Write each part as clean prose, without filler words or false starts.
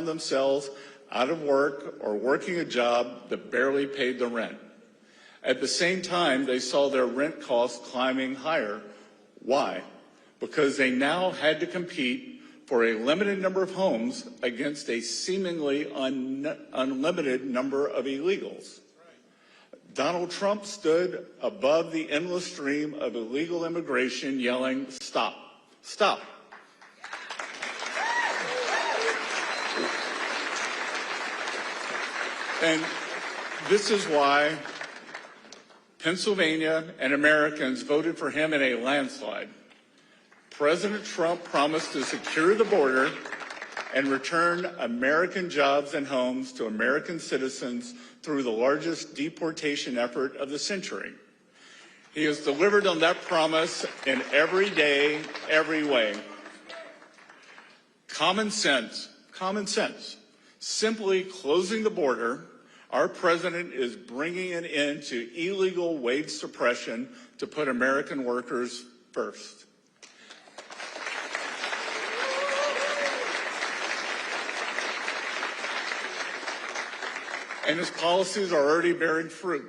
found themselves out of work or working a job that barely paid the rent. At the same time, they saw their rent costs climbing higher. Why? Because they now had to compete for a limited number of homes against a seemingly unlimited number of illegals. Donald Trump stood above the endless stream of illegal immigration yelling, "Stop, stop." And this is why Pennsylvania and Americans voted for him in a landslide. President Trump promised to secure the border and return American jobs and homes to American citizens through the largest deportation effort of the century. He has delivered on that promise in every day, every way. Common sense, simply closing the border. Our president is bringing an end to illegal wage suppression to put American workers first. And his policies are already bearing fruit.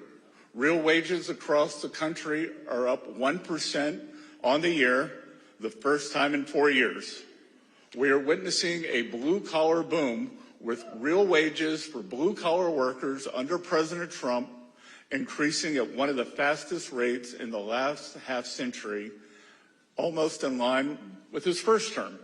Real wages across the country are up 1% on the year, the first time in 4 years. We are witnessing a blue-collar boom with real wages for blue-collar workers under President Trump increasing at one of the fastest rates in the last half-century, almost in line with his first term.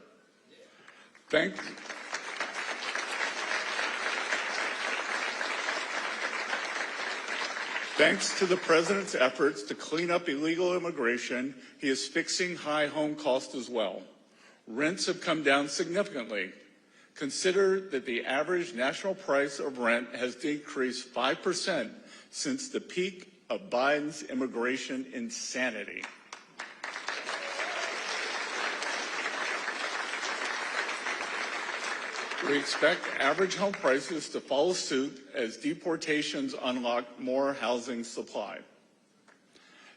Thanks to the president's efforts to clean up illegal immigration, he is fixing high home costs as well. Rents have come down significantly. Consider that the average national price of rent has decreased 5% since the peak of Biden's immigration insanity. We expect average home prices to follow suit as deportations unlock more housing supply.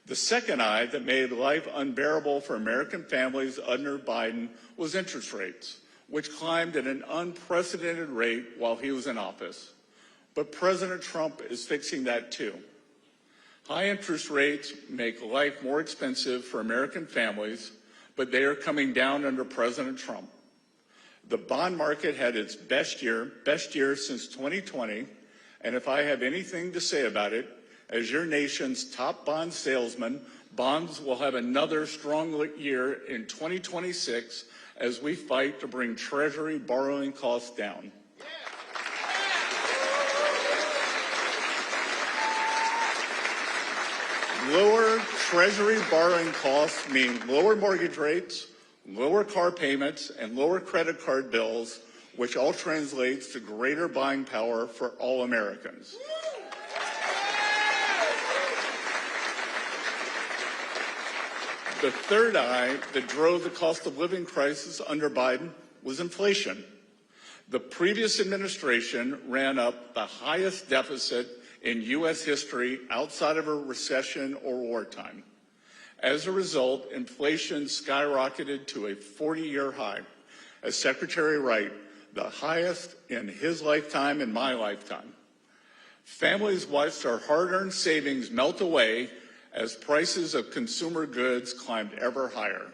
The second eye that made life unbearable for American families under Biden was interest rates, which climbed at an unprecedented rate while he was in office. But President Trump is fixing that too. High interest rates make life more expensive for American families, but they are coming down under President Trump. The bond market had its best year since 2020, and if I have anything to say about it, as your nation's top bond salesman, bonds will have another strong year in 2026 as we fight to bring Treasury borrowing costs down. Lower Treasury borrowing costs mean lower mortgage rates, lower car payments, and lower credit card bills, which all translates to greater buying power for all Americans. The third eye that drove the cost of living crisis under Biden was inflation. The previous administration ran up the highest deficit in U.S. history outside of a recession or wartime. As a result, inflation skyrocketed to a 40-year high. As Secretary Wright, the highest in his lifetime and my lifetime. Families watched our hard-earned savings melt away as prices of consumer goods climbed ever higher.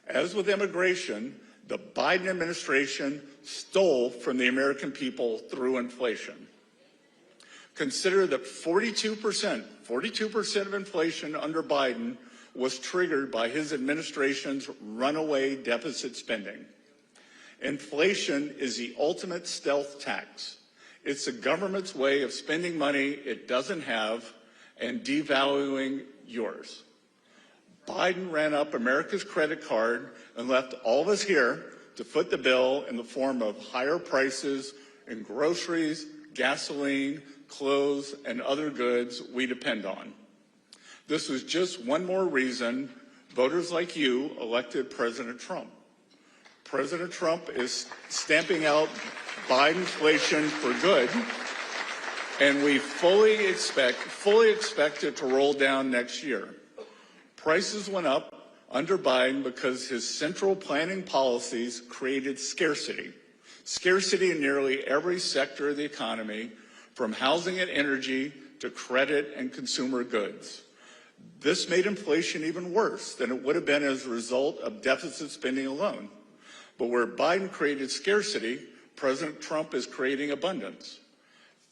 As with immigration, the Biden administration stole from the American people through inflation. Consider that 42% of inflation under Biden was triggered by his administration's runaway deficit spending. Inflation is the ultimate stealth tax. It's the government's way of spending money it doesn't have and devaluing yours. Biden ran up America's credit card and left all of us here to foot the bill in the form of higher prices in groceries, gasoline, clothes, and other goods we depend on. This was just one more reason voters like you elected President Trump. President Trump is stamping out Bidenflation for good, and we fully expect it to roll down next year. Prices went up under Biden because his central planning policies created scarcity. Scarcity in nearly every sector of the economy, from housing and energy to credit and consumer goods. This made inflation even worse than it would have been as a result of deficit spending alone. But where Biden created scarcity, President Trump is creating abundance.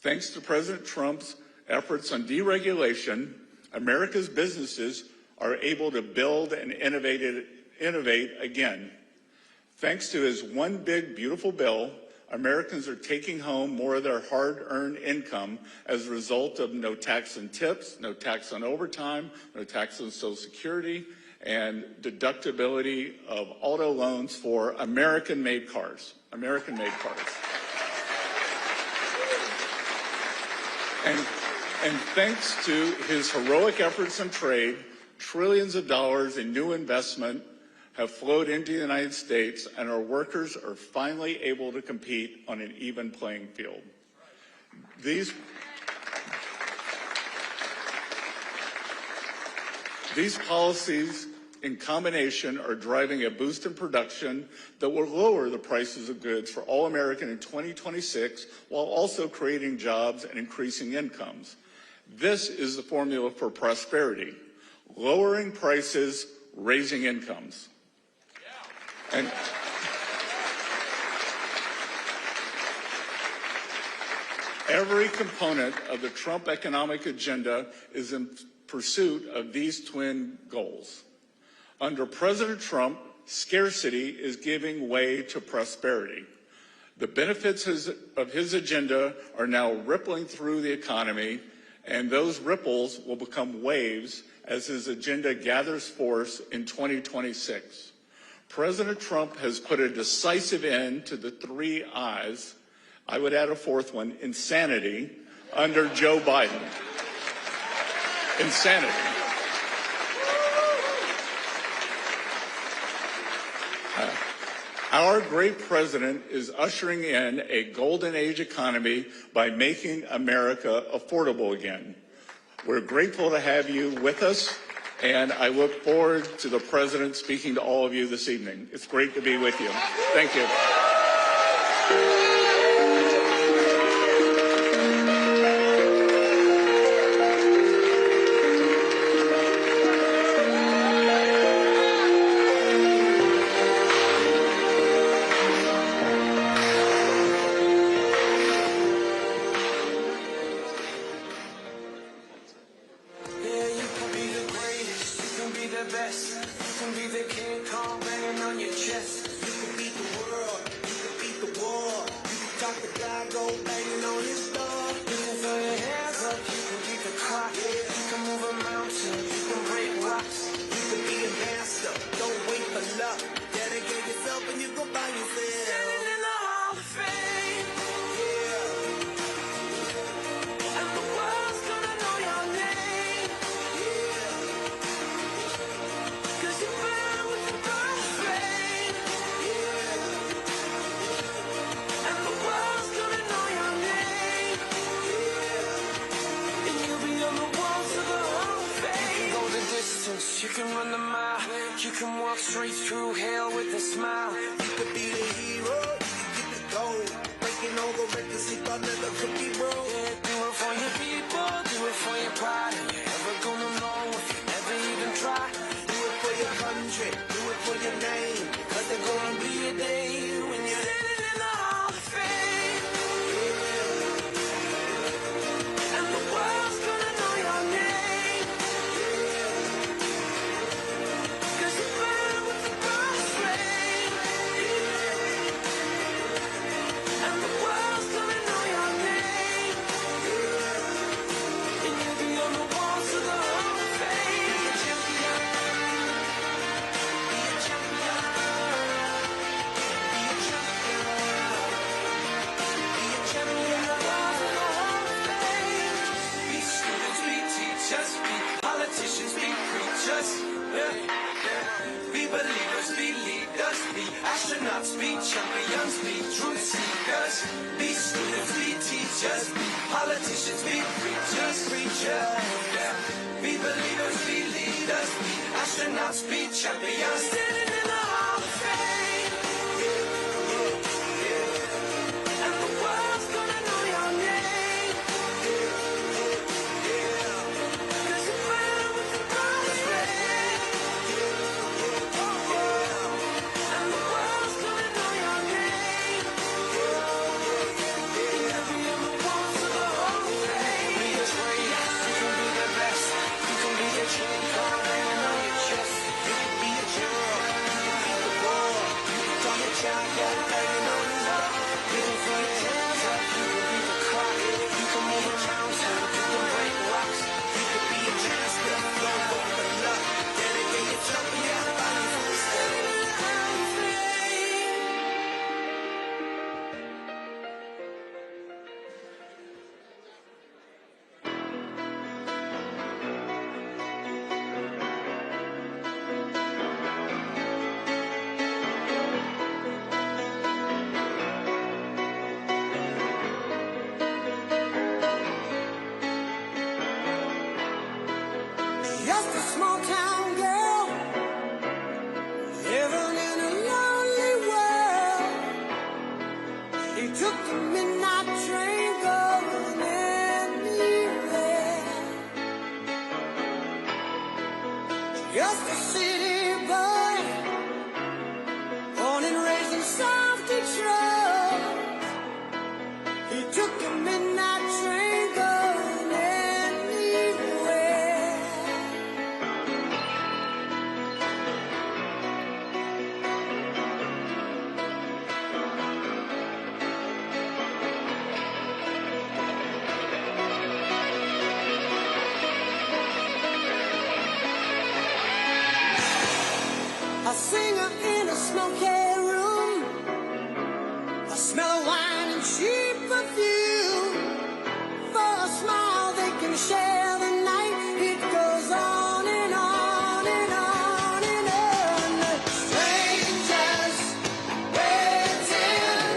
Thanks to President Trump's efforts on deregulation, America's businesses are able to build and innovate again. Thanks to his one big, beautiful bill, Americans are taking home more of their hard-earned income as a result of no tax on tips, no tax on overtime, no tax on Social Security, and deductibility of auto loans for American-made cars. American-made cars. And thanks to his heroic efforts on trade, trillions of dollars in new investment have flowed into the United States, and our workers are finally able to compete on an even playing field. These policies in combination are driving a boost in production that will lower the prices of goods for all Americans in 2026 while also creating jobs and increasing incomes. This is the formula for prosperity: lowering prices, raising incomes. And every component of the Trump economic agenda is in pursuit of these twin goals. Under President Trump, scarcity is giving way to prosperity. The benefits of his agenda are now rippling through the economy, and those ripples will become waves as his agenda gathers force in 2026. President Trump has put a decisive end to the 3 I's. I would add a fourth one: insanity, under Joe Biden. Insanity. Our great president is ushering in a golden age economy by making America affordable again. We're grateful to have you with us, and I look forward to the president speaking to all of you this evening. It's great to be with you. Thank you. You can run the mile, you can walk straight through hell with a smile. You could be the hero, you can get the gold. Breaking over records you thought never could be broke. Yeah, do it for your people, do it for your pride. And you're never gonna know if you never even try. Do it for your country, do it for your name. Cause there's gonna be a day when you're living in the Hall of Fame. And the world's gonna know your name. Politicians be preachers, be believers, be leaders, be astronauts, be champions, be truth seekers, be students, be teachers, be politicians, be preachers, be believers, be leaders, be astronauts, be champions, standing in the Hall of Fame. He took the midnight train going anywhere. Just a city boy, born and raised in South Detroit. He took the midnight train going anywhere. A singer in a smoky room, a smell of wine and cheap perfume. For a smile they can share the night. It goes on and on and on and on. Strangers waiting,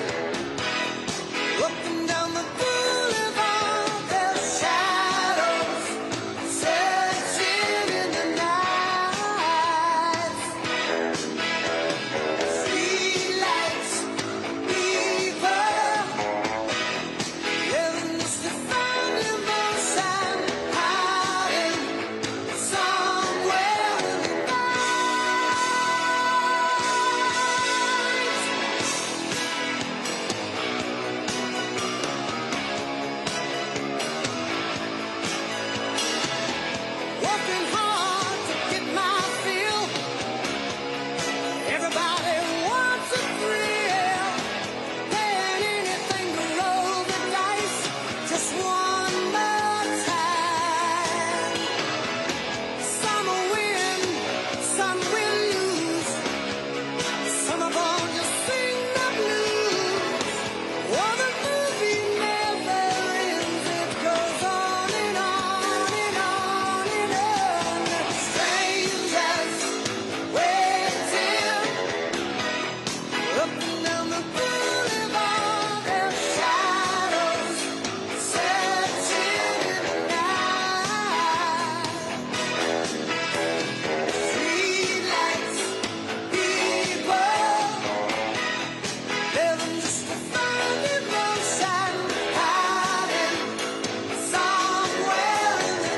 looking down the boulevard, their shadows searching in the night. Streetlights, people, living just to find emotion, hiding somewhere in the working hard to get my fill. Everybody wants a thrill, paying anything to roll the dice just one more time. Some will win, some will lose, some of them just sing the blues. Oh, the movie never ends, it goes on and on and on and on. Strangers waiting, looking down the boulevard, their shadows searching in the night. Streetlights, people, living just to find emotion, hiding somewhere in the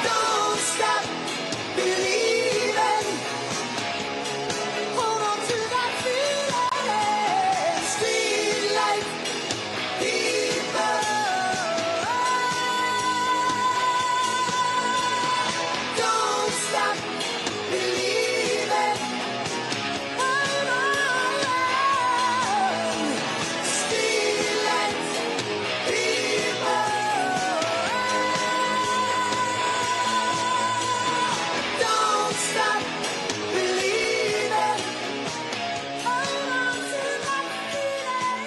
Don't stop believing. Hold on to that feeling. Streetlight people. Don't stop believing. Hold on. Streetlight people. Don't stop believing. Hold on to that feeling.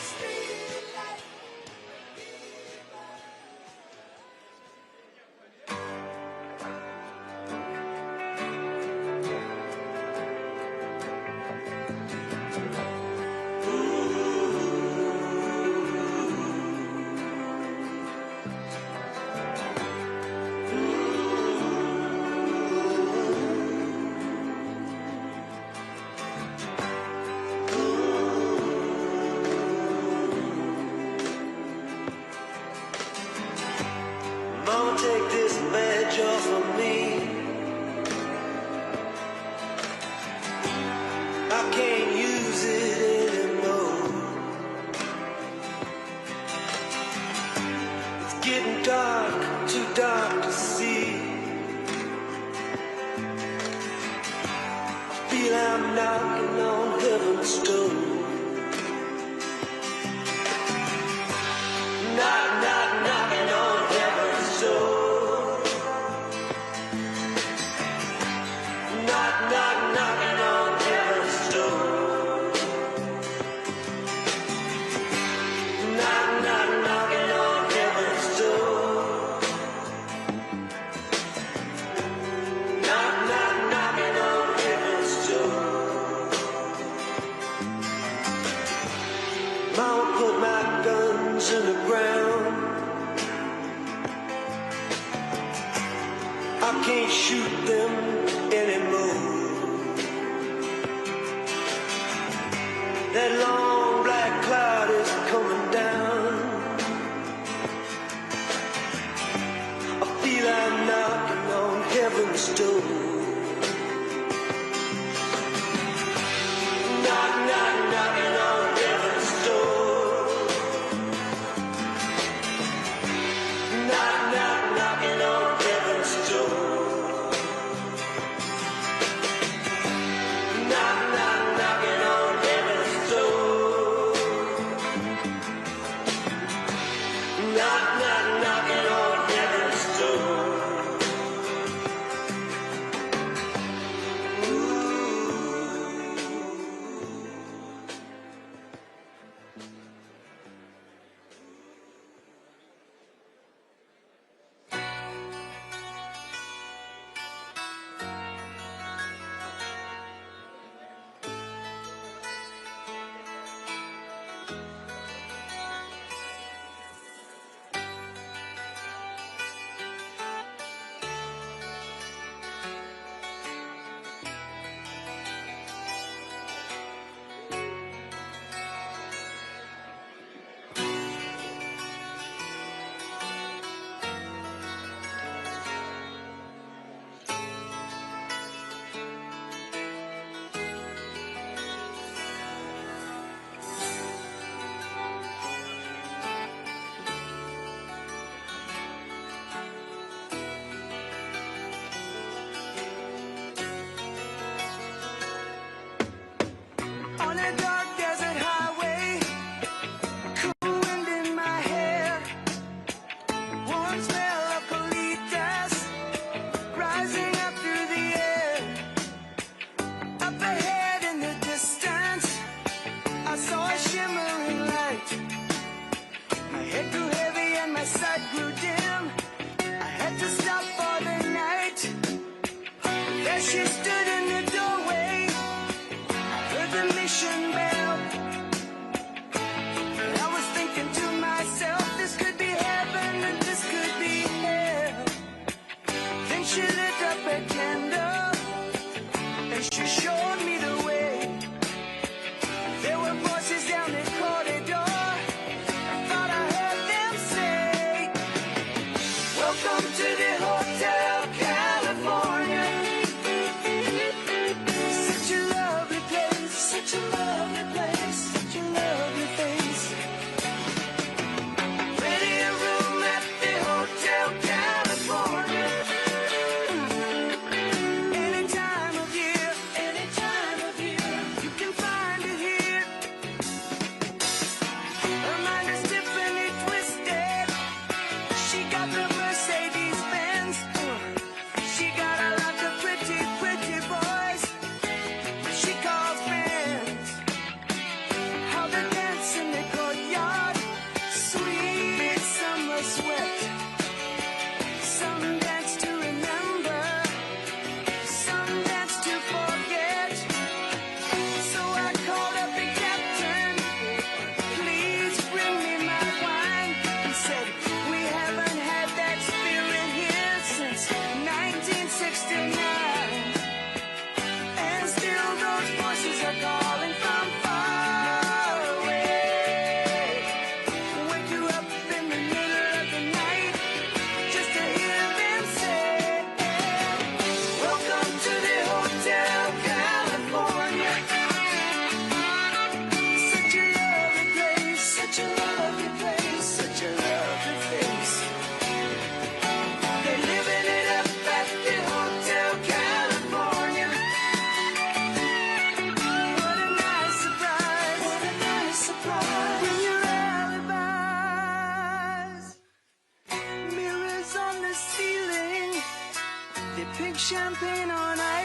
Streetlight Mama, take this badge off of me. I can't use it anymore. It's getting dark, too dark to see. I feel I'm knocking on heaven's door. Knock, knock, knocking on heaven's door. Knock, knock, knocking on heaven's door. Knock, knock, knocking on heaven's door. Knock, knock, knocking on heaven's door.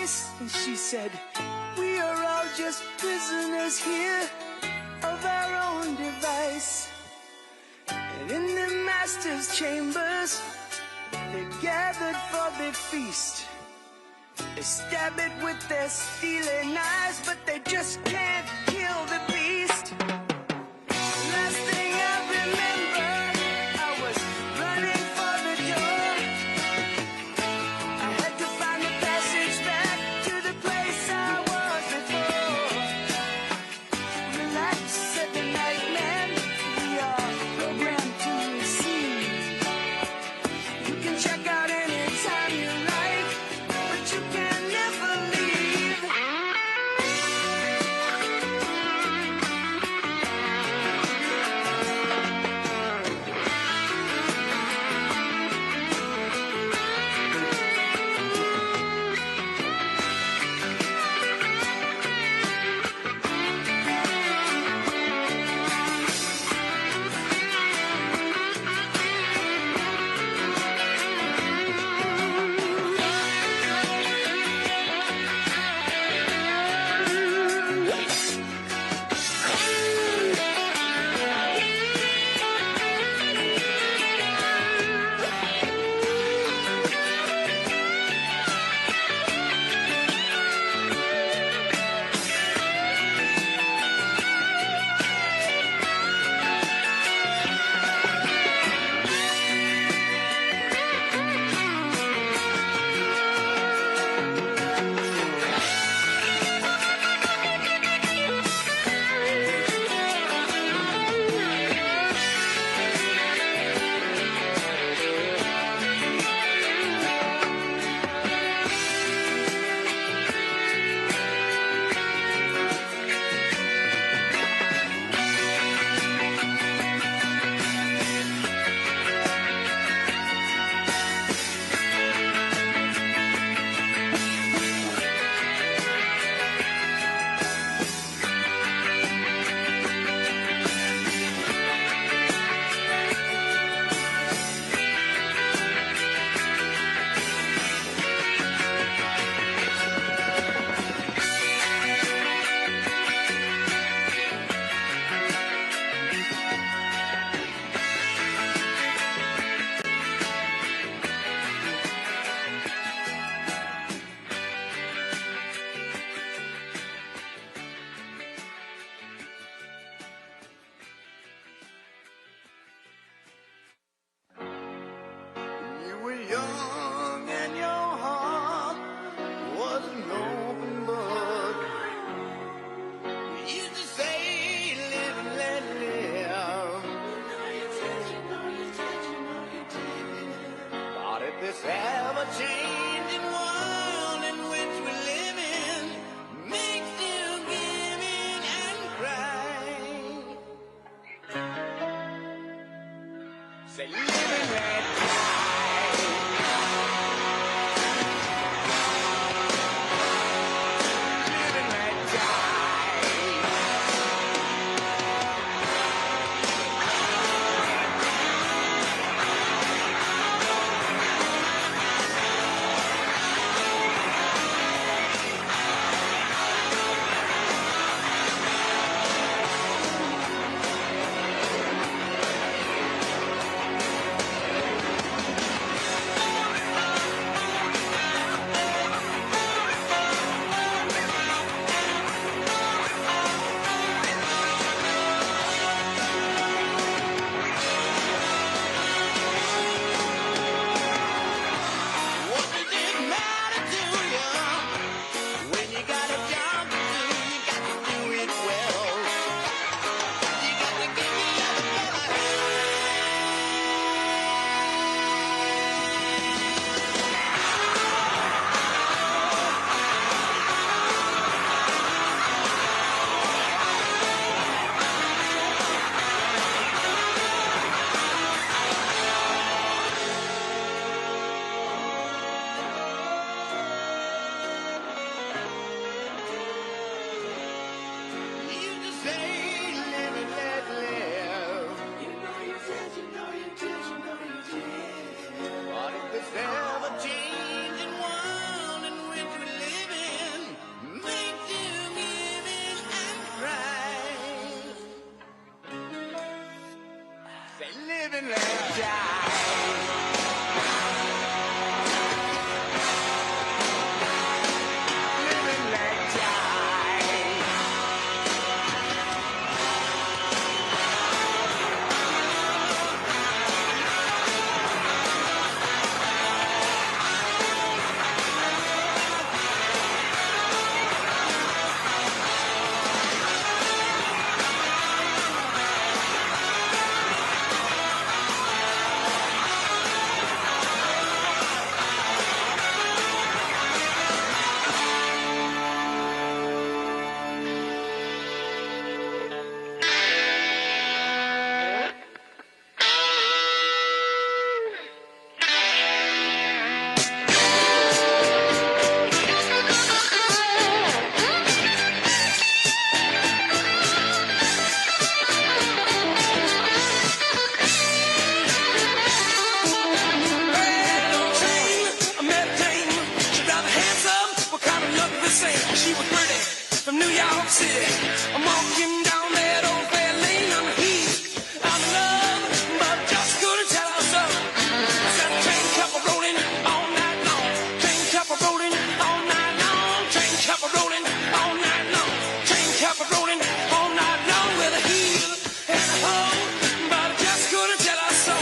voice, and she said, we are all just prisoners here of our own device. And in the master's chambers, they gathered for the feast. They stab it with their steely knives, but they just can't kill the beast. Last thing I remember, I was running for the door. I had to find the passage back to the place I was before. Relax, said the night man, we are programmed to receive. You can check out anytime you like, but you can never leave. You were young and your heart was an open book. You used to say, live and let live. But if this ever-changing world in which we live in makes you give in and cry, say, live and let die. New York City. I'm walking down that old fair lane. I'm heat, I'm in love, but just couldn't tell her so. Said the train kept a rolling all night long. Train kept a rolling all night long. Train kept a rolling all night long. Train kept a rolling all night long with a heel and a hoe, but I just couldn't tell her so.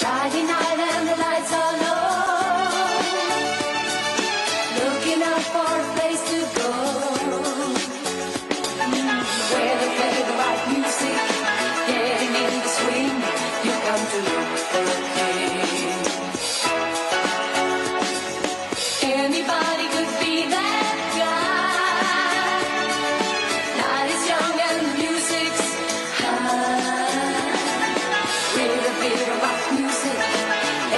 Friday night and the lights are low, looking out for a place to go, where they play the right music, getting in the swing. You come to look for a king. Anybody could be that guy. Night is young and the music's high. With a bit of rock music,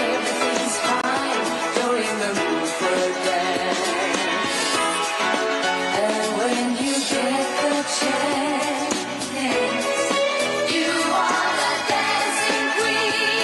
everything's fine. You're in the mood for a dance. And when you get the chance, you are the dancing queen.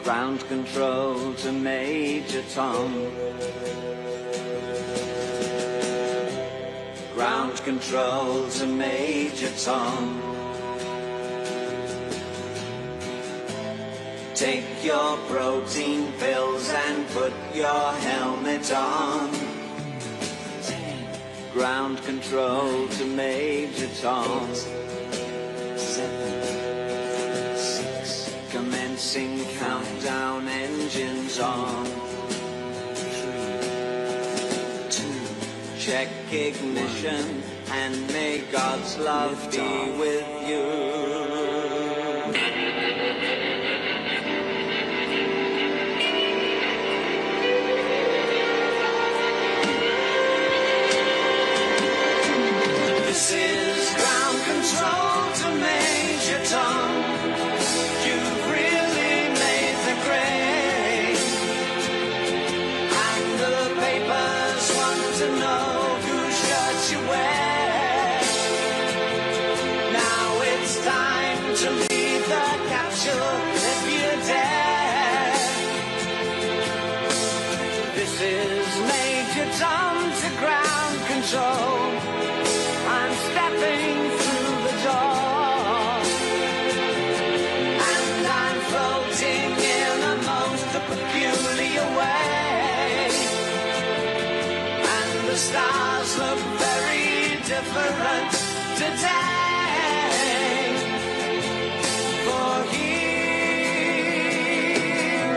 Ground control to Major Tom. Ground control to Major Tom. Take your protein pills and put your helmet on. Ground control to Major Tom. 8, 7, 6. Commencing countdown, engines on. 3, 2. Check ignition and may God's love be with you. This is ground control to Major Tom. You've really made the grade, and the papers want to know whose shirt you wear. Now it's time to leave the capsule if you dare. This is Major Tom to ground control. I'm stepping through the door, and I'm floating in a most peculiar way, and the stars look very different today, for here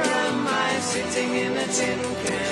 am I sitting in a tin can.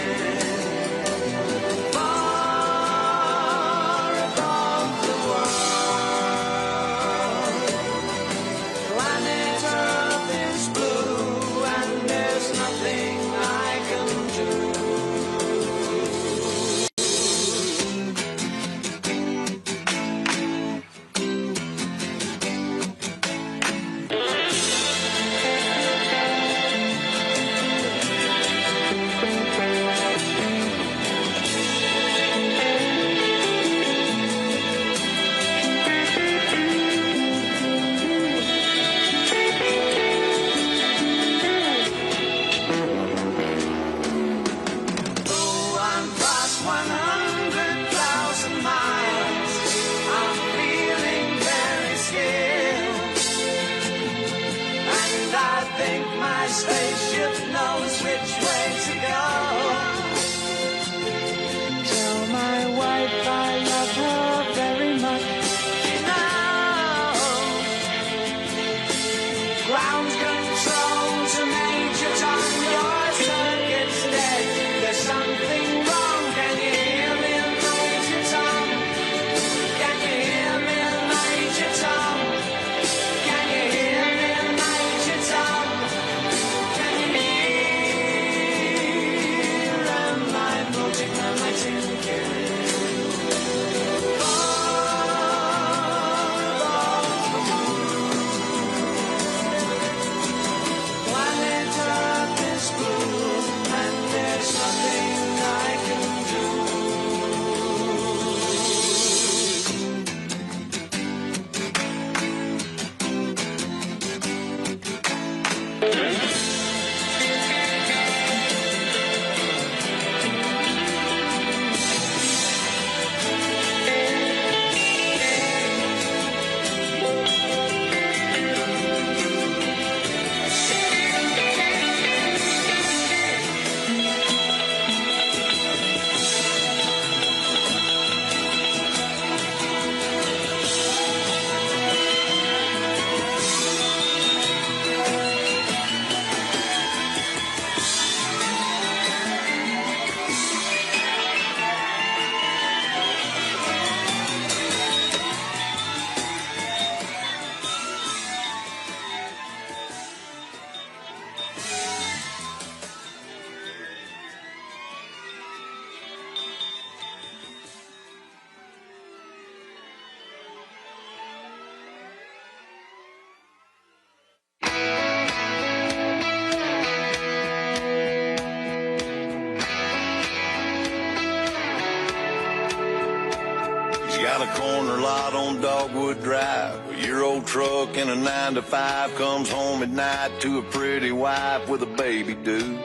Got a corner lot on Dogwood Drive. A year-old truck and a 9-to-5 comes home at night to a pretty wife with a baby do.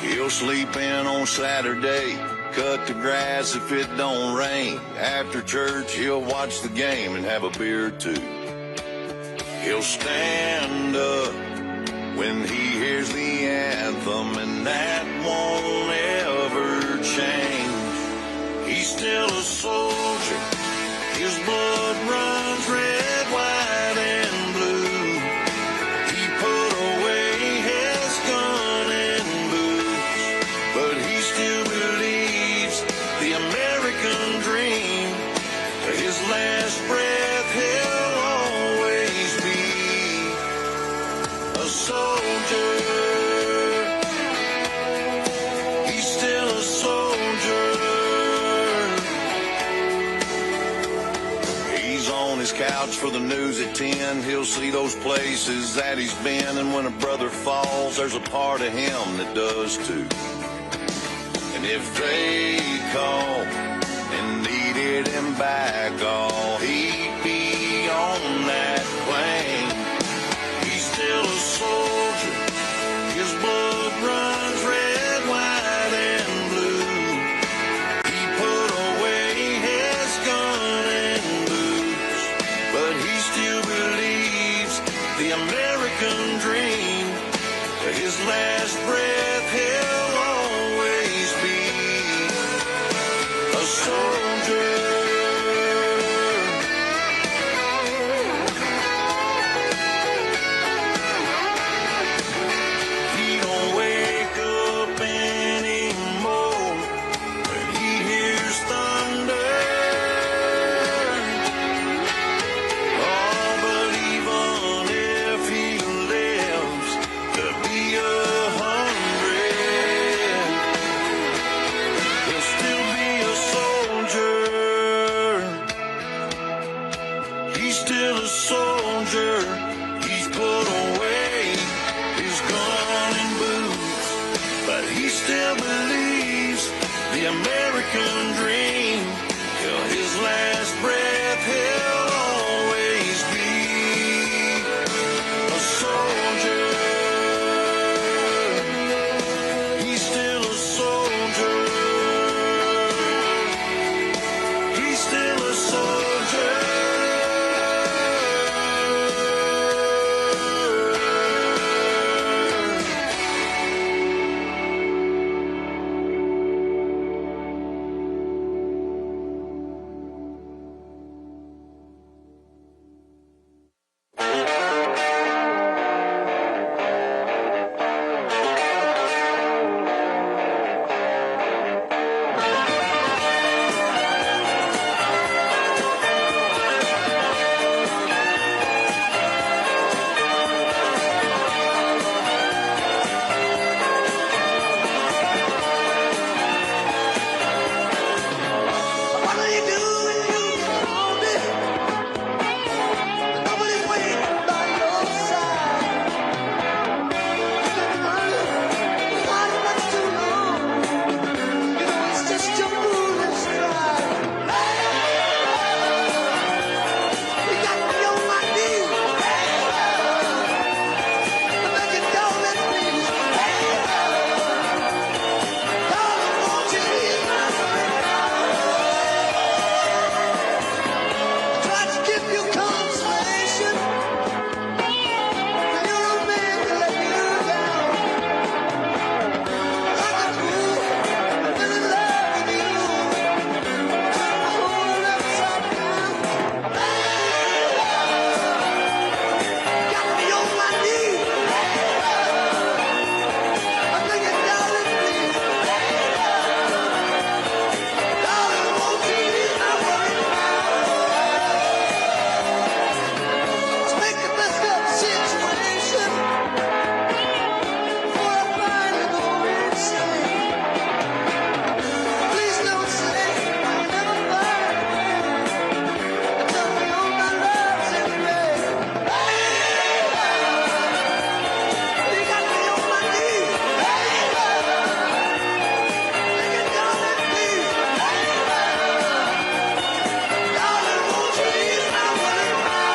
He'll sleep in on Saturday, cut the grass if it don't rain. After church, he'll watch the game and have a beer or two. He'll stand up when he hears the anthem, and that won't ever change. He's still a soldier. His blood runs red, white, and blue. He put away his gun and boots, but he still believes the American dream. To his last breath, he'll always be a soldier. He's still a soldier. He's on his couch for the news at 10. He'll see those places that he's been, and when a brother falls, there's a part of him that does too. And if they call and needed him back, oh, he'd be on that plane. He's still a soldier. His blood runs red, white, and blue. He put away his gun and boots, but he still believes the American dream. To his last breath, he'll always be a soldier. He don't wake up anymore when he hears thunder. Oh, but even if he lives to be 100, he'll still be a soldier. He's still a soldier. He's put away his gun and boots, but he still believes the American dream. Till his last breath, he'll always be a soldier. He's still a soldier. He's still a soldier. What do you do when you're wounded? Nobody's waiting by your side. You've been running, not much too long. You know it's just your foolish stride. You got me on my knees. I beg you, darling, please. Darling, won't you hear my tried to give you consolation. When you're a man, you let you down. Like a fool, I've been in love with you. Turn my whole world upside down. Got me on my knees. I beg you, darling, please. Darling, won't you ease my worry now? Let's make the best of the situation before I finally go insane. Please don't say I'll never find again. Tell me all my love's in vain. You got me on my knees. Make it darling, please. Darling, won't you ease my worry now?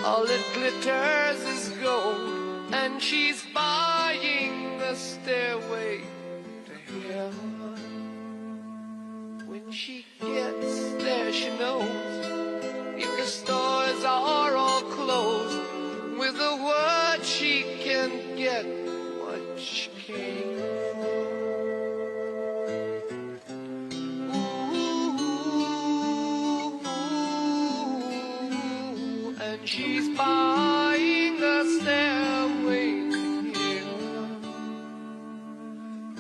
All that glitters is gold, and she's buying the stairway to heaven. When she gets there, she knows if the stores are all closed, with a word she can get what she came for. Ooh, and she's buying a stairway to heaven.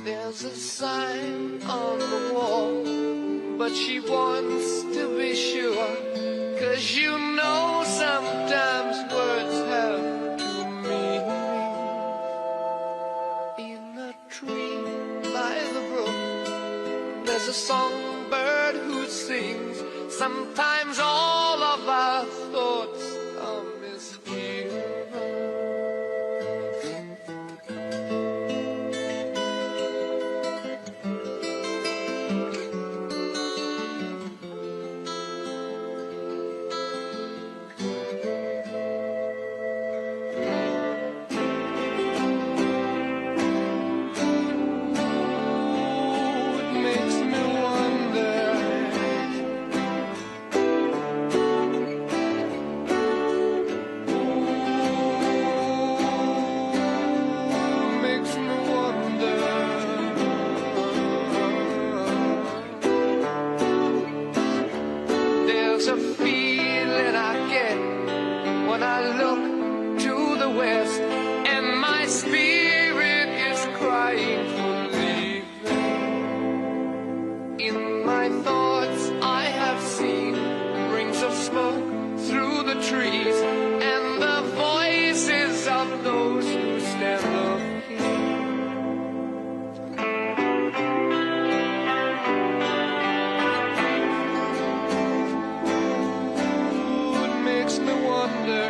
There's a sign on the wall, but she wants to be sure, 'cause you know sometimes words have two meanings. In a tree by the brook, there's a songbird who sings. Sometimes all of our thoughts are misgiven. There's a feeling I get when I look to the west, and my spirit is crying for leaving. In my thoughts I have seen rings of smoke through the trees, and the voices of those who stand up here. Makes me wonder.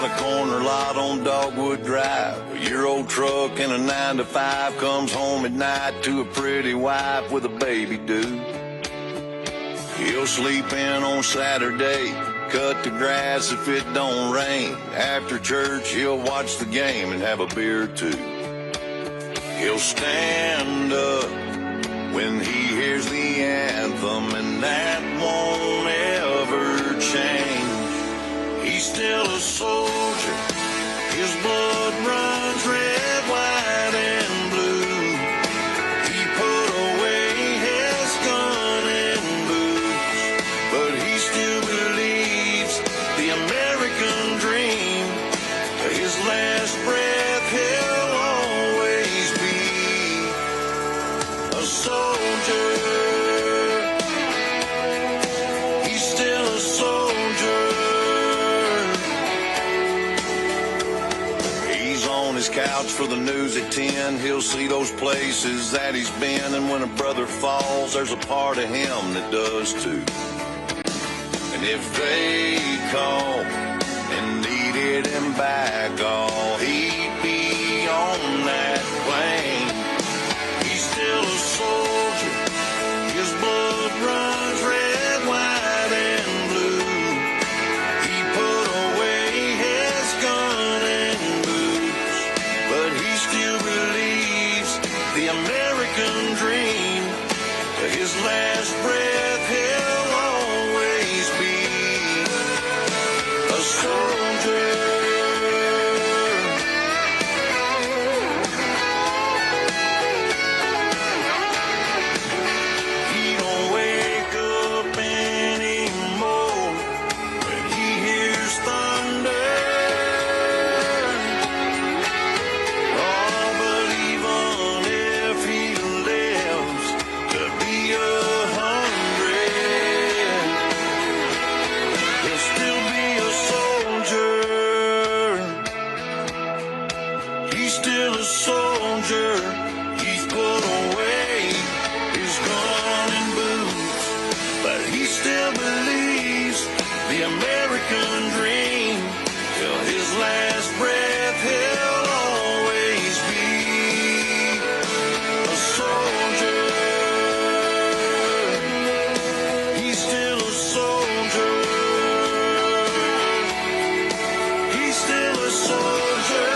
got a corner lot on Dogwood Drive. Your old truck and a 9-to-5 comes home at night to a pretty wife with a baby due. He'll sleep in on Saturday, cut the grass if it don't rain. After church, he'll watch the game and have a beer or two. He'll stand up when he hears the anthem, and that won't ever change. He's still a soldier. His blood runs red, white, and blue. He put away his gun and boots, but he still believes the American dream. To his last breath, he'll always be a soldier. He's still a soldier. He's on his couch for the news at 10. He'll see those places that he's been, and when a brother falls, there's a part of him that does too. And if they call and needed him back, oh, he'd be on that plane. He's still a soldier. His blood runs red, white, and blue. He put away his gun and boots, but he still believes the American dream. To his last breath, he'll always be a soldier. He don't wake up anymore when he hears thunder. Oh, but even if he lives to be 100, he'll still be a soldier. He's still a soldier. He's put away his gun and boots, but he still believes the American dream. Till his last breath, he'll always be a soldier. He's still a soldier. He's still a soldier.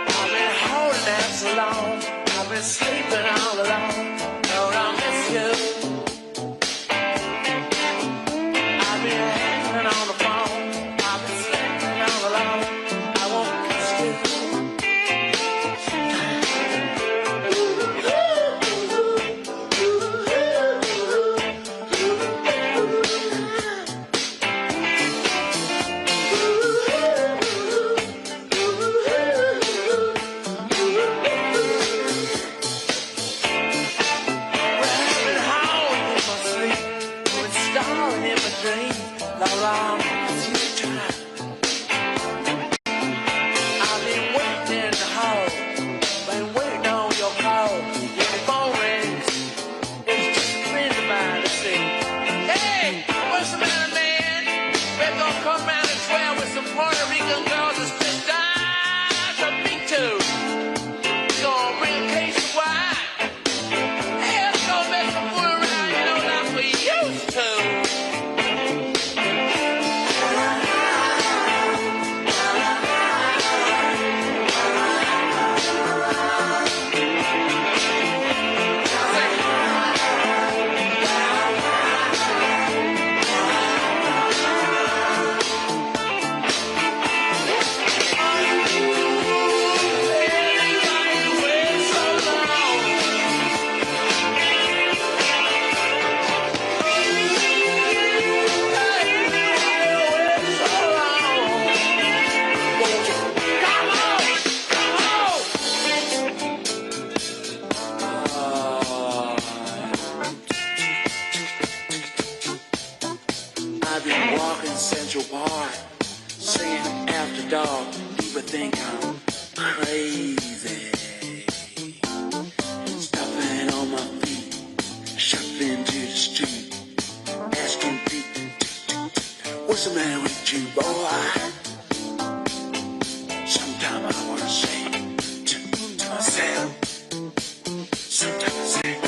I've been holding out so long. I've been sleeping all alone. Lord, I miss you. I've been hanging on the phone. I've been sleeping all alone. I won't kiss you. I've been howling in my sleep. I've been starring in my dream. Lord, I miss you tonight. I've been waiting in the hall. Been waiting on your call. Your phone rings. It's just a friend of mine to see. Hey, what's the matter, man? We're gonna come round and swear with some Puerto Rican girls that's just died to meet too. You gonna bring a case of wine? Hey, let's go make some fool around, like we used to. I've been walking Central Park, singing after dark. People think I'm crazy. Stopping on my feet, shuffling to the street, asking people, what's the matter with you, boy? Sometimes I want to say to myself, sometimes I say,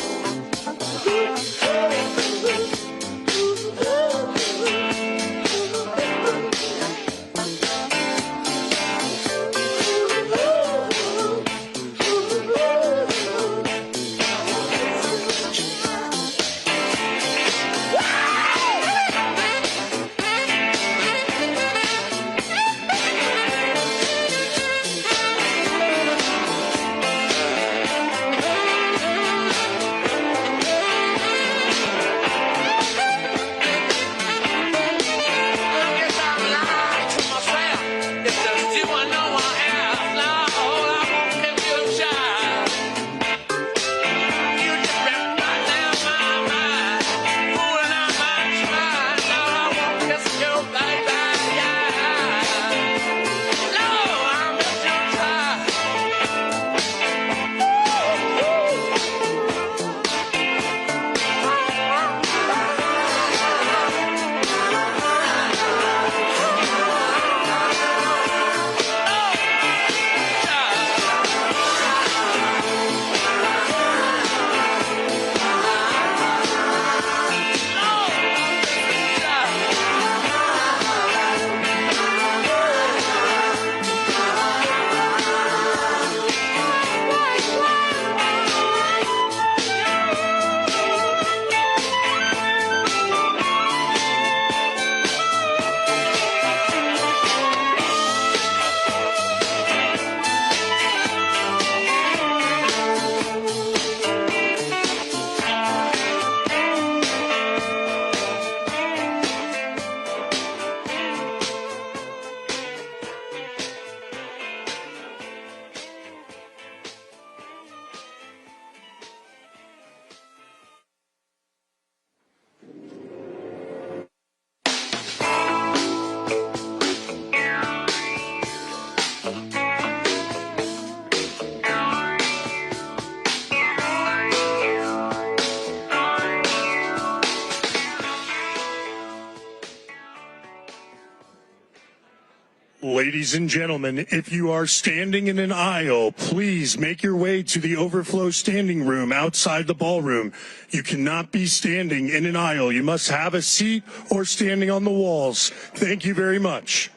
Ladies and gentlemen, if you are standing in an aisle, please make your way to the overflow standing room outside the ballroom. You cannot be standing in an aisle. You must have a seat or standing on the walls. Thank you very much.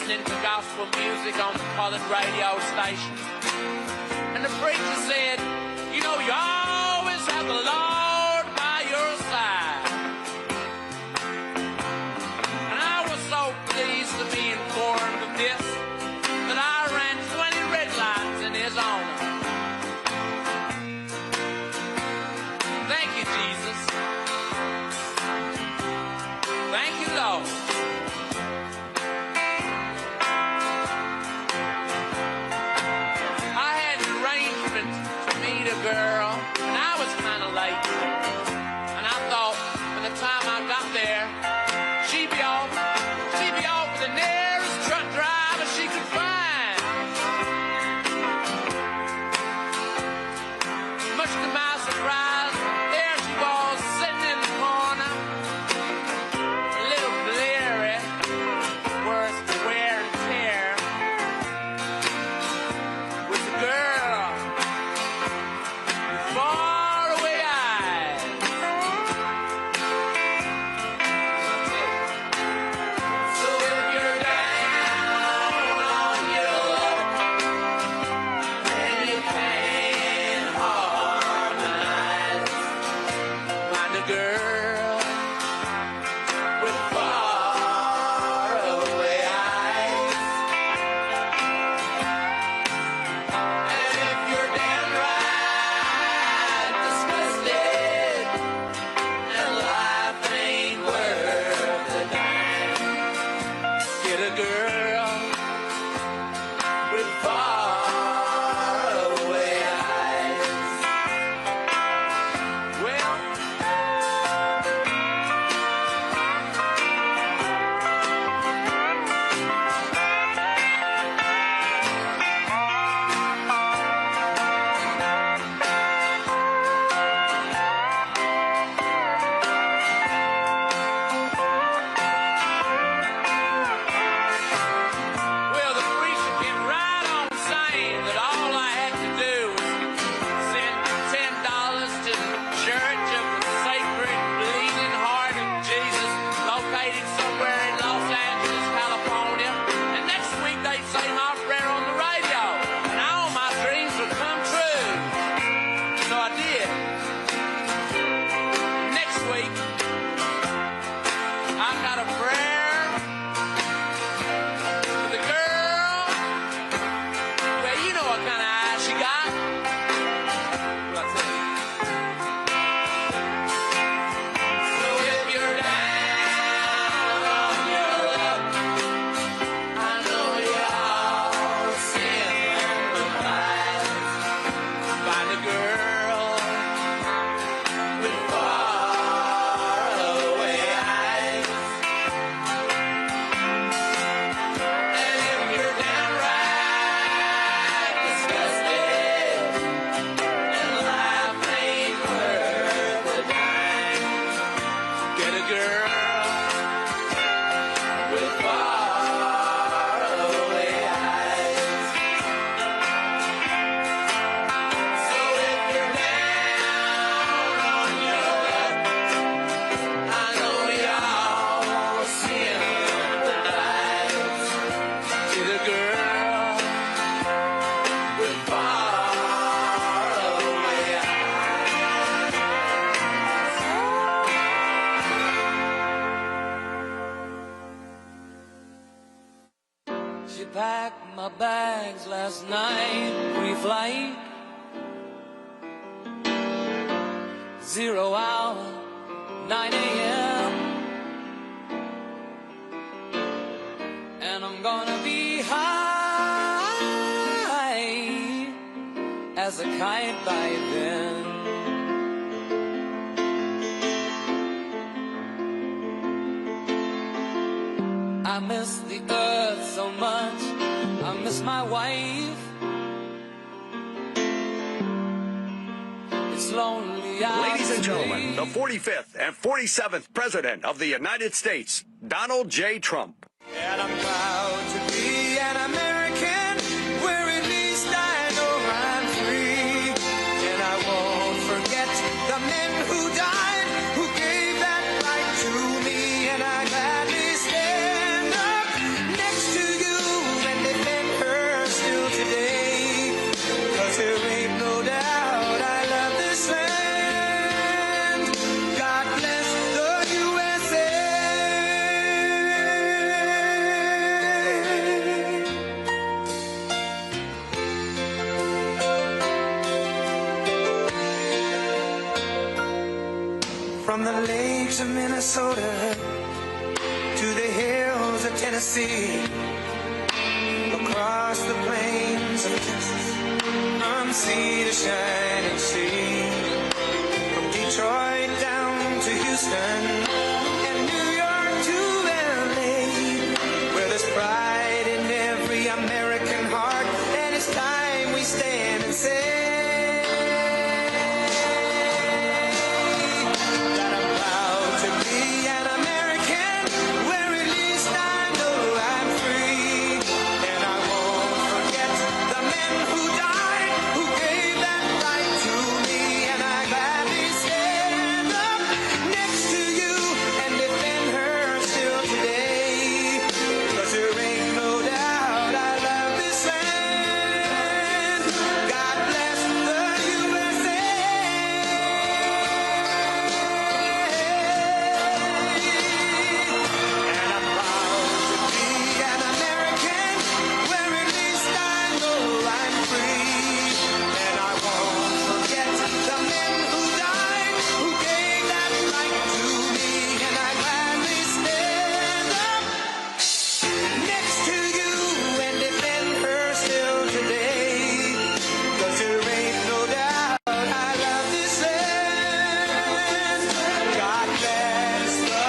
listening to gospel music on the colored radio station. And the preacher said, you know, you always have the Lord by your side. And I was so pleased to be informed of this that I ran 20 red lights in his honor. Thank you, Jesus. Thank you, Lord. I had an arrangement to meet a girl, and I was kind of late. And I thought, by the time I got there, she'd be off with the nearest truck driver she could find. Much to my surprise, there she was, sitting in the corner, a little bleary, worse the wear and tear, with the girl with faraway eyes. So if you're down on your luck and you can't harmonize, find a girl with faraway eyes. And if you're downright disgusted and life ain't worth a dime, get a girl with faraway eyes. Well, well, the preacher came right on saying that all I had to do was send $10 to the Church of the Sacred Bleeding Heart of Jesus, located somewhere in Los Angeles, California. And next week they'd say my prayer on the radio, and all my dreams would come true. So I did. Next week, I got a prayer for the girl. Well, you know what kind of eyes she got. Well, I tell you. So if you're down on your luck, I know y'all sympathize. Find a girl with faraway eyes. And if you're downright disgusted and life ain't worth a dime, get a girl with faraway eyes. So if you're down on your luck, I know y'all sympathize. Get a girl with faraway eyes. She packed my bags last night, pre-flight, 0 hour, 9 a.m. And I'm gonna be high as a kite by then. I miss the earth so much, I miss my wife. It's lonely out Ladies and at gentlemen, the sea. 45th and 47th President of the United States, Donald J. Trump. And I'm proud to be an American, where at least I know I'm free. And I won't forget the men who died, who gave that right to me. And I gladly stand up next to you and defend her still today. 'Cause there ain't From the lakes of Minnesota to the hills of Tennessee, across the plains of Texas, unsea to shining sea, from Detroit down to Houston and New York to LA, where there's pride in every American heart, and it's time we stand and say that I'm proud to be an American, where at least I know I'm free, and I won't forget the men who died, who gave that right to me, and I gladly stand up next to you and defend her still today, 'cause there ain't no doubt I love this land. God bless the USA. And I'm proud to be an American, where at least I know I'm free, and I won't forget the men who died, who gave that right to me, and I gladly stand up next to you and defend her still today, 'cause there ain't no doubt I love this land. God bless the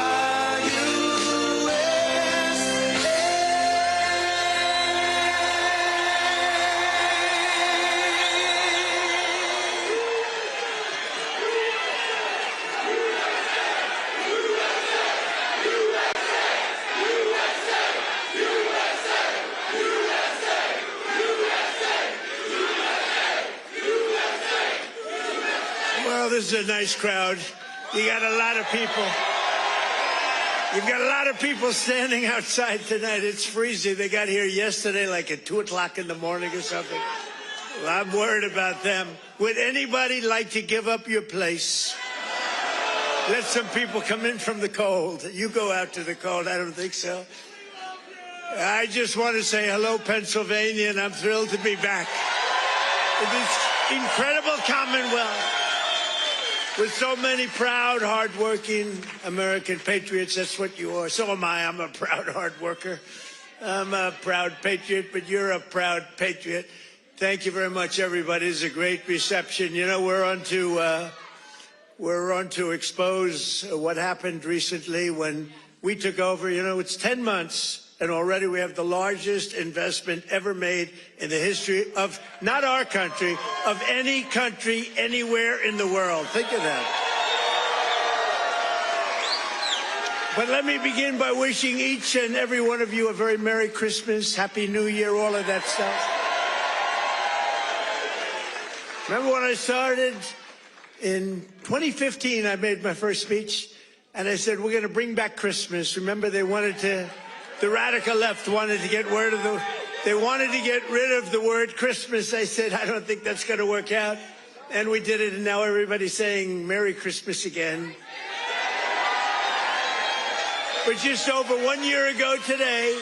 Well, this is a nice crowd. You got a lot of people. You've got a lot of people standing outside tonight. It's freezing. They got here yesterday like at 2 o'clock in the morning or something. Well, I'm worried about them. Would anybody like to give up your place? Let some people come in from the cold. You go out to the cold. I don't think so. I just want to say hello, Pennsylvania, and I'm thrilled to be back in this incredible Commonwealth with so many proud, hardworking American patriots. That's what you are. So am I. I'm a proud hard worker. I'm a proud patriot, but you're a proud patriot. Thank you very much, everybody. It's a great reception. You know, we're on to expose what happened recently when we took over. You know, it's 10 months. And already we have the largest investment ever made in the history of, not our country, of any country anywhere in the world. Think of that. But let me begin by wishing each and every one of you a very Merry Christmas, Happy New Year, all of that stuff. Remember when I started in 2015, I made my first speech, and I said, we're going to bring back Christmas. Remember, they wanted to... The radical left wanted to get rid of the word Christmas. I said, I don't think that's going to work out. And we did it, and now everybody's saying Merry Christmas again. But just over 1 year ago today,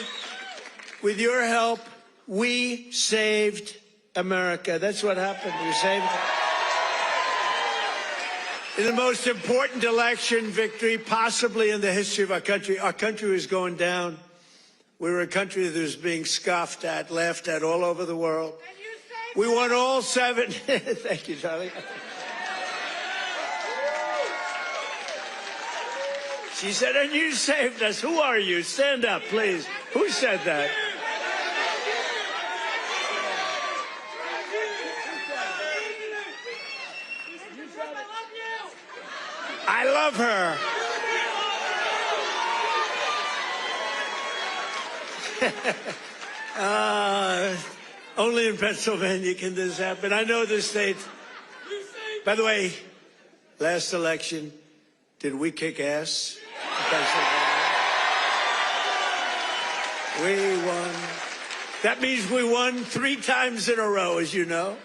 with your help, we saved America. That's what happened. We saved it. In the most important election victory possibly in the history of our country was going down. We were a country that was being scoffed at, laughed at all over the world. We won all 7. Thank you, darling. She said, and you saved us. Who are you? Stand up, please. Who said that? I love her. Only in Pennsylvania can this happen. I know this state. By the way, last election, did we kick ass in Pennsylvania? We won. That means we won 3 times in a row, as you know.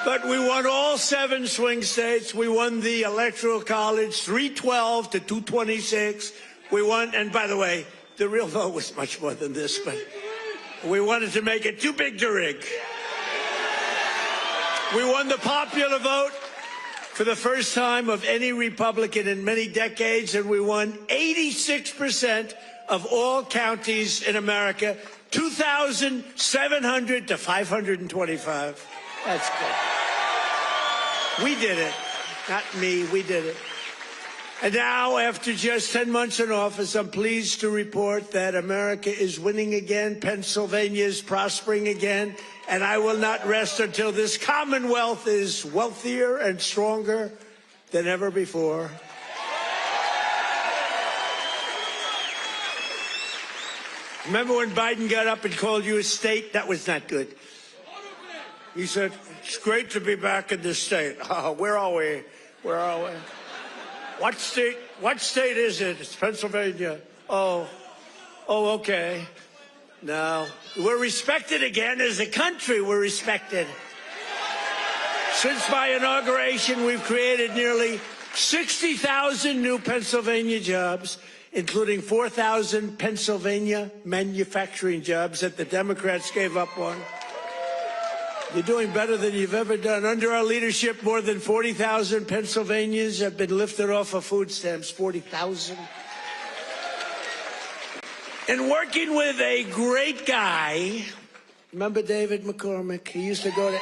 But we won all 7 swing states. We won the Electoral College, 312 to 226. We won, and by the way, the real vote was much more than this, but we wanted to make it too big to rig. We won the popular vote, for the first time of any Republican in many decades, and we won 86% of all counties in America, 2,700 to 525. That's good. We did it. Not me, we did it. And now, after just 10 months in office, I'm pleased to report that America is winning again, Pennsylvania is prospering again, and I will not rest until this Commonwealth is wealthier and stronger than ever before. Remember when Biden got up and called you a state? That was not good. He said, it's great to be back in this state. Oh, where are we? Where are we? What state is it? It's Pennsylvania. Oh, okay. No, we're respected again as a country. We're respected. Since my inauguration, we've created nearly 60,000 new Pennsylvania jobs, including 4,000 Pennsylvania manufacturing jobs that the Democrats gave up on. You're doing better than you've ever done. Under our leadership, more than 40,000 Pennsylvanians have been lifted off of food stamps. 40,000. And working with a great guy, remember David McCormick? He used to go to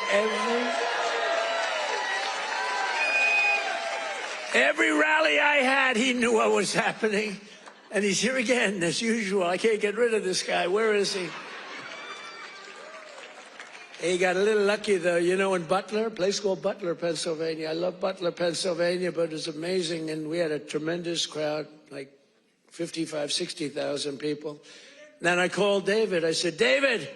every rally I had. He knew what was happening. And he's here again, as usual. I can't get rid of this guy. Where is he? He got a little lucky, though, you know, in Butler, a place called Butler, Pennsylvania. I love Butler, Pennsylvania, but it was amazing, and we had a tremendous crowd, like 55, 60,000 people. And then I called David. I said, David,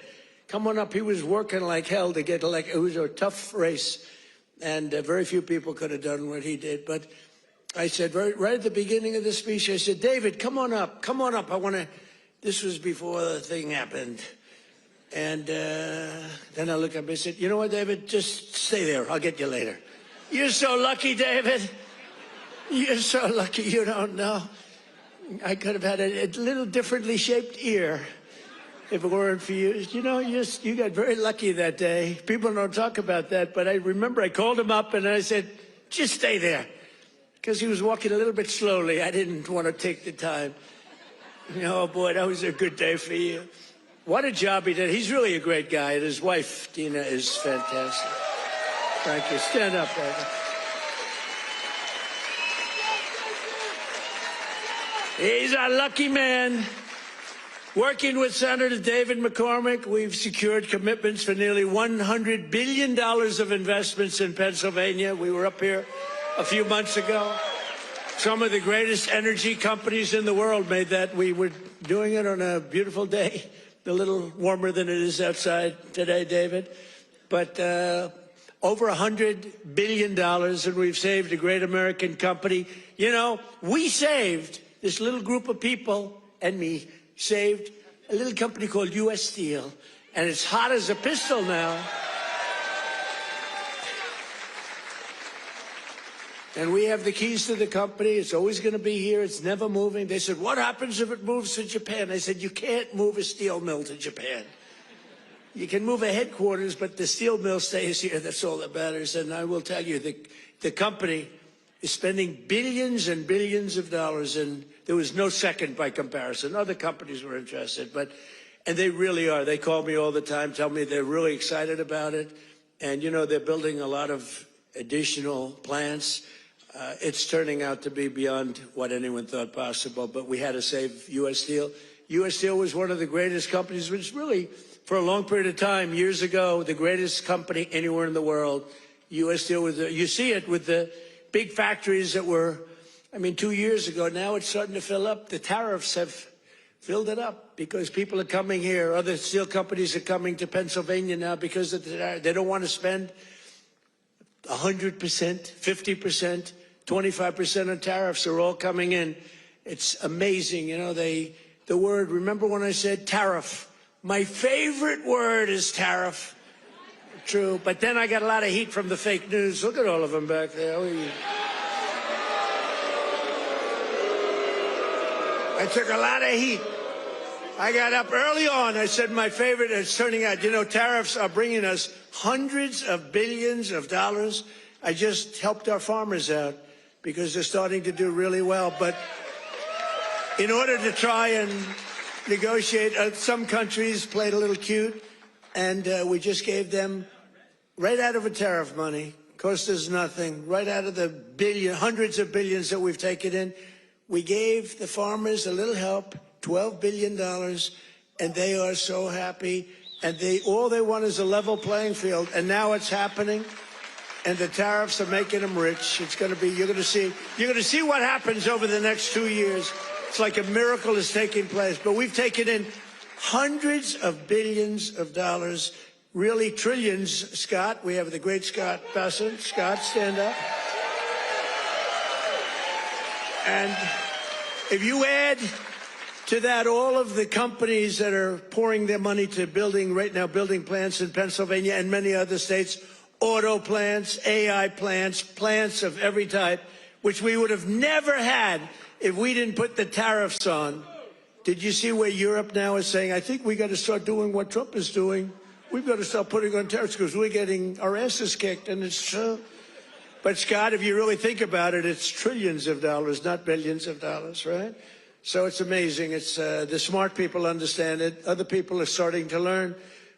come on up. He was working like hell to get elected. It was a tough race, and very few people could have done what he did. But I said, right at the beginning of the speech, I said, David, come on up. Come on up. I want to, this was before the thing happened. And then I looked up and I said, you know what, David, just stay there. I'll get you later. You're so lucky, David. You're so lucky. You don't know. I could have had a little differently shaped ear if it weren't for you. You know, you got very lucky that day. People don't talk about that, but I remember I called him up and I said, just stay there. Because he was walking a little bit slowly. I didn't want to take the time. Oh, boy, that was a good day for you. What a job he did. He's really a great guy, and his wife, Dina, is fantastic. Thank you. Stand up, brother. He's a lucky man. Working with Senator David McCormick, we've secured commitments for nearly $100 billion of investments in Pennsylvania. We were up here a few months ago. Some of the greatest energy companies in the world made that. We were doing it on a beautiful day. A little warmer than it is outside today, David. But over $100 billion, and we've saved a great American company. You know, we saved, this little group of people and me, saved a little company called U.S. Steel. And it's hot as a pistol now. And we have the keys to the company. It's always going to be here. It's never moving. They said, what happens if it moves to Japan? I said, you can't move a steel mill to Japan. You can move a headquarters, but the steel mill stays here. That's all that matters. And I will tell you, the company is spending billions and billions of dollars, and there was no second by comparison. Other companies were interested, and they really are. They call me all the time, tell me they're really excited about it. And, you know, they're building a lot of additional plants. It's turning out to be beyond what anyone thought possible, but we had to save U.S. Steel. U.S. Steel was one of the greatest companies, which really, for a long period of time, years ago, the greatest company anywhere in the world. U.S. Steel was, you see it with the big factories that were, I mean, 2 years ago. Now it's starting to fill up. The tariffs have filled it up because people are coming here. Other steel companies are coming to Pennsylvania now because of they don't want to spend 100%, 50%. 25% of tariffs are all coming in. It's amazing. You know, the word, remember when I said tariff? My favorite word is tariff. True. But then I got a lot of heat from the fake news. Look at all of them back there. I took a lot of heat. I got up early on. I said my favorite, it's turning out, you know, tariffs are bringing us hundreds of billions of dollars. I just helped our farmers out because they're starting to do really well. But in order to try and negotiate, some countries played a little cute, and we just gave them, right out of a tariff money, cost us nothing, right out of the hundreds of billions that we've taken in, we gave the farmers a little help, $12 billion, and they are so happy. And all they want is a level playing field, and now it's happening. And the tariffs are making them rich. It's going to be, you're going to see what happens over the next 2 years. It's like a miracle is taking place. But we've taken in hundreds of billions of dollars, really trillions. Scott, we have the great Scott Bessent. Scott, stand up. And if you add to that all of the companies that are pouring their money to building plants in Pennsylvania and many other states, auto plants, AI plants, plants of every type, which we would have never had if we didn't put the tariffs on. Did you see where Europe now is saying, I think we got to start doing what Trump is doing. We've got to start putting on tariffs because we're getting our asses kicked, and it's true. But Scott, if you really think about it, it's trillions of dollars, not billions of dollars, right? So it's amazing. It's the smart people understand it. Other people are starting to learn.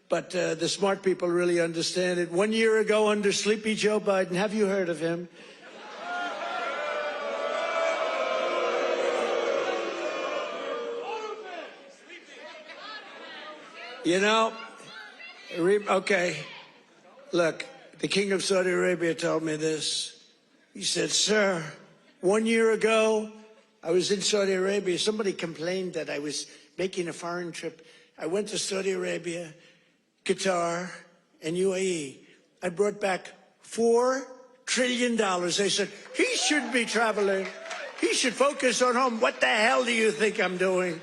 But the smart people really understand it. 1 year ago, under Sleepy Joe Biden, have you heard of him? You know, okay, look, the King of Saudi Arabia told me this. He said, sir, 1 year ago, I was in Saudi Arabia. Somebody complained that I was making a foreign trip. I went to Saudi Arabia, Qatar, and UAE. I brought back $4 trillion. They said, he shouldn't be traveling. He should focus on home. What the hell do you think I'm doing?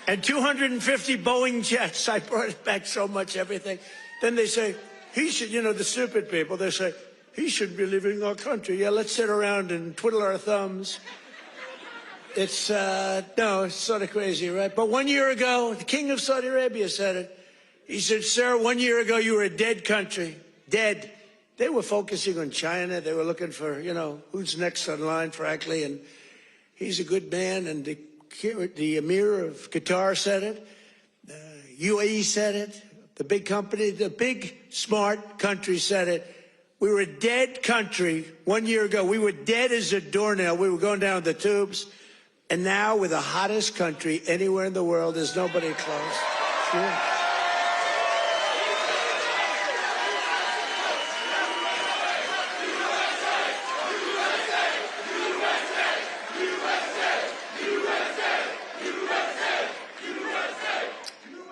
And 250 Boeing jets. I brought back so much everything. Then they say, he should, you know, the stupid people, they say, he should be leaving our country. Yeah, let's sit around and twiddle our thumbs. It's, no, it's sort of crazy, right? But 1 year ago, the King of Saudi Arabia said it. He said, sir, 1 year ago, you were a dead country. Dead. They were focusing on China. They were looking for, you know, who's next on line, frankly. And he's a good man. And the Emir of Qatar said it. UAE said it. The big company, the big, smart country said it. We were a dead country 1 year ago. We were dead as a doornail. We were going down the tubes. And now we're the hottest country anywhere in the world. There's nobody close. Sure.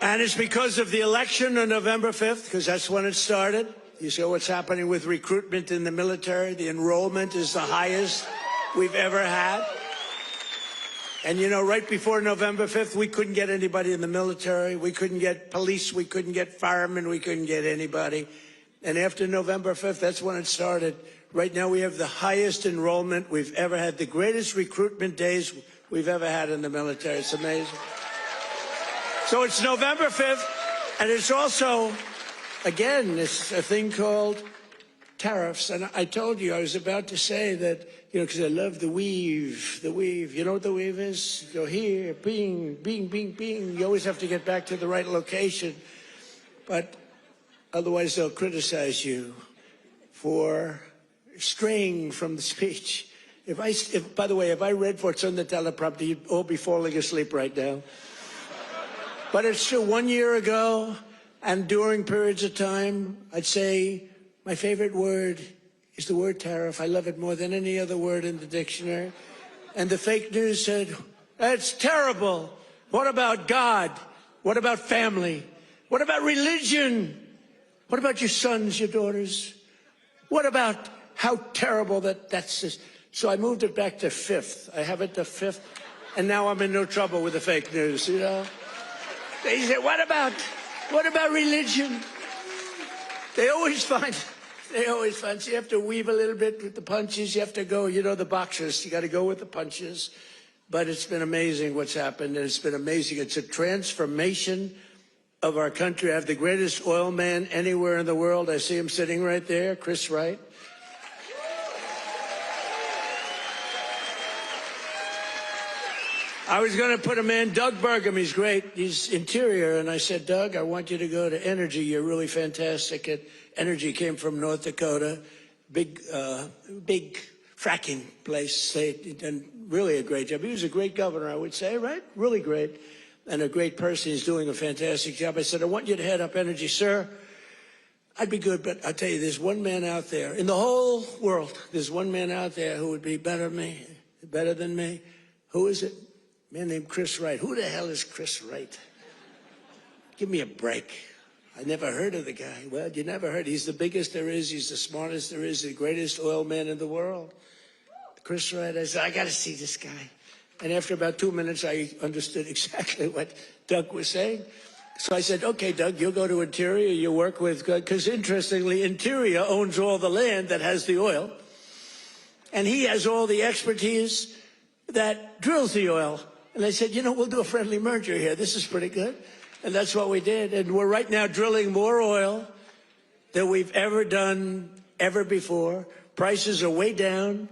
And it's because of the election on November 5th, because that's when it started. You see what's happening with recruitment in the military. The enrollment is the highest we've ever had. And, you know, right before November 5th, we couldn't get anybody in the military. We couldn't get police. We couldn't get firemen. We couldn't get anybody. And after November 5th, that's when it started. Right now, we have the highest enrollment we've ever had, the greatest recruitment days we've ever had in the military. It's amazing. So it's November 5th, and it's also, again, it's a thing called tariffs. And I told you, I was about to say that, you know, because I love the weave, the weave. You know what the weave is? You go here, bing, bing, bing, bing. You always have to get back to the right location. But otherwise, they'll criticize you for straying from the speech. By the way, if I read what's on the teleprompter, you'd all be falling asleep right now. But it's true, 1 year ago, and during periods of time, I'd say my favorite word is the word tariff. I love it more than any other word in the dictionary. And the fake news said, that's terrible. What about God? What about family? What about religion? What about your sons, your daughters? What about how terrible that's this? So I moved it back to 5th. I have it to 5th. And now I'm in no trouble with the fake news, you know? They say, what about religion? They always find, so you have to weave a little bit with the punches. You have to go, you know, the boxers, you got to go with the punches. But it's been amazing what's happened, and it's been amazing. It's a transformation of our country. I have the greatest oil man anywhere in the world. I see him sitting right there, Chris Wright. I was going to put him in, Doug Burgum. He's great. He's interior. And I said, Doug, I want you to go to energy. You're really fantastic at energy. Came from North Dakota. Big fracking place. They done really a great job. He was a great governor, I would say, right? Really great. And a great person. He's doing a fantastic job. I said, I want you to head up energy, sir. I'd be good, but I'll tell you, there's one man out there in the whole world. There's one man out there who would be better than me. Who is it? A man named Chris Wright. Who the hell is Chris Wright? Give me a break. I never heard of the guy. Well, you never heard. He's the biggest there is. He's the smartest there is. The greatest oil man in the world. Chris Wright. I said, I got to see this guy. And after about 2 minutes, I understood exactly what Doug was saying. So I said, okay, Doug, you'll go to Interior. You work with, because interestingly, Interior owns all the land that has the oil. And he has all the expertise that drills the oil. And I said, you know, we'll do a friendly merger here. This is pretty good. And that's what we did. And we're right now drilling more oil than we've ever done ever before. Prices are way down.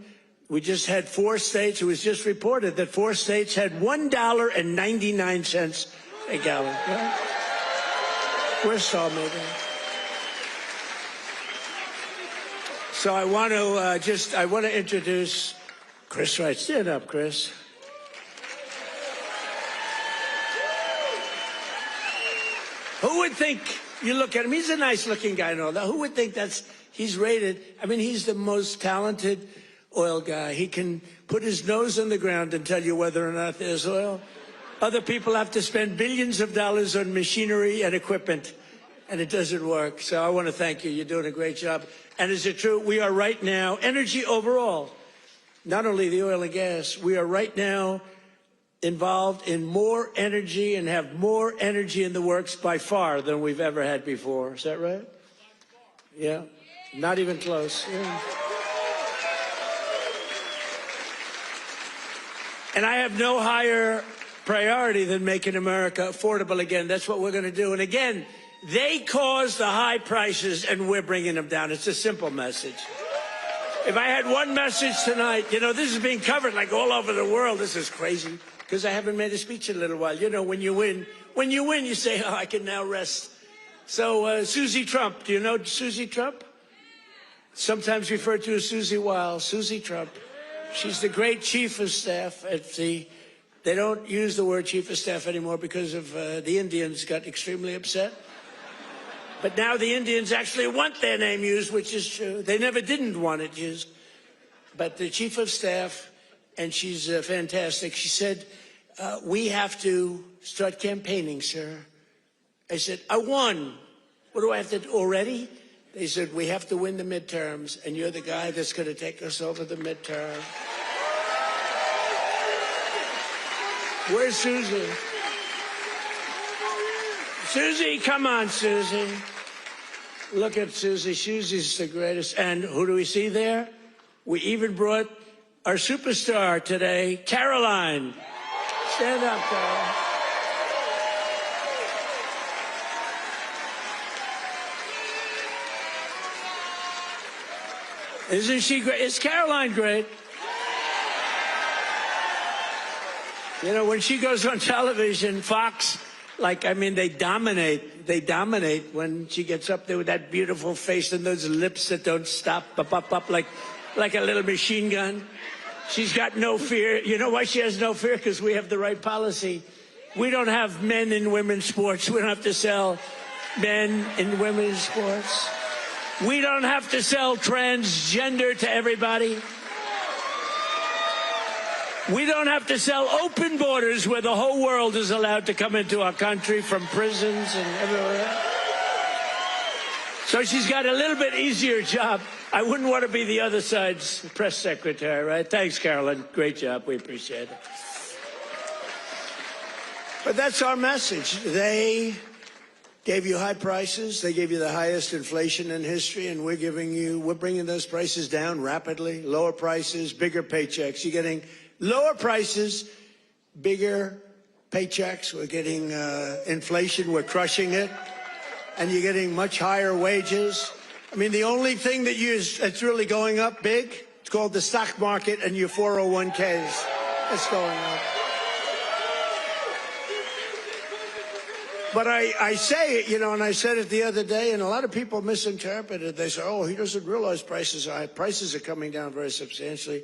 We just had 4 states. It was just reported that 4 states had $1.99 a gallon. Right? We're still moving. So I want to introduce Chris Wright. Stand up, Chris. Who would think, you look at him, he's a nice looking guy and all that. Who would think he's rated, I mean, he's the most talented oil guy. He can put his nose on the ground and tell you whether or not there's oil. Other people have to spend billions of dollars on machinery and equipment, and it doesn't work. So I want to thank you. You're doing a great job. And is it true? We are right now, energy overall, not only the oil and gas, we are right now involved in more energy and have more energy in the works by far than we've ever had before. Is that right? Yeah. Not even close. Yeah. And I have no higher priority than making America affordable again. That's what we're going to do. And again, they caused the high prices and we're bringing them down. It's a simple message. If I had one message tonight, you know, this is being covered like all over the world. This is crazy because I haven't made a speech in a little while. You know, when you win, you say, oh, I can now rest. So Susie Trump, do you know Susie Trump? Sometimes referred to as Susie Wild. Susie Trump. She's the great chief of staff at the, they don't use the word chief of staff anymore because of the Indians got extremely upset. But now the Indians actually want their name used, which is true. They never didn't want it used. But the chief of staff, and she's fantastic, she said, we have to start campaigning, sir. I said, I won. What do I have to do already? They said, we have to win the midterms, and you're the guy that's going to take us over the midterm. Where's Susie? Susie, come on, Susie. Look at Susie. Susie's the greatest. And who do we see there? We even brought our superstar today, Caroline. Stand up, Caroline. Isn't she great? Is Caroline great? You know, when she goes on television, Fox, like, I mean, they dominate. They dominate when she gets up there with that beautiful face and those lips that don't stop, up, like a little machine gun. She's got no fear. You know why she has no fear? Because we have the right policy. We don't have men in women's sports. We don't have to sell men in women's sports. We don't have to sell transgender to everybody. We don't have to sell open borders where the whole world is allowed to come into our country from prisons and everywhere else. So she's got a little bit easier job. I wouldn't want to be the other side's press secretary, right? Thanks, Carolyn. Great job. We appreciate it. But that's our message. They gave you high prices. They gave you the highest inflation in history, and we're bringing those prices down rapidly. Lower prices, bigger paychecks. You're getting lower prices, bigger paychecks. We're getting inflation. We're crushing it. And you're getting much higher wages. I mean, the only thing that's really going up big, it's called the stock market and your 401ks. It's going up. But I say it, you know, and I said it the other day, and a lot of people misinterpret it. They say, oh, he doesn't realize prices are high. Prices are coming down very substantially.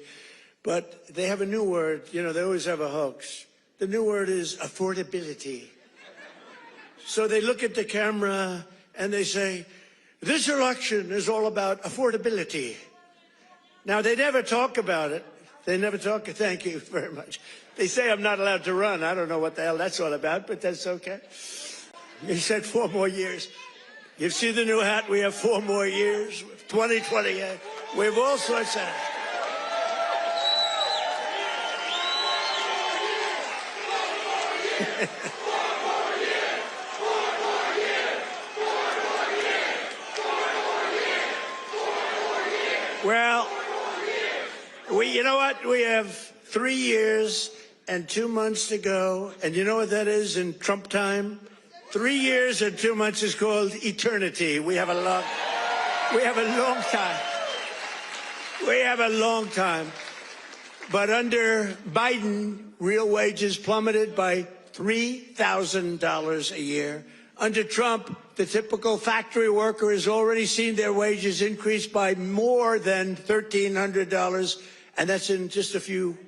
But they have a new word. You know, they always have a hoax. The new word is affordability. So they look at the camera and they say, this election is all about affordability. Now, they never talk about it. They never talk. Thank you very much. They say I'm not allowed to run. I don't know what the hell that's all about, but that's okay. He said 4 more years. You see the new hat? We have 4 more years. 2028. We have all sorts of... Well, you know what? We have 3 years and 2 months to go. And you know what that is in Trump time? 3 years and 2 months is called eternity. We have a long time. We have a long time. But under Biden, real wages plummeted by $3,000 a year. Under Trump, the typical factory worker has already seen their wages increase by more than $1,300, and that's in just a few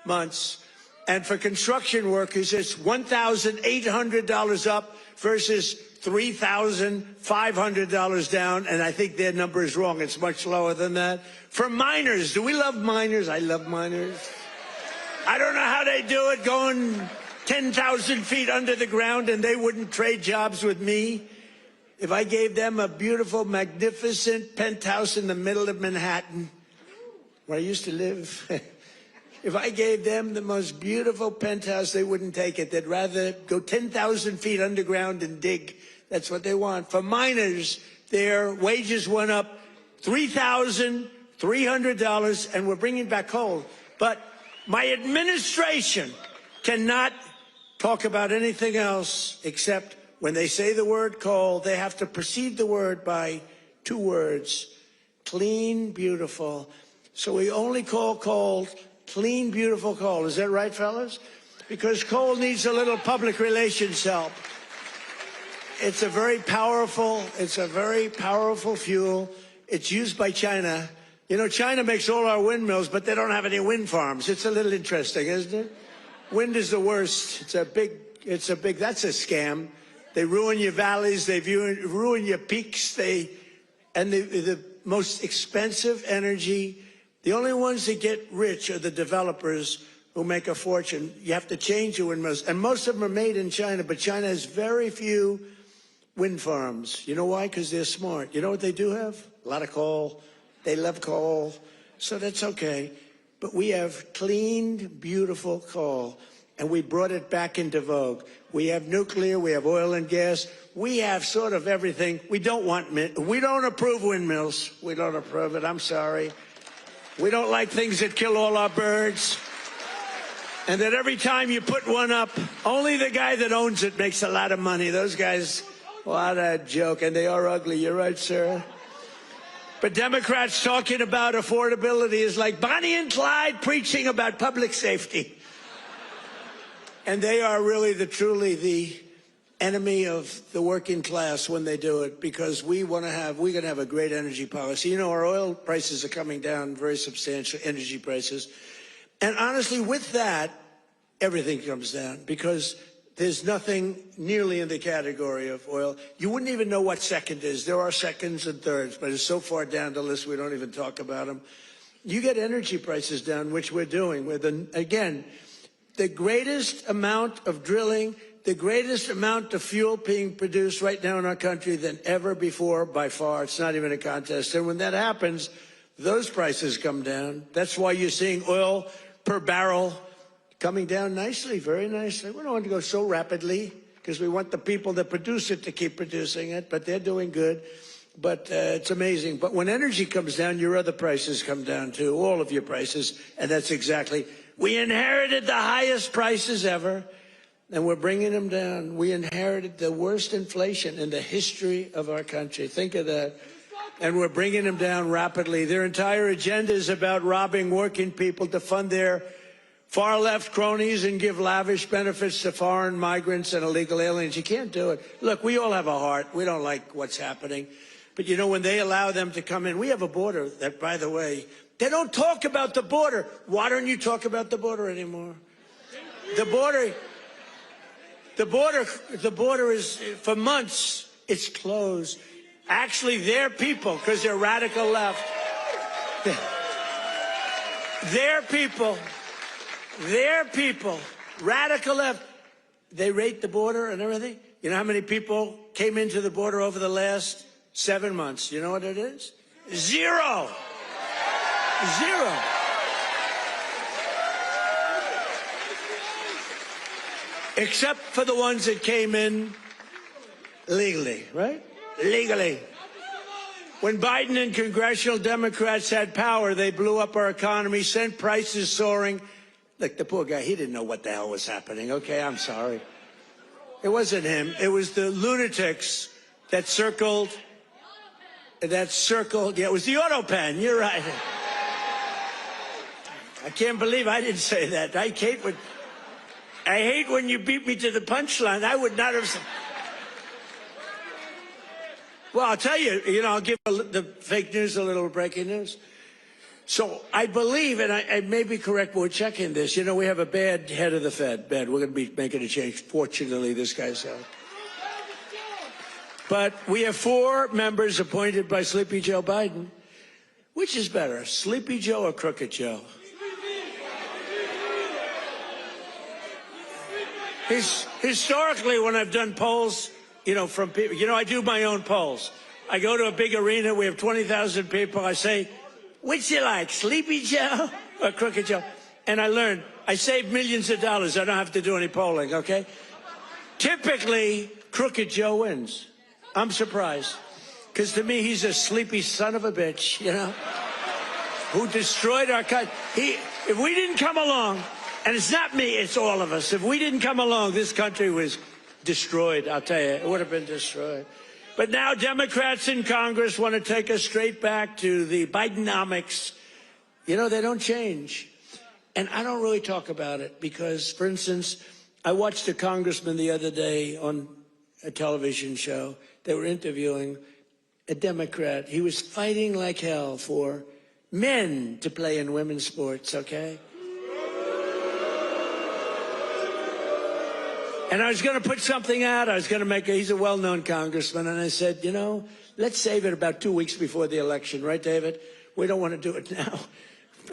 months. And for construction workers, it's $1,800 up versus $3,500 down, and I think their number is wrong. It's much lower than that. For miners, do we love miners? I love miners. I don't know how they do it, going 10,000 feet under the ground, and they wouldn't trade jobs with me. If I gave them a beautiful, magnificent penthouse in the middle of Manhattan, where I used to live, if I gave them the most beautiful penthouse, they wouldn't take it. They'd rather go 10,000 feet underground and dig. That's what they want. For miners, their wages went up $3,300, and we're bringing back coal. But my administration cannot talk about anything else except when they say the word coal, they have to precede the word by 2 words: clean, beautiful. So we only call coal clean, beautiful coal. Is that right, fellas? Because coal needs a little public relations help. It's a very powerful fuel. It's used by China. You know, China makes all our windmills, but they don't have any wind farms. It's a little interesting, isn't it? Wind is the worst. That's a scam. They ruin your valleys. They ruin your peaks. And the most expensive energy, the only ones that get rich are the developers who make a fortune. You have to change your windmills. And most of them are made in China, but China has very few wind farms. You know why? Because they're smart. You know what they do have? A lot of coal. They love coal. So that's okay. But we have clean, beautiful coal, and we brought it back into vogue. We have nuclear, we have oil and gas, we have sort of everything. We don't approve windmills. We don't approve it, I'm sorry. We don't like things that kill all our birds. And that every time you put one up, only the guy that owns it makes a lot of money. Those guys, what a joke. And they are ugly, you're right, sir. But Democrats talking about affordability is like Bonnie and Clyde preaching about public safety. And they are really truly the enemy of the working class when they do it, because we're going to have a great energy policy. You know, our oil prices are coming down, very substantial energy prices. And honestly, with that, everything comes down, because there's nothing nearly in the category of oil. You wouldn't even know what second is. There are seconds and thirds, but it's so far down the list we don't even talk about them. You get energy prices down, which we're doing. Again, the greatest amount of drilling, the greatest amount of fuel being produced right now in our country than ever before, by far. It's not even a contest. And when that happens, those prices come down. That's why you're seeing oil per barrel coming down nicely, very nicely. We don't want to go so rapidly because we want the people that produce it to keep producing it, but they're doing good. But it's amazing. But when energy comes down, your other prices come down too, all of your prices. And that's exactly, we inherited the highest prices ever. and we're bringing them down. We inherited the worst inflation in the history of our country. Think of that. And we're bringing them down rapidly. Their entire agenda is about robbing working people to fund their far-left cronies and give lavish benefits to foreign migrants and illegal aliens. You can't do it. Look, we all have a heart. We don't like what's happening. But, you know, when they allow them to come in, we have a border that, by the way, they don't talk about the border. Why don't you talk about the border anymore? The border is, for months, it's closed. Actually, their people, because they're radical left, their people, radical left, they rate the border and everything. You know how many people came into the border over the last 7 months? You know what it is? Zero. Zero. Except for the ones that came in legally, right? Legally. When Biden and congressional Democrats had power, they blew up our economy, sent prices soaring. Look, the poor guy, he didn't know what the hell was happening. Okay, I'm sorry. It wasn't him. It was the lunatics that circled. Yeah, it was the auto pen. You're right. I can't believe I didn't say that. I hate when you beat me to the punchline. I would not have. Well, I'll tell you, I'll give the fake news a little breaking news. So I believe, and I may be correct, but we're checking this. We have a bad head of the Fed. We're going to be making a change. Fortunately, this guy's out. But we have 4 members appointed by Sleepy Joe Biden. Which is better, Sleepy Joe or Crooked Joe? Historically, when I've done polls, from people, I do my own polls. I go to a big arena. We have 20,000 people. I say, which you like, Sleepy Joe or Crooked Joe? And I learned, I save millions of dollars. I don't have to do any polling, okay? Typically, Crooked Joe wins. I'm surprised. Because to me, he's a sleepy son of a bitch, who destroyed our country. If we didn't come along, and it's not me, it's all of us. If we didn't come along, this country was destroyed, I'll tell you. It would have been destroyed. But now Democrats in Congress want to take us straight back to the Bidenomics. They don't change. And I don't really talk about it because, for instance, I watched a congressman the other day on a television show. They were interviewing a Democrat. He was fighting like hell for men to play in women's sports, okay? And I was going to put something out. I was going to he's a well-known congressman. And I said, let's save it about 2 weeks before the election. Right, David? We don't want to do it now.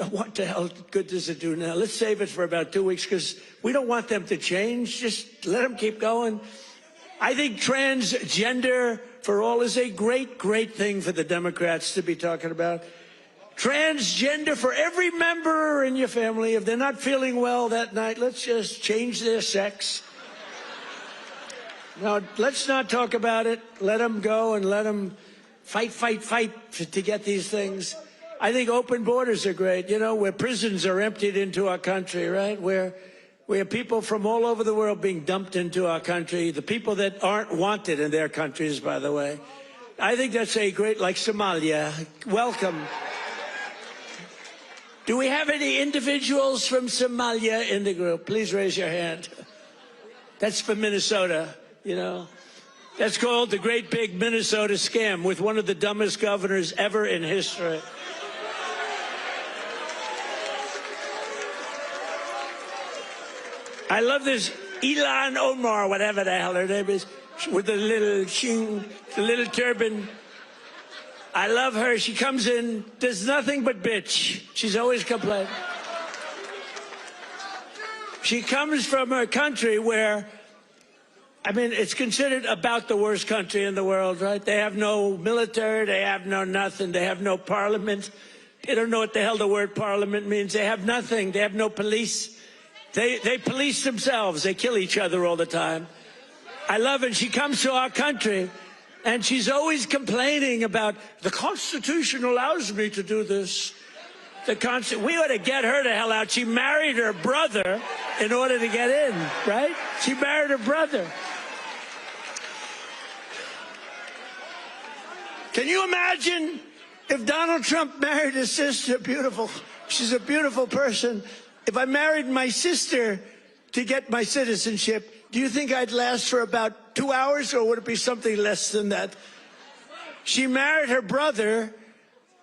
What the hell good does it do now? Let's save it for about 2 weeks because we don't want them to change. Just let them keep going. I think transgender for all is a great, great thing for the Democrats to be talking about. Transgender for every member in your family. If they're not feeling well that night, let's just change their sex. Now, let's not talk about it. Let them go and let them fight to get these things. I think open borders are great. Where prisons are emptied into our country, right? Where people from all over the world being dumped into our country. The people that aren't wanted in their countries, by the way. I think that's a great, like Somalia. Welcome. Do we have any individuals from Somalia in the group? Please raise your hand. That's for Minnesota. That's called the Great Big Minnesota Scam with one of the dumbest governors ever in history. I love this Ilhan Omar, whatever the hell her name is, with the little turban. I love her. She comes in, does nothing but bitch. She's always complaining. She comes from a country where, it's considered about the worst country in the world, right? They have no military, they have no nothing, they have no parliament. They don't know what the hell the word parliament means. They have nothing, they have no police. They police themselves, they kill each other all the time. I love it. She comes to our country, and she's always complaining about, the Constitution allows me to do this. We ought to get her the hell out. She married her brother in order to get in, right? She married her brother. Can you imagine if Donald Trump married his sister? Beautiful. She's a beautiful person. If I married my sister to get my citizenship, do you think I'd last for about 2 hours, or would it be something less than that? She married her brother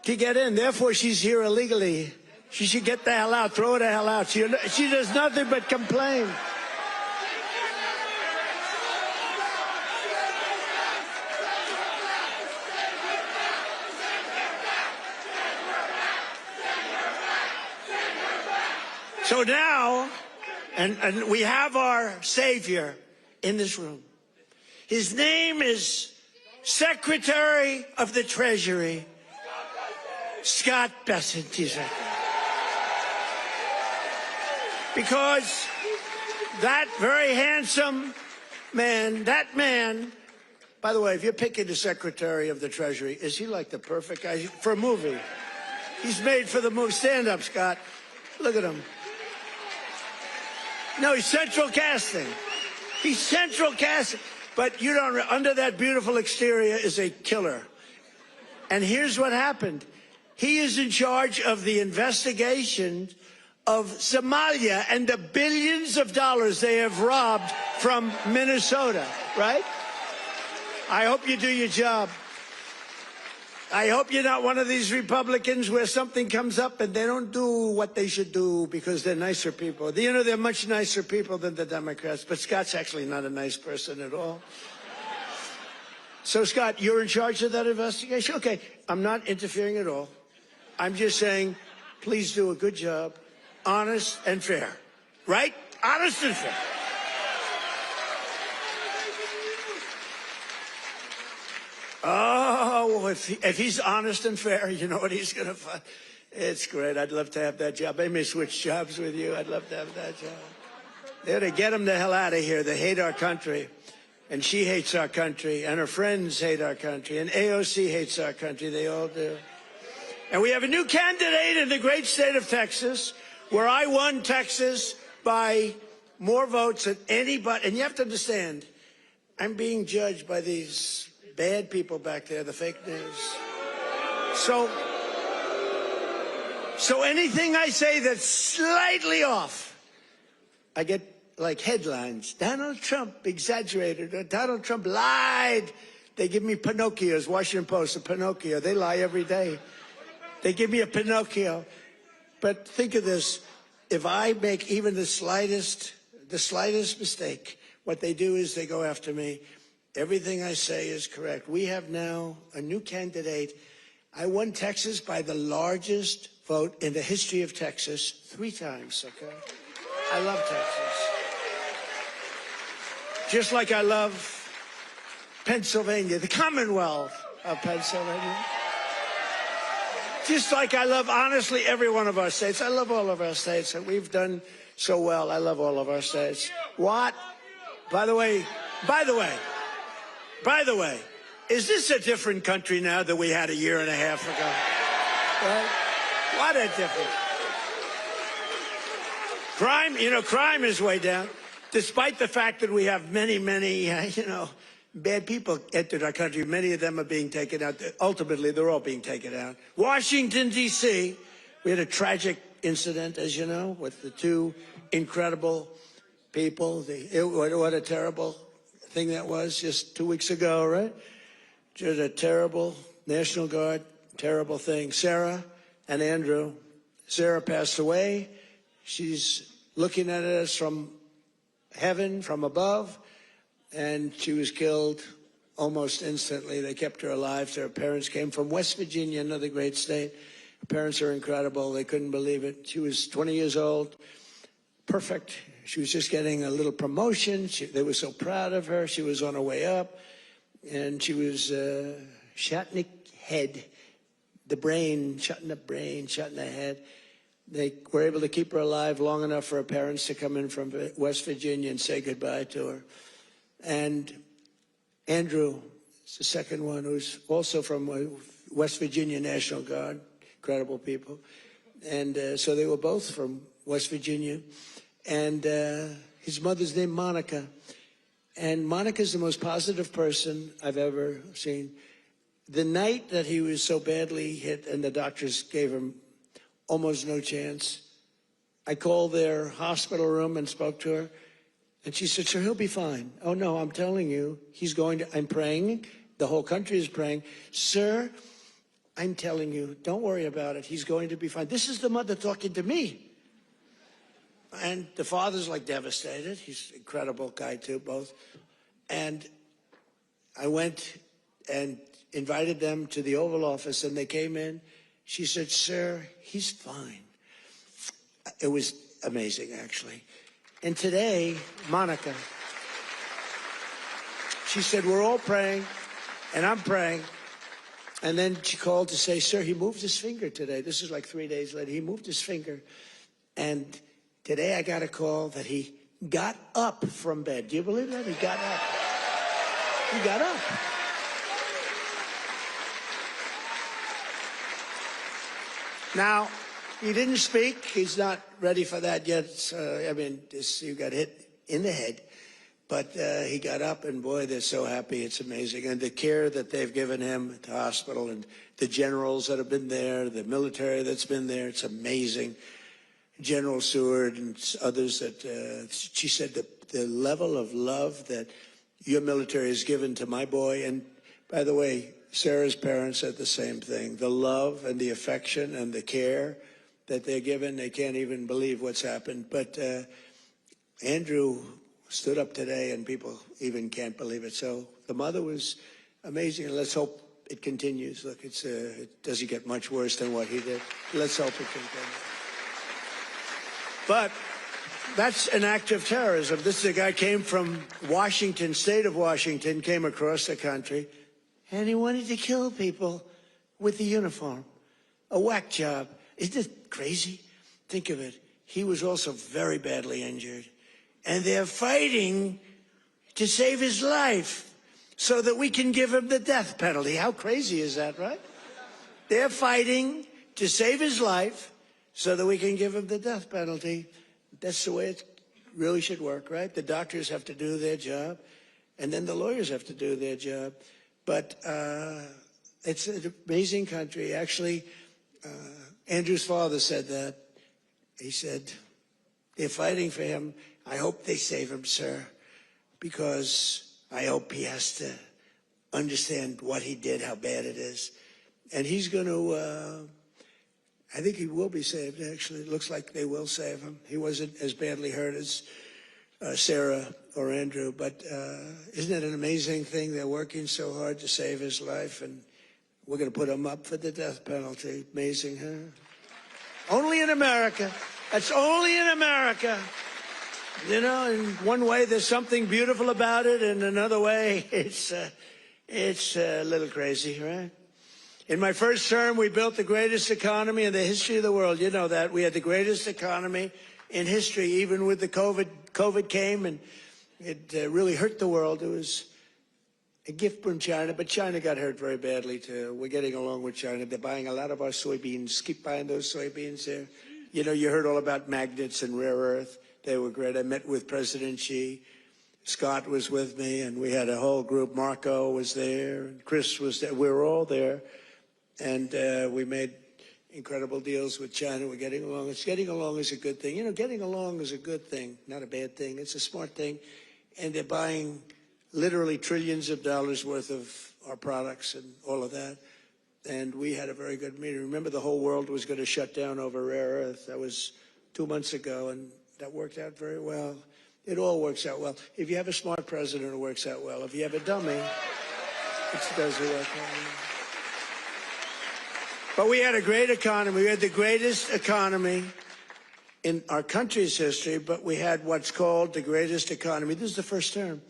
to get in. Therefore, she's here illegally. She should get the hell out. Throw her the hell out. She does nothing but complain. So now, and we have our Savior in this room. His name is Secretary of the Treasury, Scott Bessent. He's right there. Because that very handsome man, by the way, if you're picking the Secretary of the Treasury, is he like the perfect guy for a movie? He's made for the movie. Stand up, Scott. Look at him. No, he's central casting. He's central casting. But you don't, under that beautiful exterior is a killer. And here's what happened. He is in charge of the investigation of Somalia and the billions of dollars they have robbed from Minnesota, right? I hope you do your job. I hope you're not one of these Republicans where something comes up and they don't do what they should do because they're nicer people. You know, they're much nicer people than the Democrats, but Scott's actually not a nice person at all. So, Scott, you're in charge of that investigation? Okay, I'm not interfering at all. I'm just saying, please do a good job, honest and fair, right? Honest and fair. Oh, if he's honest and fair, you know what he's going to find? It's great. I'd love to have that job. I may switch jobs with you. I'd love to have that job. They're to get him the hell out of here. They hate our country. And she hates our country. And her friends hate our country. And AOC hates our country. They all do. And we have a new candidate in the great state of Texas, where I won Texas by more votes than anybody. And you have to understand, I'm being judged by these bad people back there, the fake news. So anything I say that's slightly off, I get like headlines. Donald Trump exaggerated, or Donald Trump lied. They give me Pinocchios, Washington Post, a Pinocchio. They lie every day. They give me a Pinocchio. But think of this. If I make even the slightest mistake, what they do is they go after me. Everything I say is correct. We have now a new candidate. I won Texas by the largest vote in the history of Texas 3 times, okay? I love Texas. Just like I love Pennsylvania, the Commonwealth of Pennsylvania. Just like I love, honestly, every one of our states. I love all of our states, and we've done so well. I love all of our states. What? By the way, is this a different country now than we had a year and a half ago? Right? What a difference. Crime is way down, despite the fact that we have many, bad people entered our country. Many of them are being taken out. Ultimately, they're all being taken out. Washington, D.C., we had a tragic incident, as you know, with the 2 incredible people. What a terrible thing that was just 2 weeks ago, right? Just a terrible National Guard, terrible thing. Sarah and Andrew. Sarah passed away. She's looking at us from heaven, from above, and she was killed almost instantly. They kept her alive. Her parents came from West Virginia, another great state. Her parents are incredible. They couldn't believe it. She was 20 years old, perfect. She was just getting a little promotion. They were so proud of her. She was on her way up, and she was shot in the head, the brain, shot in the brain, shot in the head. They were able to keep her alive long enough for her parents to come in from West Virginia and say goodbye to her. And Andrew is the second one, who's also from West Virginia National Guard, incredible people. And so they were both from West Virginia. And his mother's named Monica. And Monica's the most positive person I've ever seen. The night that he was so badly hit and the doctors gave him almost no chance, I called their hospital room and spoke to her. And she said, sir, he'll be fine. Oh, no, I'm telling you, he's going to, I'm praying. The whole country is praying. Sir, I'm telling you, don't worry about it. He's going to be fine. This is the mother talking to me. And the father's like devastated. He's an incredible guy too, both. And I went and invited them to the Oval Office, and they came in. She said, sir, he's fine. It was amazing, actually. And today, Monica, she said, we're all praying, and I'm praying. And then she called to say, sir, he moved his finger today. This is like 3 days later. He moved his finger. And today I got a call that he got up from bed. Do you believe that? He got up. He got up. Now, he didn't speak. He's not ready for that yet. I mean, you got hit in the head. But he got up, and boy, they're so happy. It's amazing. And the care that they've given him at the hospital, and the generals that have been there, the military that's been there, it's amazing. General Seward and others that she said the level of love that your military has given to my boy. And by the way, Sarah's parents said the same thing. The love and the affection and the care that they're given, they can't even believe what's happened. But Andrew stood up today, and people even can't believe it. So the mother was amazing, and let's hope it continues. Look, it doesn't get much worse than what he did. Let's hope it continues. But that's an act of terrorism. This is a guy came from Washington, state of Washington, came across the country, and he wanted to kill people with the uniform. A whack job. Isn't it crazy? Think of it. He was also very badly injured. And they're fighting to save his life so that we can give him the death penalty. How crazy is that, right? They're fighting to save his life so that we can give him the death penalty. That's the way it really should work, right? The doctors have to do their job, and then the lawyers have to do their job. But it's an amazing country. Actually, Andrew's father said that. He said, they're fighting for him. I hope they save him, sir, because I hope he has to understand what he did, how bad it is. And he's going to, I think he will be saved, actually. It looks like they will save him. He wasn't as badly hurt as Sarah or Andrew, but isn't it an amazing thing? They're working so hard to save his life, and we're going to put him up for the death penalty. Amazing, huh? Only in America. That's only in America. You know, in one way, there's something beautiful about it. In another way, it's a little crazy, right? In my first term, we built the greatest economy in the history of the world. You know that. We had the greatest economy in history, even with the COVID. COVID came, and it really hurt the world. It was a gift from China, but China got hurt very badly, too. We're getting along with China. They're buying a lot of our soybeans. Keep buying those soybeans there. You know, you heard all about magnets and rare earth. They were great. I met with President Xi. Scott was with me, and we had a whole group. Marco was there, and Chris was there. We were all there, and we made incredible deals with China. We're getting along. Getting along is a good thing. You know, getting along is a good thing, not a bad thing. It's a smart thing, and they're buying literally trillions of dollars worth of our products and all of that. And we had a very good meeting. Remember, the whole world was going to shut down over rare earth. That was 2 months ago, and that worked out very well. It all works out well. If you have a smart president, it works out well. If you have a dummy, it doesn't work out. But we had a great economy. We had the greatest economy in our country's history, but we had what's called the greatest economy. This is the first term,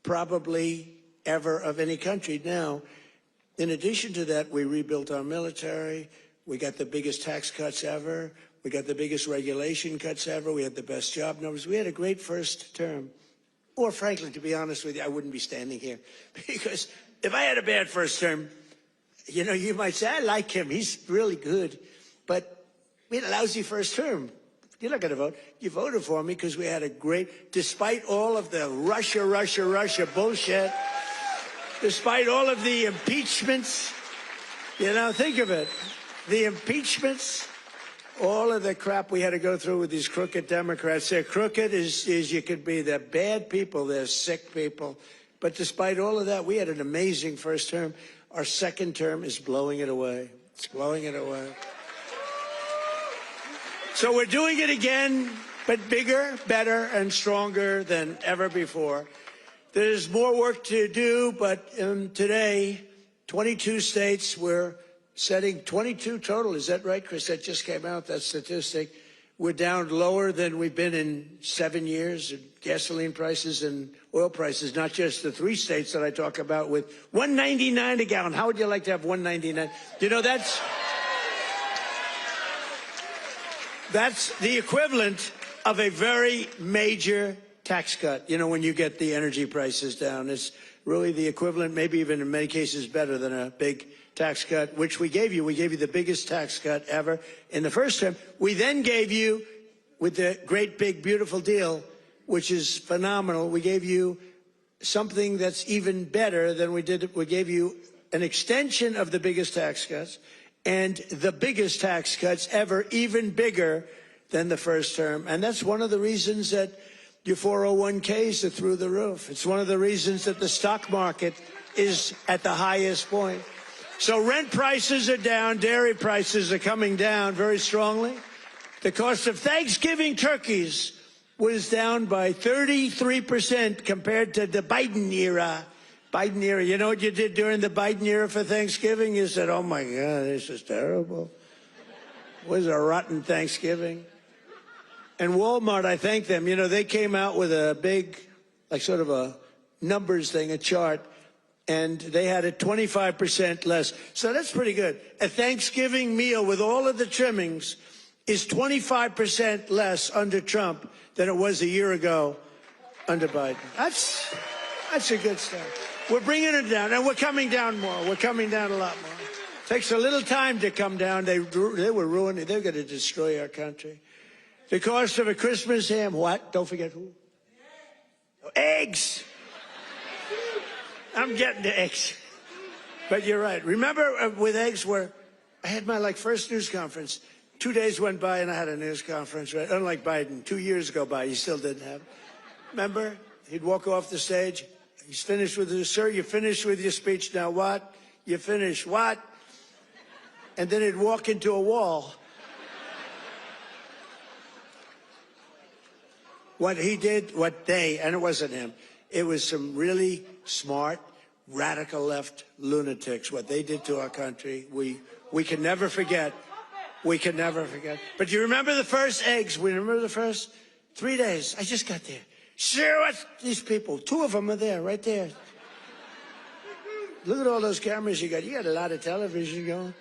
probably ever, of any country. Now, in addition to that, we rebuilt our military. We got the biggest tax cuts ever. We got the biggest regulation cuts ever. We had the best job numbers. We had a great first term. Or frankly, to be honest with you, I wouldn't be standing here. Because if I had a bad first term, you know, you might say, I like him. He's really good. But We had a lousy first term. You're not going to vote. You voted for me because we had a great, despite all of the Russia bullshit, despite all of the impeachments, you know, think of it. The impeachments, all of the crap we had to go through with these crooked Democrats. They're crooked as you could be. They're bad people. They're sick people. But despite all of that, we had an amazing first term. Our second term is blowing it away. It's blowing it away. So we're doing it again, but bigger, better, and stronger than ever before. There's more work to do, but today, 22 states, we're setting 22 total. Is that right, Chris? That just came out, that statistic. We're down lower than we've been in 7 years in gasoline prices and oil prices, not just the 3 states that I talk about with $1.99 a gallon. How would you like to have $1.99? You know, that's the equivalent of a very major tax cut. You know, when you get the energy prices down, it's really the equivalent, maybe even in many cases better than a big tax cut, which we gave you. We gave you the biggest tax cut ever in the first term. We then gave you, with the great big beautiful deal, which is phenomenal, we gave you something that's even better than we did. We gave you an extension of the biggest tax cuts and the biggest tax cuts ever, even bigger than the first term. And that's one of the reasons that your 401ks are through the roof. It's one of the reasons that the stock market is at the highest point. So rent prices are down, dairy prices are coming down very strongly. The cost of Thanksgiving turkeys was down by 33% compared to the Biden era. Biden era. You know what you did during the Biden era for Thanksgiving? You said, oh, my God, this is terrible. It was a rotten Thanksgiving. And Walmart, I thank them. You know, they came out with a big, like sort of a numbers thing, a chart, and they had it 25% less. So that's pretty good. A Thanksgiving meal with all of the trimmings is 25% less under Trump than it was a year ago under Biden. That's a good start. We're bringing it down, and we're coming down more. We're coming down a lot more. Takes a little time to come down. They were ruining. They're going to destroy our country. The cost of a Christmas ham, what? Don't forget who? Eggs. I'm getting to eggs. But you're right. Remember with eggs where I had my first news conference. 2 days went by and I had a news conference, right? Unlike Biden, 2 years go by, he still didn't have it. Remember? He'd walk off the stage. He's finished with his, sir, you finished with your speech. Now what? You finished what? And then he'd walk into a wall. What he did, and it wasn't him, it was some really smart, radical left lunatics. What they did to our country, we can never forget. We can never forget. But you remember the first eggs? We remember the first 3 days. I just got there. Sure, what's these people? 2 of them are there, right there. Look at all those cameras you got. You got a lot of television going.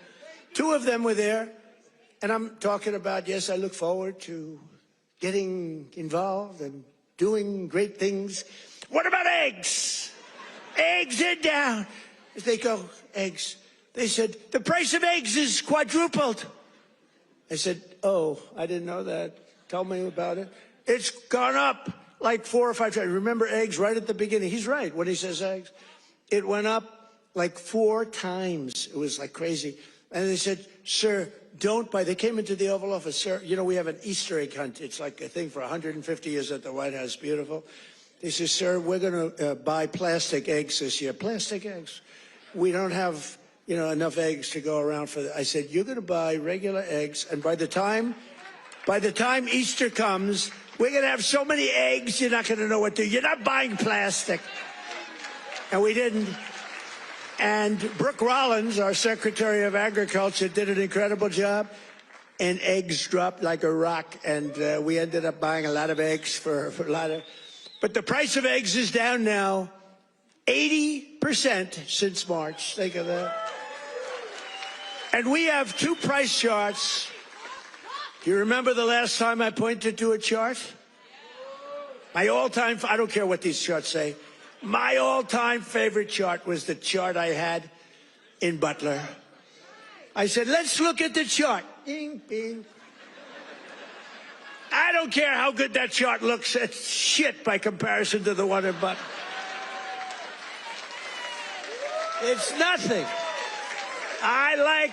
2 of them were there. And I'm talking about, yes, I look forward to getting involved and doing great things. What about eggs? Eggs are down. They go, eggs. They said, the price of eggs is quadrupled. I said, oh, I didn't know that. Tell me about it. It's gone up like 4 or 5 times. Remember eggs right at the beginning? He's right when he says eggs. It went up like 4 times. It was like crazy. And they said, sir, don't buy. They came into the Oval Office. Sir, you know, we have an Easter egg hunt. It's like a thing for 150 years at the White House. Beautiful. They said, sir, we're going to buy plastic eggs this year. Plastic eggs. We don't have, you know, enough eggs to go around for that. I said, you're going to buy regular eggs. And by the time Easter comes, we're going to have so many eggs, you're not going to know what to do. You're not buying plastic. And we didn't. And Brooke Rollins, our Secretary of Agriculture, did an incredible job. And eggs dropped like a rock. And we ended up buying a lot of eggs for a lot of... But the price of eggs is down now 80% since March. Think of that. And we have 2 price charts. Do you remember the last time I pointed to a chart? My all-time, I don't care what these charts say. My all-time favorite chart was the chart I had in Butler. I said, let's look at the chart. Bing, bing. I don't care how good that chart looks. It's shit by comparison to the one in Butler. It's nothing. I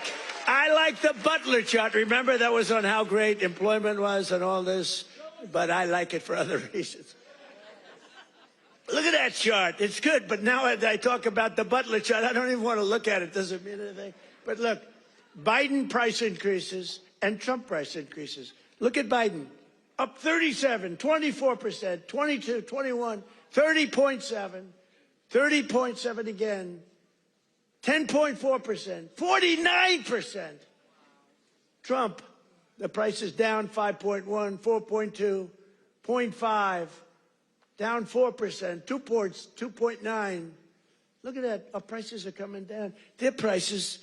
like the Butler chart. Remember, that was on how great employment was and all this, but I like it for other reasons. Look at that chart. It's good, but now I talk about the Butler chart, I don't even want to look at it. Doesn't mean anything. But look, Biden price increases and Trump price increases. Look at Biden. Up 37, 24%, 22, 21, 30.7, 30.7 again, 10.4%, 49%. Trump, the price is down 5.1, 4.2, 0.5, down 4%, 2 points, 2.9. Look at that. Our prices are coming down. Their prices,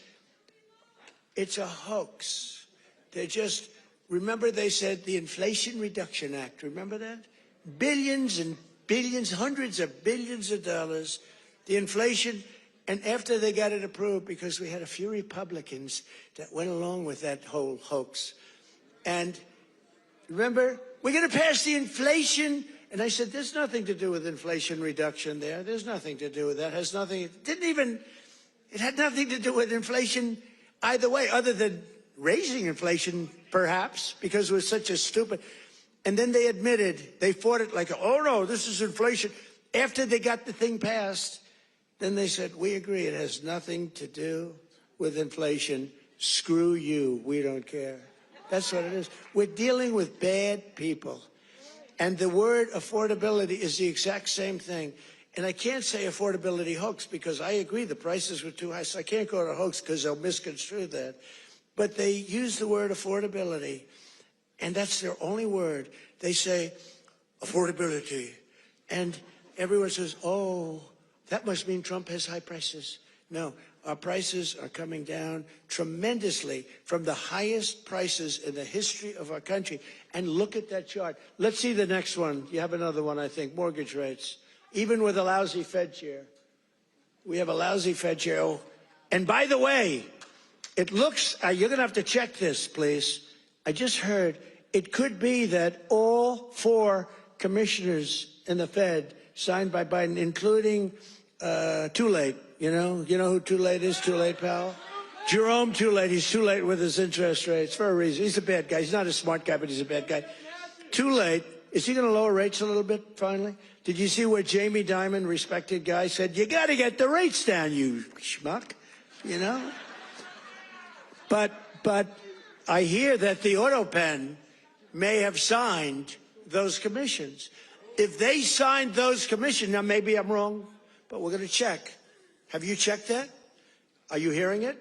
it's a hoax. They're just, remember they said the Inflation Reduction Act. Remember that? Billions and billions, hundreds of billions of dollars. The inflation, and after they got it approved, because we had a few Republicans that went along with that whole hoax. And remember, we're going to pass the inflation. And I said, there's nothing to do with inflation reduction there. There's nothing to do with that. It has nothing, it had nothing to do with inflation either way, other than raising inflation, perhaps, because it was such a stupid. And then they admitted, they fought it like, oh no, this is inflation. After they got the thing passed, then they said, we agree, it has nothing to do with inflation. Screw you, we don't care. That's what it is. We're dealing with bad people. And the word affordability is the exact same thing. And I can't say affordability hoax because I agree the prices were too high, so I can't go to hoax because they'll misconstrue that. But they use the word affordability, and that's their only word. They say affordability, and everyone says, oh, that must mean Trump has high prices. No, our prices are coming down tremendously from the highest prices in the history of our country. And look at that chart. Let's see the next one. You have another one, I think, mortgage rates. Even with a lousy Fed chair. We have a lousy Fed chair. Oh, and by the way, it looks, you're going to have to check this, please. I just heard it could be that all 4 commissioners in the Fed signed by Biden, including Too Late. You know who Too Late is? Too Late, pal? Jerome Too Late. He's too late with his interest rates for a reason. He's a bad guy. He's not a smart guy, but he's a bad guy. Too Late. Is he going to lower rates a little bit, finally? Did you see what Jamie Dimon, respected guy, said? You got to get the rates down, you schmuck. You know? But I hear that the auto pen may have signed those commissions. If they signed those commissions, now maybe I'm wrong, but we're going to check. Have you checked that? Are you hearing it?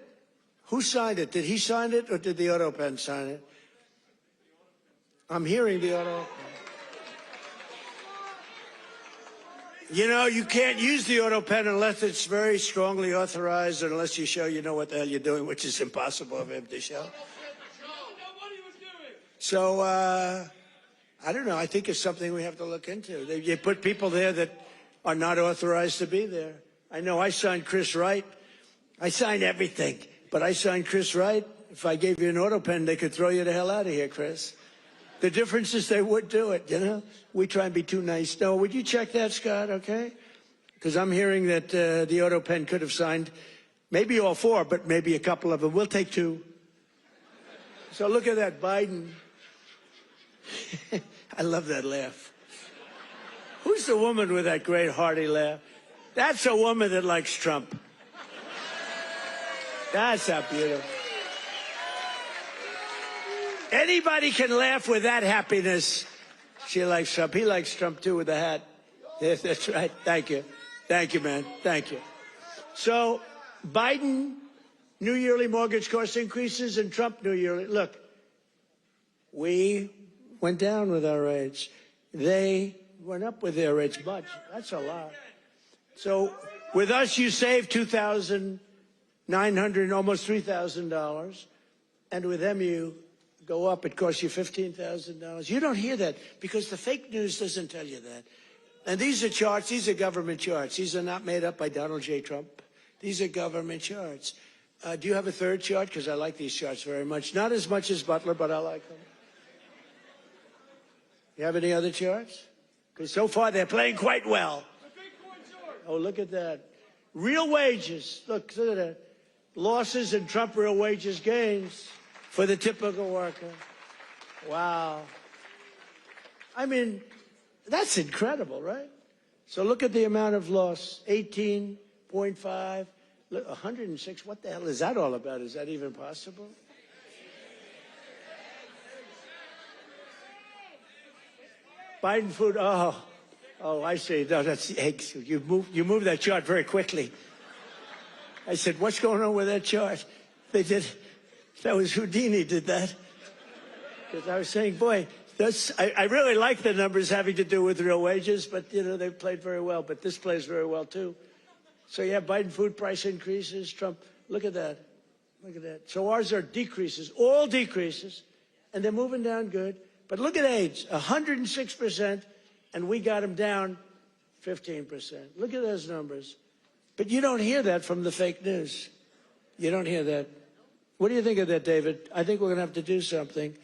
Who signed it? Did he sign it or did the auto pen sign it? I'm hearing the auto pen. You know, you can't use the auto pen unless it's very strongly authorized, or unless you show you know what the hell you're doing, which is impossible of him to show. So, I don't know. I think it's something we have to look into. You put people there that are not authorized to be there. I know I signed Chris Wright. I signed everything, but I signed Chris Wright. If I gave you an auto pen, they could throw you the hell out of here, Chris. The difference is they would do it, you know? We try and be too nice. No, would you check that, Scott, okay? Because I'm hearing that the auto pen could have signed maybe all 4, but maybe a couple of them. We'll take 2. So look at that, Biden. I love that laugh. Who's the woman with that great hearty laugh? That's a woman that likes Trump. That's how beautiful. Anybody can laugh with that happiness. She likes Trump. He likes Trump, too, with the hat. Yes, that's right. Thank you. Thank you, man. Thank you. So, Biden, new yearly mortgage cost increases, and Trump, new yearly. Look, we went down with our rates. They went up with their rates much. That's a lot. So, with us, you save $2,900, almost $3,000. And with them, you go up. It costs you $15,000. You don't hear that because the fake news doesn't tell you that. And these are charts. These are government charts. These are not made up by Donald J. Trump. These are government charts. Do you have a third chart? Because I like these charts very much. Not as much as Butler, but I like them. You have any other charts? Because so far they're playing quite well. Oh, look at that. Real wages. Look at that. Losses and Trump real wages gains for the typical worker. Wow. I mean, that's incredible, right? So look at the amount of loss. 18.5. Look, 106. What the hell is that all about? Is that even possible? Biden food. Oh, I see. No, that's the eggs. You move that chart very quickly. I said, what's going on with that chart? They did. That was Houdini did that. Because I was saying, boy, I really like the numbers having to do with real wages, but, you know, they've played very well. But this plays very well, too. So you have Biden food price increases, Trump. Look at that. Look at that. So ours are decreases, all decreases, and they're moving down good. But look at AIDS, 106%, and we got them down 15%. Look at those numbers. But you don't hear that from the fake news. You don't hear that. What do you think of that, David? I think we're going to have to do something.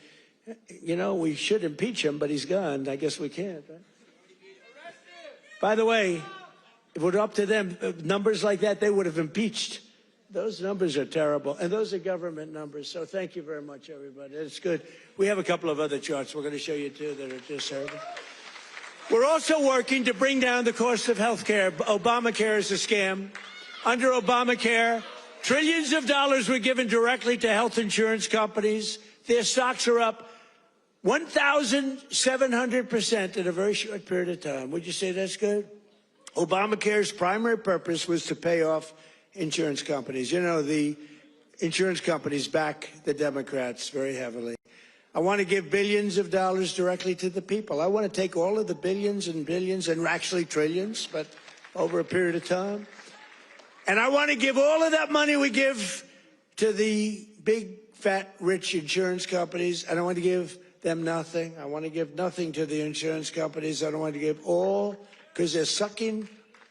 You know, we should impeach him, but he's gone. I guess we can't. Right? By the way, if it were up to them, numbers like that, they would have impeached. Those numbers are terrible, and those are government numbers. So thank you very much, everybody. It's good. We have a couple of other charts we're going to show you, too, that are just terrible. We're also working to bring down the cost of health care. Obamacare is a scam. Under Obamacare, trillions of dollars were given directly to health insurance companies. Their stocks are up 1,700% in a very short period of time. Would you say that's good? Obamacare's primary purpose was to pay off insurance companies. You know, the insurance companies back the Democrats very heavily. I want to give billions of dollars directly to the people. I want to take all of the billions and billions and actually trillions, but over a period of time. And I want to give all of that money we give to the big, fat, rich insurance companies, and I want to give them nothing. I want to give nothing to the insurance companies. I don't want to give all, because they're sucking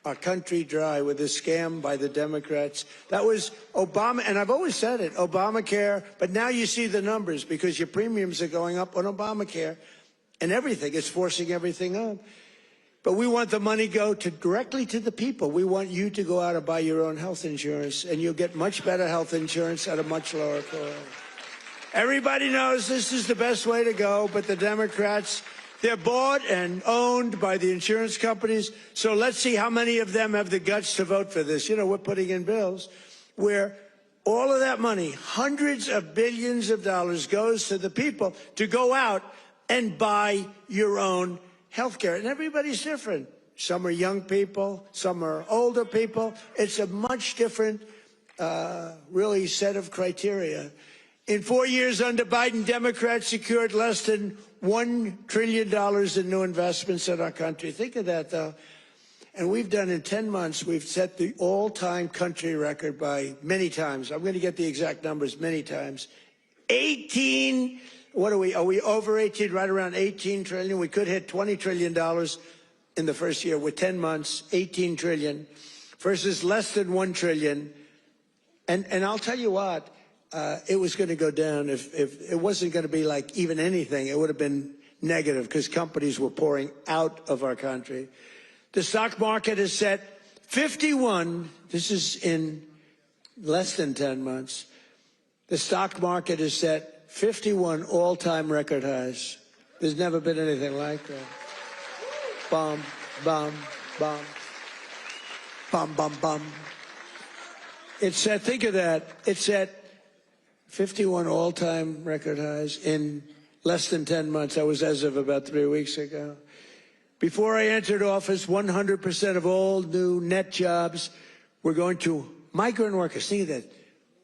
our country dry with this scam by the Democrats. That was Obama, and I've always said it, Obamacare, but now you see the numbers because your premiums are going up on Obamacare and everything. It's forcing everything up. But we want the money go directly to the people. We want you to go out and buy your own health insurance, and you'll get much better health insurance at a much lower cost. Everybody knows this is the best way to go, but the Democrats, they're bought and owned by the insurance companies. So let's see how many of them have the guts to vote for this. You know, we're putting in bills where all of that money, hundreds of billions of dollars, goes to the people to go out and buy your own health care. And everybody's different. Some are young people, some are older people. It's a much different, really, set of criteria. In 4 years under Biden, Democrats secured less than $1 trillion in new investments in our country. Think of that, though. And we've done in 10 months, we've set the all-time country record by many times. I'm going to get the exact numbers many times. 18, what are we over 18, right around 18 trillion? We could hit $20 trillion in the first year with 10 months, 18 trillion versus less than 1 trillion. And I'll tell you what, it was going to go down if it wasn't going to be like even anything. It would have been negative because companies were pouring out of our country. The stock market is set 51. This is in less than 10 months. The stock market is set 51 all-time record highs. There's never been anything like that. Bum, bum, bum. Bum, bum, bum. It's set, think of that. It's set 51 all-time record highs in less than 10 months. That was as of about 3 weeks ago. Before I entered office, 100% of all new net jobs were going to migrant workers. Think of that.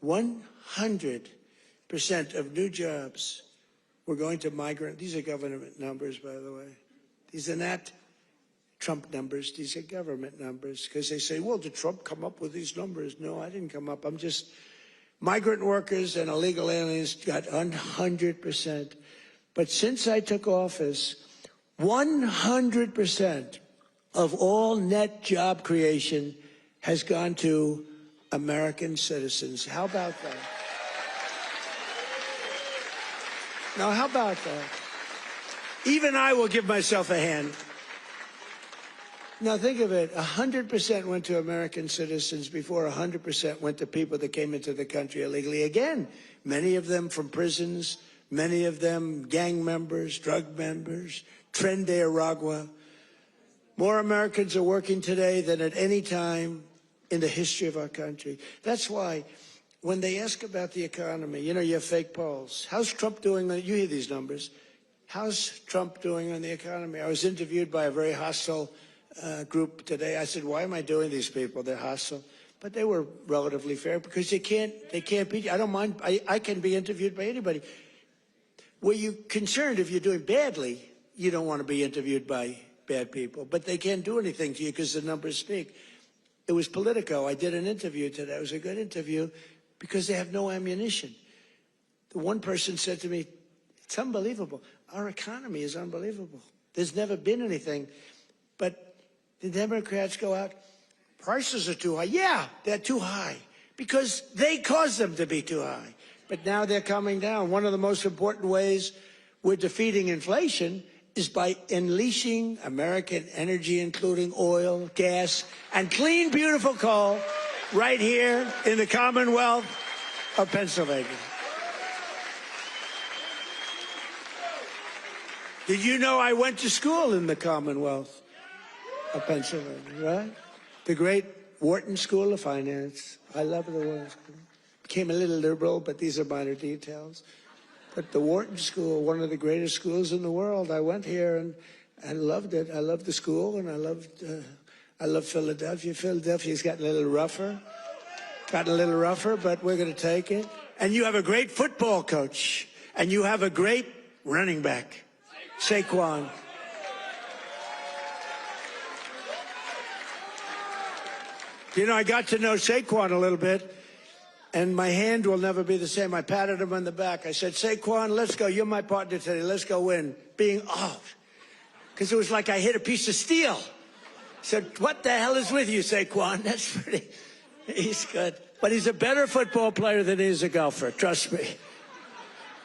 100% of new jobs were going to migrant. These are government numbers, by the way. These are not Trump numbers. These are government numbers. Because they say, well, did Trump come up with these numbers? No, I didn't come up. I'm just... Migrant workers and illegal aliens got 100%. But since I took office, 100% of all net job creation has gone to American citizens. How about that? Now, how about that? Even I will give myself a hand. Now think of it, 100% went to American citizens before 100% went to people that came into the country illegally. Again, many of them from prisons, many of them gang members, drug members, Tren de Aragua. More Americans are working today than at any time in the history of our country. That's why when they ask about the economy, you know, you have fake polls. How's Trump doing? You hear these numbers. How's Trump doing on the economy? I was interviewed by a very hostile group today. I said, why am I doing these people? They're hostile. But they were relatively fair because they can't beat you. I don't mind. I can be interviewed by anybody. Were you concerned if you're doing badly, you don't want to be interviewed by bad people. But they can't do anything to you because the numbers speak. It was Politico. I did an interview today. It was a good interview because they have no ammunition. The one person said to me, it's unbelievable. Our economy is unbelievable. There's never been anything. But the Democrats go out, prices are too high. Yeah, they're too high because they caused them to be too high. But now they're coming down. One of the most important ways we're defeating inflation is by unleashing American energy, including oil, gas, and clean, beautiful coal right here in the Commonwealth of Pennsylvania. Did you know I went to school in the Commonwealth of Pennsylvania, right? The great Wharton School of Finance. I love the Wharton School. Became a little liberal, but these are minor details. But the Wharton School, one of the greatest schools in the world. I went here and loved it. I loved the school, and I love Philadelphia. Philadelphia's gotten a little rougher. But we're going to take it. And you have a great football coach, and you have a great running back, Saquon. You know, I got to know Saquon a little bit, and my hand will never be the same. I patted him on the back. I said, Saquon, let's go. You're my partner today. Let's go win. Because it was like I hit a piece of steel. I said, what the hell is with you, Saquon? That's pretty, he's good. But he's a better football player than he is a golfer, trust me.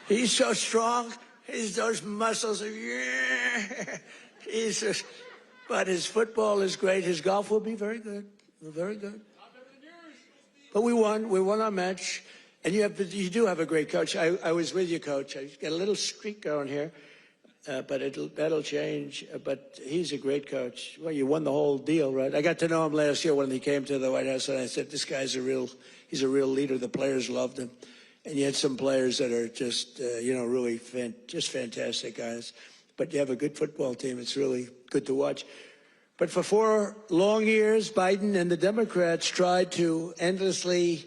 He's so strong. Those muscles are, but his football is great. His golf will be very good. Very good. But we won. We won our match. And you do have a great coach. I was with you, Coach. I got a little streak going here, but that'll change. But he's a great coach. Well, you won the whole deal, right? I got to know him last year when he came to the White House, and I said, this guy's he's a real leader. The players loved him. And you had some players that are just, really just fantastic guys. But you have a good football team. It's really good to watch. But for 4 long years, Biden and the Democrats tried to endlessly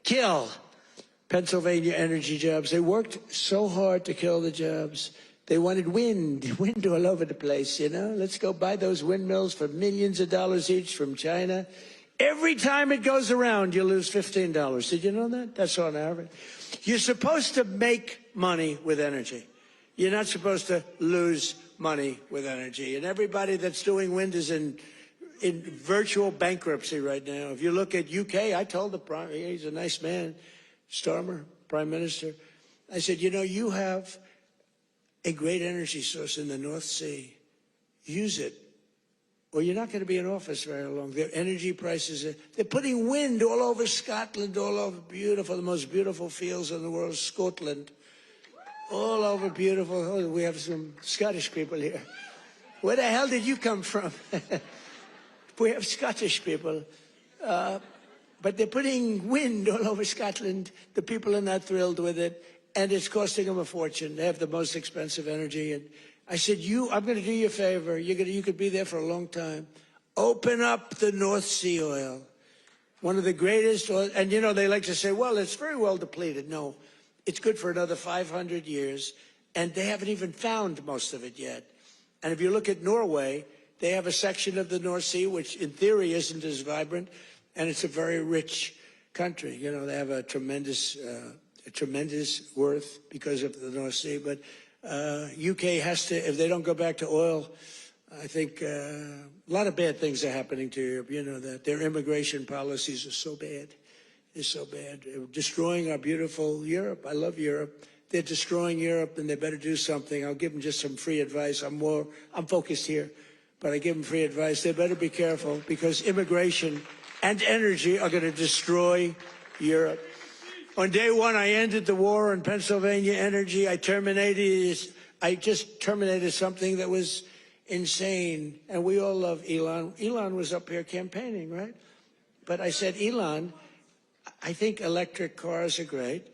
kill Pennsylvania energy jobs. They worked so hard to kill the jobs. They wanted wind all over the place, you know. Let's go buy those windmills for millions of dollars each from China. Every time it goes around, you lose $15. Did you know that? That's on average. You're supposed to make money with energy. You're not supposed to lose money with energy. And everybody that's doing wind is in virtual bankruptcy right now. If you look at UK, I told he's a nice man, Starmer, Prime Minister. I said, you have a great energy source in the North Sea. Use it, or you're not going to be in office very long. Their energy prices, they're putting wind all over Scotland, all over the most beautiful fields in the world, Scotland. All over beautiful. Oh, we have some Scottish people here. Where the hell did you come from? We have Scottish people. But they're putting wind all over Scotland. The people are not thrilled with it. And it's costing them a fortune. They have the most expensive energy. And I said, I'm going to do you a favor. You could be there for a long time. Open up the North Sea oil. One of the greatest oil. And, they like to say, well, it's very well depleted. No. It's good for another 500 years, and they haven't even found most of it yet. And if you look at Norway, they have a section of the North Sea, which in theory isn't as vibrant, and it's a very rich country. They have a tremendous worth because of the North Sea. But UK has to, if they don't go back to oil, I think a lot of bad things are happening to Europe. You know that. Their immigration policies are so bad. Is so bad. Destroying our beautiful Europe. I love Europe. they're destroying Europe and they better do something. I'll give them just some free advice. I'm focused here, but I give them free advice. They better be careful because immigration and energy are going to destroy Europe. On day one, I ended the war on Pennsylvania energy. I just terminated something that was insane. And we all love Elon. Elon was up here campaigning, right? But I said, Elon, I think electric cars are great,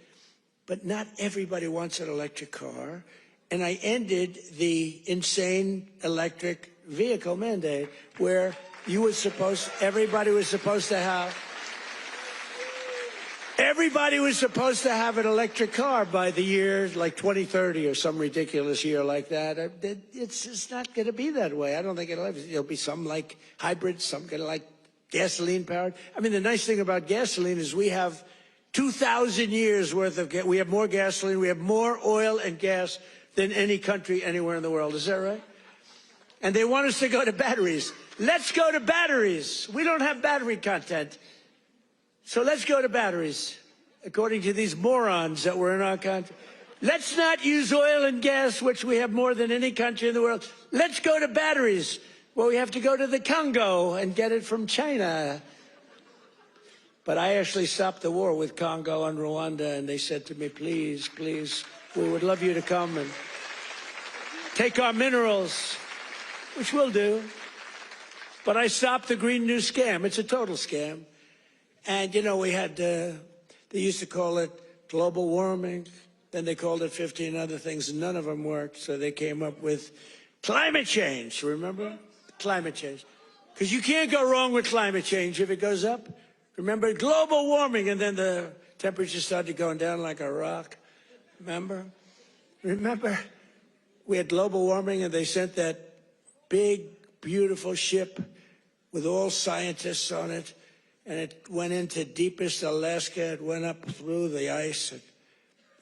but not everybody wants an electric car. And I ended the insane electric vehicle mandate where everybody was supposed to have an electric car by the year like 2030 or some ridiculous year like that. It's just not going to be that way. I don't think it'll be some like hybrid, some kind of like gasoline powered. I mean, the nice thing about gasoline is we have 2,000 years worth of we have more gasoline, we have more oil and gas than any country anywhere in the world. Is that right? And they want us to go to batteries. Let's go to batteries. We don't have battery content. So let's go to batteries, according to these morons that were in our country. Let's not use oil and gas, which we have more than any country in the world. Let's go to batteries. Well, we have to go to the Congo and get it from China. But I actually stopped the war with Congo and Rwanda, and they said to me, please, please, we would love you to come and take our minerals, which we'll do. But I stopped the Green New Scam. It's a total scam. And, you know, we had, they used to call it global warming. Then they called it 15 other things. None of them worked. So they came up with climate change. Remember? Climate change. Because you can't go wrong with climate change if it goes up. Remember? Global warming. And then the temperature started going down like a rock. Remember? We had global warming and they sent that big, beautiful ship with all scientists on it. And it went into deepest Alaska. It went up through the ice.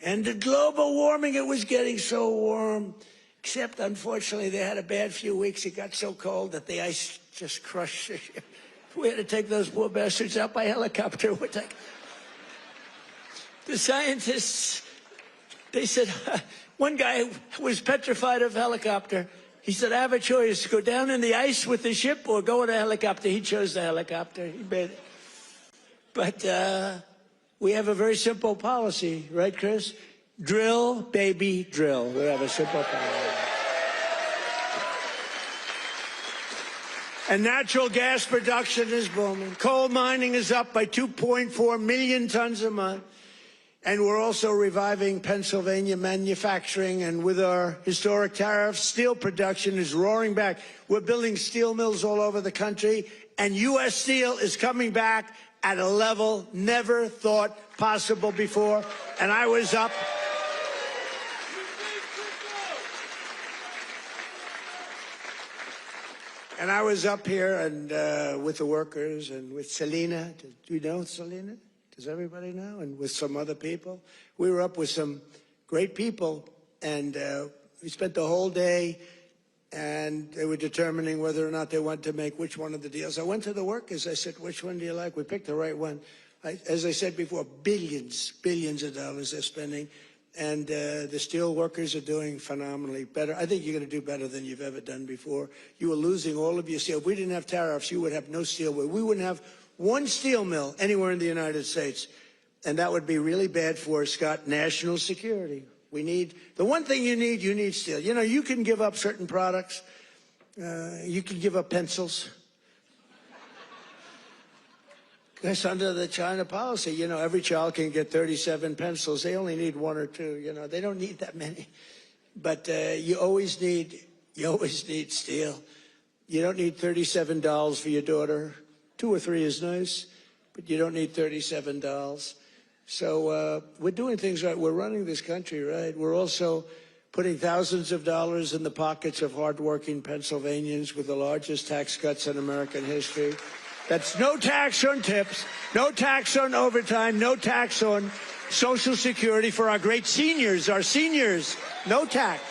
And the global warming, it was getting so warm. Except, unfortunately, they had a bad few weeks. It got so cold that the ice just crushed the ship. We had to take those poor bastards out by helicopter. The scientists, they said, one guy was petrified of helicopter. He said, I have a choice, go down in the ice with the ship or go in a helicopter. He chose the helicopter. He made it. But we have a very simple policy, right, Chris? Drill, baby, drill. We have a simple policy. And natural gas production is booming. Coal mining is up by 2.4 million tons a month. And we're also reviving Pennsylvania manufacturing. And with our historic tariffs, steel production is roaring back. We're building steel mills all over the country. And U.S. Steel is coming back at a level never thought possible before. And I was up. And I was up here and with the workers and with Selena. Do you know Selena? Does everybody know? And with some other people. We were up with some great people, and we spent the whole day, and they were determining whether or not they wanted to make which one of the deals. I went to the workers. I said, which one do you like? We picked the right one. As I said before, billions of dollars they're spending. And the steel workers are doing phenomenally better. I think you're going to do better than you've ever done before. You were losing all of your steel. If we didn't have tariffs, you would have no steel. We wouldn't have one steel mill anywhere in the United States. And that would be really bad for, Scott, national security. We need, the one thing you need steel. You know, you can give up certain products. You can give up pencils. Because under the China policy, you know, every child can get 37 pencils. They only need one or two, you know. They don't need that many. But you always need steel. You don't need $37 for your daughter. 2 or 3 is nice, but you don't need $37. So we're doing things right. We're running this country right. We're also putting thousands of dollars in the pockets of hardworking Pennsylvanians with the largest tax cuts in American history. That's no tax on tips, no tax on overtime, no tax on Social Security for our great seniors, no tax.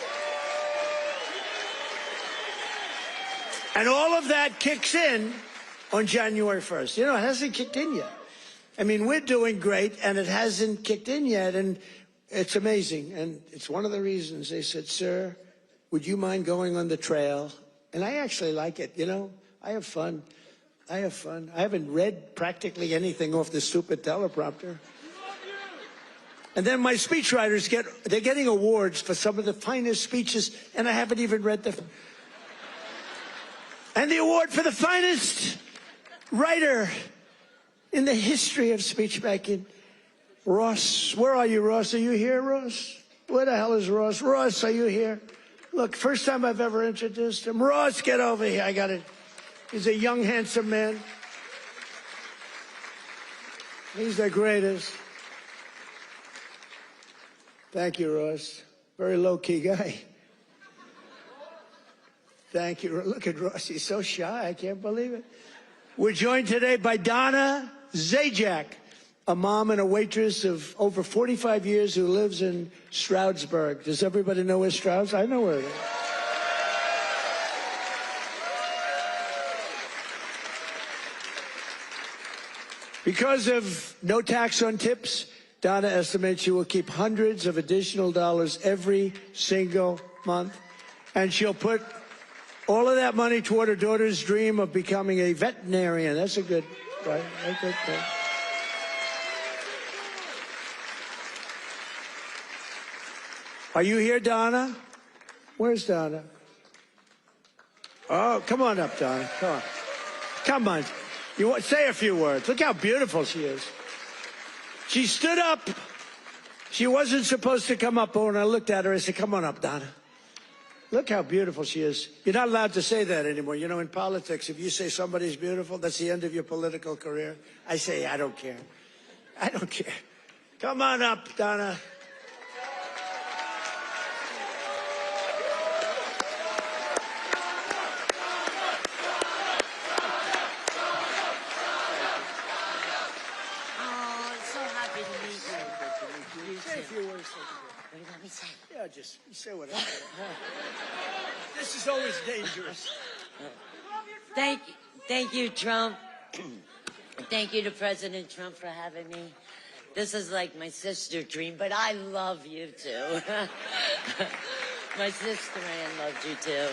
And all of that kicks in on January 1st. You know, it hasn't kicked in yet. I mean, we're doing great, and it hasn't kicked in yet. And It's amazing, and it's one of the reasons they said, "Sir, would you mind going on the trail?" And I actually like it, you know. I have fun. I have fun. I haven't read practically anything off the stupid teleprompter. And then my speechwriters they're getting awards for some of the finest speeches, and I haven't even read them. And the award for the finest writer in the history of speech making, Ross. Where are you, Ross? Are you here, Ross? Where the hell is Ross? Ross, are you here? Look, first time I've ever introduced him. Ross, get over here. I got it. He's a young, handsome man. He's the greatest. Thank you, Ross. Very low-key guy. Thank you. Look at Ross. He's so shy. I can't believe it. We're joined today by Donna Zajac, a mom and a waitress of over 45 years who lives in Stroudsburg. Does everybody know where Strouds? I know where it is. Because of no tax on tips, Donna estimates she will keep hundreds of additional dollars every single month, and she'll put all of that money toward her daughter's dream of becoming a veterinarian. That's a good, right? A good thing. Are you here, Donna? Where's Donna? Oh, come on up, Donna. Come on. Come on. You want, say a few words. Look how beautiful she is. She stood up. She wasn't supposed to come up, but when I looked at her, I said, come on up, Donna. Look how beautiful she is. You're not allowed to say that anymore. You know, in politics, if you say somebody's beautiful, that's the end of your political career. I say, I don't care. I don't care. Come on up, Donna. Yeah, just say whatever. This is always dangerous. Thank you, Trump. Thank you to President Trump for having me. This is like my sister dream, but I love you too. My sister Ann loved you too.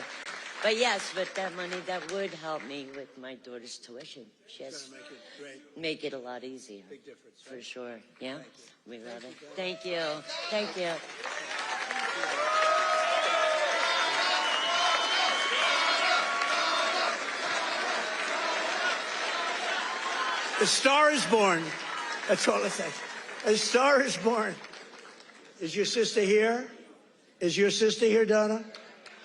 But yes, with that money, that would help me with my daughter's tuition. She has make it a lot easier. Big difference. For sure. Yeah, we love it. Thank you. Thank you. A star is born. That's all I say. A star is born. Is your sister here? Is your sister here, Donna?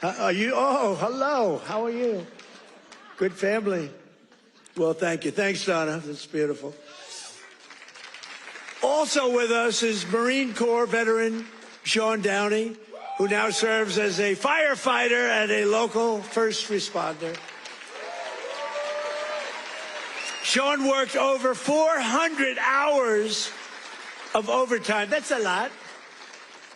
Are you? Oh, hello. How are you? Good family. Well, thank you. Thanks, Donna. That's beautiful. Also with us is Marine Corps veteran Sean Downey, who now serves as a firefighter and a local first responder. Sean worked over 400 hours of overtime. That's a lot.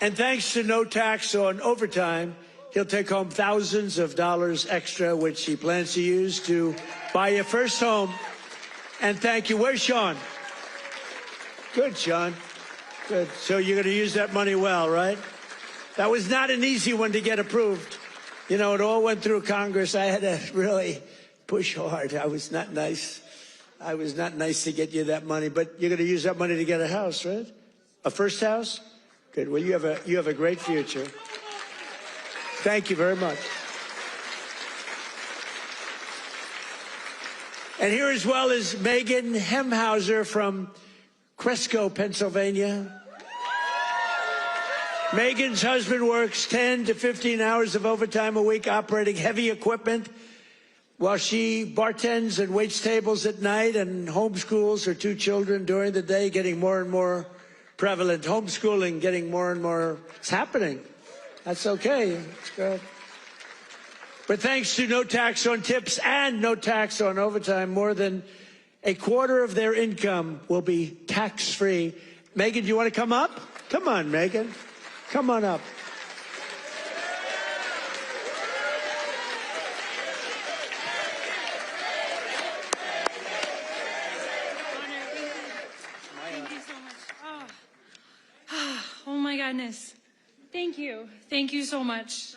And thanks to no tax on overtime, he'll take home thousands of dollars extra, which he plans to use to buy your first home. And thank you. Where's Sean? Good, Sean. Good. So you're going to use that money well, right? That was not an easy one to get approved. You know, it all went through Congress. I had to really push hard. I was not nice. I was not nice to get you that money. But you're going to use that money to get a house, right? A first house? Good. Well, you have a great future. Thank you very much. And here as well is Megan Hemhauser from Cresco, Pennsylvania. Megan's husband works 10 to 15 hours of overtime a week operating heavy equipment while she bartends and waits tables at night and homeschools her two children during the day, getting more and more prevalent. Homeschooling getting more and more. It's happening. That's okay. It's good. But thanks to no tax on tips and no tax on overtime, more than a quarter of their income will be tax-free. Megan, do you want to come up? Come on, Megan. Come on up. Oh my God, goodness. Thank you. Thank you so much.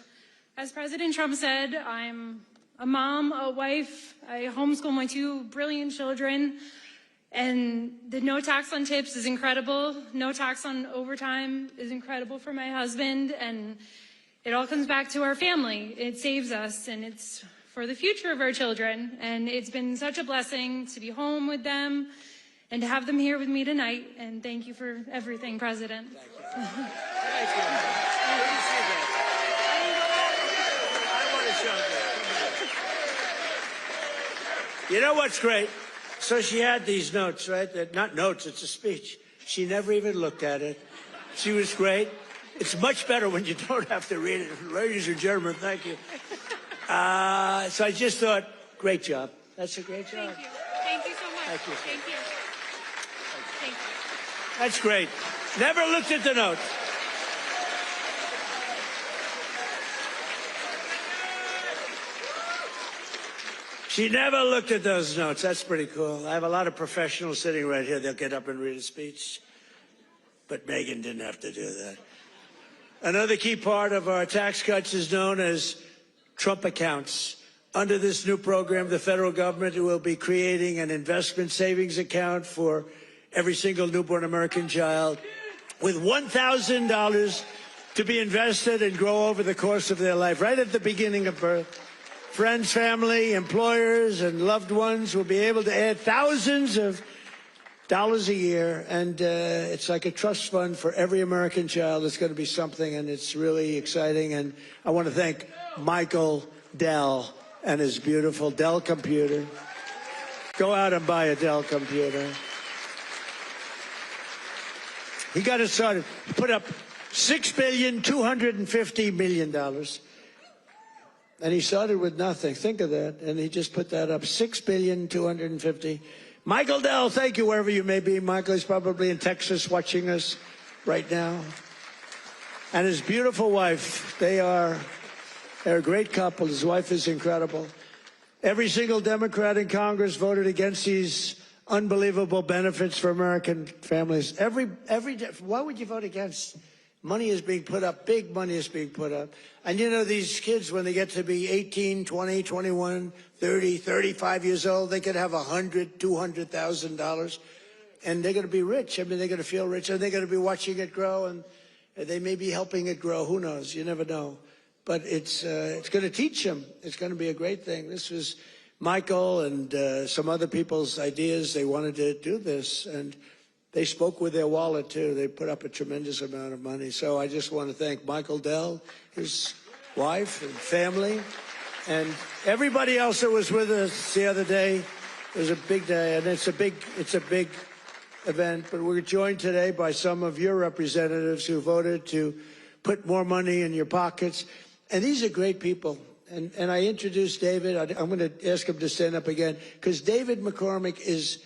As President Trump said, I'm a mom, a wife. I homeschool my 2 brilliant children. And the no tax on tips is incredible. No tax on overtime is incredible for my husband. And it all comes back to our family. It saves us, and it's for the future of our children. And it's been such a blessing to be home with them and to have them here with me tonight. And thank you for everything, President. Thank you. Thank you. Good to see that. I want to show that. You know what's great? So she had these notes, right? Not notes, it's a speech. She never even looked at it. She was great. It's much better when you don't have to read it. Ladies and gentlemen, thank you. So I just thought, great job. That's a great job. Thank you. Thank you so much. Thank you. Thank you. Thank you. That's great. Never looked at the notes. She never looked at those notes. That's pretty cool. I have a lot of professionals sitting right here. They'll get up and read a speech. But Megan didn't have to do that. Another key part of our tax cuts is known as Trump accounts. Under this new program, the federal government will be creating an investment savings account for every single newborn American child with $1,000 to be invested and grow over the course of their life, right at the beginning of birth. Friends, family, employers, and loved ones will be able to add thousands of dollars a year, and it's like a trust fund for every American child. It's going to be something, and it's really exciting. And I want to thank Michael Dell and his beautiful Dell computer. Go out and buy a Dell computer. He got it started. He put up $6.25 billion. And he started with nothing. Think of that. And he just put that up. $6.25 Michael Dell, thank you wherever you may be. Michael is probably in Texas watching us right now. And his beautiful wife, they're a great couple. His wife is incredible. Every single Democrat in Congress voted against these unbelievable benefits for American families. Why would you vote against? Money is being put up. Big money is being put up. And you know, these kids, when they get to be 18, 20, 21, 30, 35 years old, they could have $100,000, $200,000. And they're going to be rich. I mean, they're going to feel rich. And they're going to be watching it grow. And they may be helping it grow. Who knows? You never know. But it's going to teach them. It's going to be a great thing. This was Michael and some other people's ideas. They wanted to do this. And they spoke with their wallet, too. They put up a tremendous amount of money. So I just want to thank Michael Dell, his wife and family, and everybody else that was with us the other day. It was a big day, and it's a big event. But we're joined today by some of your representatives who voted to put more money in your pockets. And these are great people. And I introduced David. I'm going to ask him to stand up again, because David McCormick is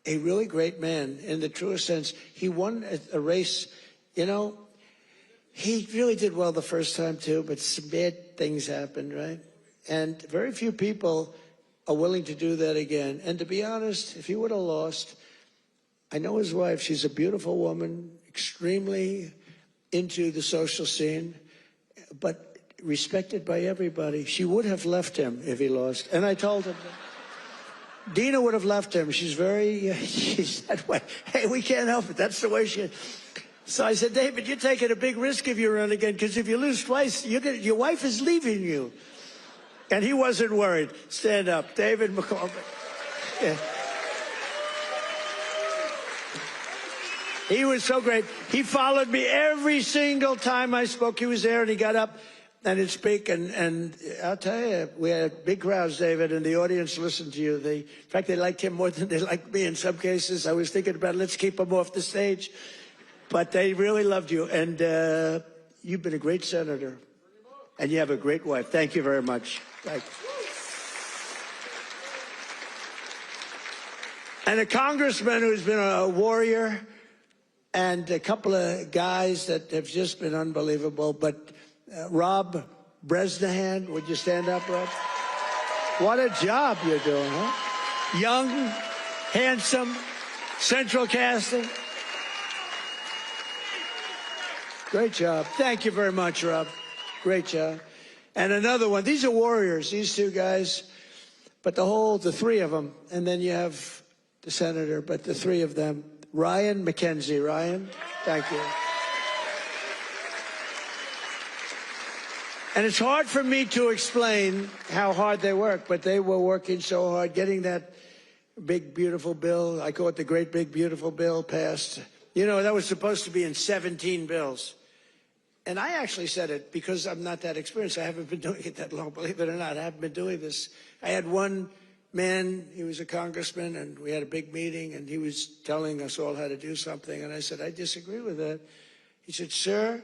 a really great man in the truest sense. He won a race. You know, he really did well the first time, too, but some bad things happened, right? And very few people are willing to do that again. And to be honest, if he would have lost, I know his wife. She's a beautiful woman, extremely into the social scene, but respected by everybody. She would have left him if he lost. And I told him that. Dina would have left him. She's that way. Hey, we can't help it. That's the way she is. So I said, David, you're taking a big risk if you run again, because if you lose twice, your wife is leaving you. And he wasn't worried. Stand up. David McCormick. Yeah. He was so great. He followed me every single time I spoke. He was there, and he got up and he'd speak. And I'll tell you, we had big crowds, David, and the audience listened to you. In fact, they liked him more than they liked me in some cases. I was thinking about, let's keep him off the stage. But they really loved you. And you've been a great senator. And you have a great wife. Thank you very much. Thank you. And a congressman who's been a warrior, and a couple of guys that have just been unbelievable. But Rob Bresnahan, would you stand up, Rob? What a job you're doing, huh? Young, handsome, central casting. Great job. Thank you very much, Rob. Great job. And another one. These are warriors, these two guys. But the three of them. And then you have the senator, but the three of them. Ryan McKenzie. Ryan, thank you. And it's hard for me to explain how hard they work, but they were working so hard getting that big, beautiful bill. I call it the great, big, beautiful bill passed. You know, that was supposed to be in 17 bills. And I actually said it because I'm not that experienced. I haven't been doing it that long, believe it or not. I haven't been doing this. I had one man, he was a congressman, and we had a big meeting, and he was telling us all how to do something. And I said, I disagree with that. He said, sir,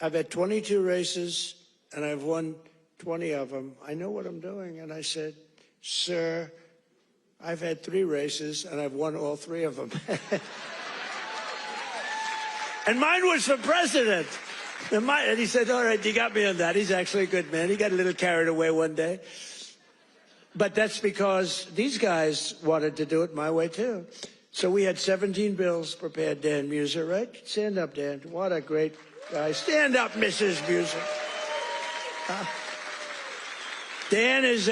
I've had 22 races, and I've won 20 of them. I know what I'm doing. And I said, sir, I've had 3 races, and I've won all 3 of them. And mine was for president. And he said, all right, you got me on that. He's actually a good man. He got a little carried away one day. But that's because these guys wanted to do it my way, too. So we had 17 bills prepared. Dan Muser, right? Stand up, Dan. What a great guy. Stand up, Mrs. Muser. Dan is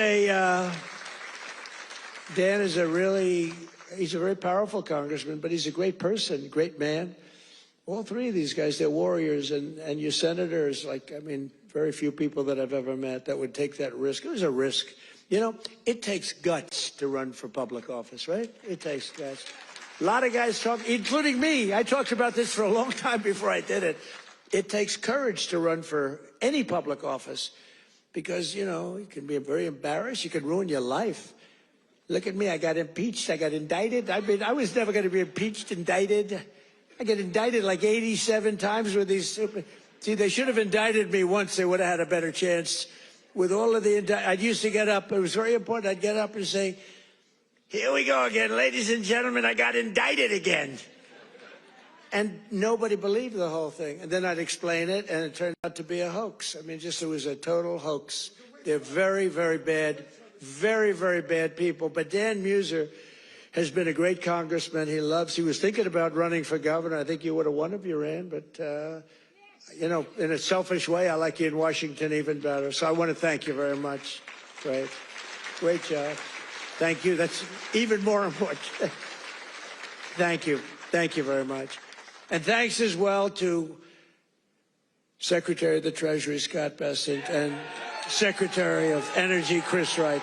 he's a very powerful congressman, but he's a great person, great man. All 3 of these guys, they're warriors, and your senators, very few people that I've ever met that would take that risk. It was a risk. You know, it takes guts to run for public office, right? It takes guts. A lot of guys talk, including me. I talked about this for a long time before I did it. It takes courage to run for any public office because, you know, you can be very embarrassed. You can ruin your life. Look at me. I got impeached. I got indicted. I was never going to be impeached, indicted. I get indicted like 87 times with these stupid. See, they should have indicted me once. They would have had a better chance. With all of the I'd used to get up. It was very important. I'd get up and say, here we go again. Ladies and gentlemen, I got indicted again. And nobody believed the whole thing. And then I'd explain it, and it turned out to be a hoax. I mean, it was a total hoax. They're very, very bad, very, very bad people. But Dan Muser has been a great congressman. He was thinking about running for governor. I think you would have won if you ran. But, you know, in a selfish way, I like you in Washington even better. So I want to thank you very much. Great job. Thank you. That's even more important. Thank you. Thank you very much. And thanks as well to Secretary of the Treasury, Scott Bessent, and Secretary of Energy, Chris Wright.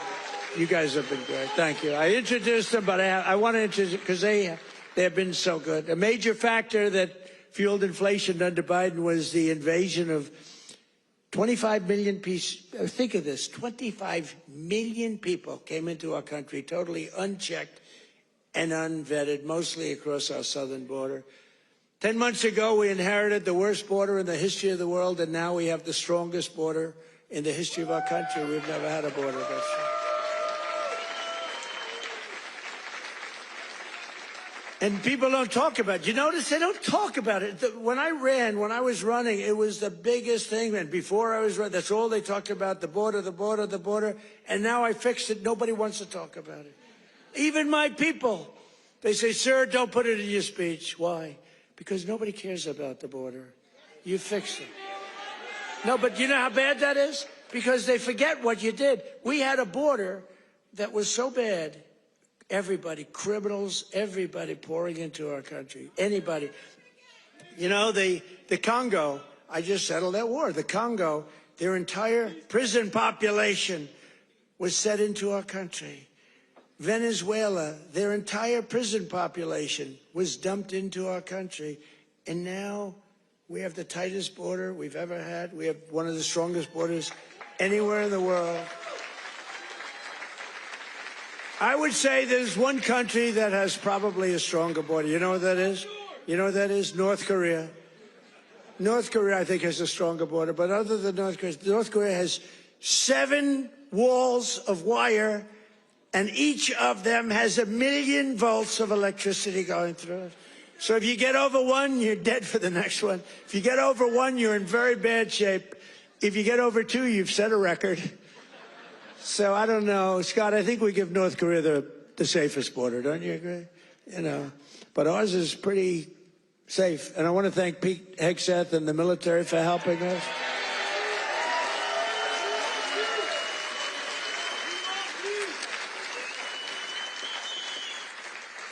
You guys have been great. Thank you. I introduced them, but I want to introduce because they have been so good. A major factor that fueled inflation under Biden was the invasion of 25 million people. Think of this. 25 million people came into our country totally unchecked and unvetted, mostly across our southern border. 10 months ago, we inherited the worst border in the history of the world, and now we have the strongest border in the history of our country. We've never had a border this strong. And people don't talk about it. You notice they don't talk about it. When I was running, it was the biggest thing. And before I was running, that's all they talked about, the border, the border, the border. And now I fixed it. Nobody wants to talk about it. Even my people. They say, sir, don't put it in your speech. Why? Because nobody cares about the border. You fixed it. No, but you know how bad that is? Because they forget what you did. We had a border that was so bad. Everybody, criminals, everybody pouring into our country. Anybody. You know, the Congo, I just settled that war. The Congo, their entire prison population was set into our country. Venezuela, their entire prison population was dumped into our country. And now we have the tightest border we've ever had. We have one of the strongest borders anywhere in the world. I would say there's one country that has probably a stronger border. You know what that is? You know what that is? North Korea. North Korea, I think, has a stronger border. But other than North Korea has 7 walls of wire, and each of them has 1 million volts of electricity going through it. So if you get over one, you're dead for the next one. If you get over one, you're in very bad shape. If you get over 2, you've set a record. So I don't know, Scott, I think we give North Korea the safest border. Don't you agree? You know, but ours is pretty safe. And I want to thank Pete Hegseth and the military for helping us.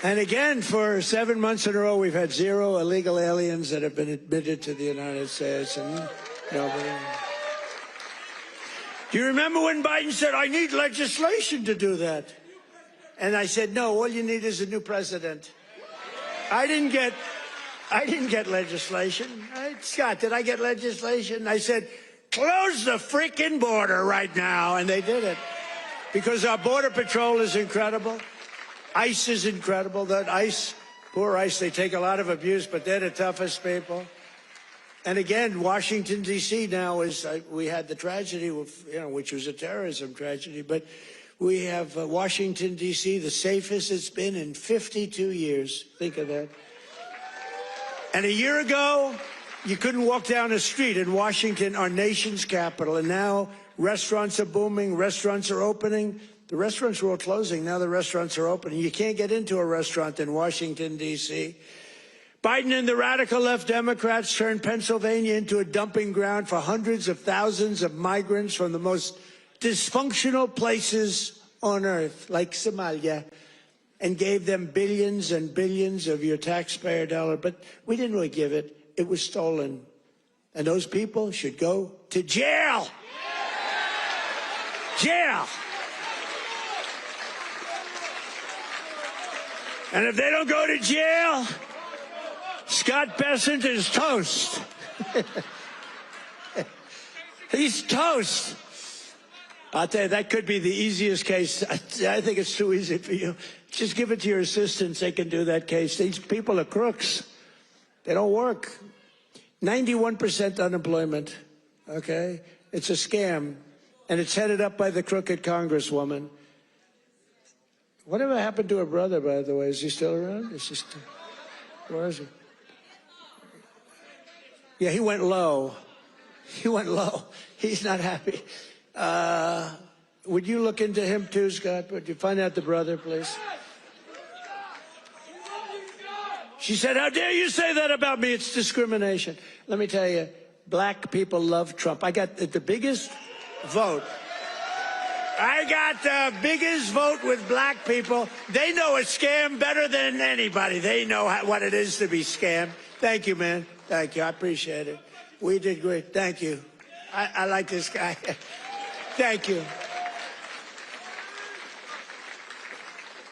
And again, for 7 months in a row, we've had 0 illegal aliens that have been admitted to the United States. And nobody. Do you remember when Biden said, I need legislation to do that? And I said, no, all you need is a new president. I didn't get legislation. Scott, did I get legislation? I said, close the freaking border right now. And they did it. Because our Border Patrol is incredible. ICE is incredible. That ICE, poor ICE, they take a lot of abuse, but they're the toughest people. And again, Washington, D.C. now is, we had the tragedy, which was a terrorism tragedy, but we have Washington, D.C., the safest it's been in 52 years. Think of that. And a year ago, you couldn't walk down a street in Washington, our nation's capital, and now restaurants are booming, restaurants are opening. The restaurants were all closing. Now the restaurants are opening. You can't get into a restaurant in Washington, D.C. Biden and the radical left Democrats turned Pennsylvania into a dumping ground for hundreds of thousands of migrants from the most dysfunctional places on earth, like Somalia, and gave them billions and billions of your taxpayer dollar. But we didn't really give it. It was stolen. And those people should go to jail. Jail. And if they don't go to jail, Scott Bessent is toast. He's toast. I'll tell you, that could be the easiest case. I think it's too easy for you. Just give it to your assistants. They can do that case. These people are crooks. They don't work. 91% unemployment, okay? It's a scam, and it's headed up by the crooked Congresswoman. Whatever happened to her brother, by the way? Is he still around? Where is he? Yeah, he went low. He went low. He's not happy. Would you look into him too, Scott? Would you find out the brother, please? She said, how dare you say that about me? It's discrimination. Let me tell you, black people love Trump. I got the biggest vote. I got the biggest vote with black people. They know a scam better than anybody. They know what it is to be scammed. Thank you, man. Thank you. I appreciate it. We did great. Thank you. I like this guy. Thank you.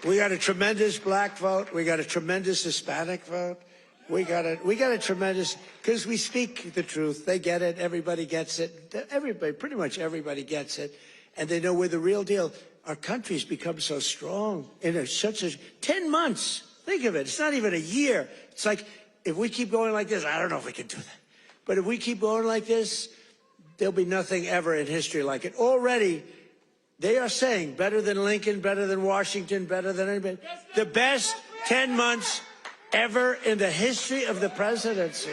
We got a tremendous black vote. We got a tremendous Hispanic vote. We got a tremendous, because we speak the truth. They get it. Everybody gets it. Everybody, pretty much everybody gets it. And they know we're the real deal. Our country's become so strong in such a 10 months. Think of it. It's not even a year. It's like, if we keep going like this, I don't know if we can do that. But if we keep going like this, there'll be nothing ever in history like it. Already, they are saying better than Lincoln, better than Washington, better than anybody. The best 10 months ever in the history of the presidency.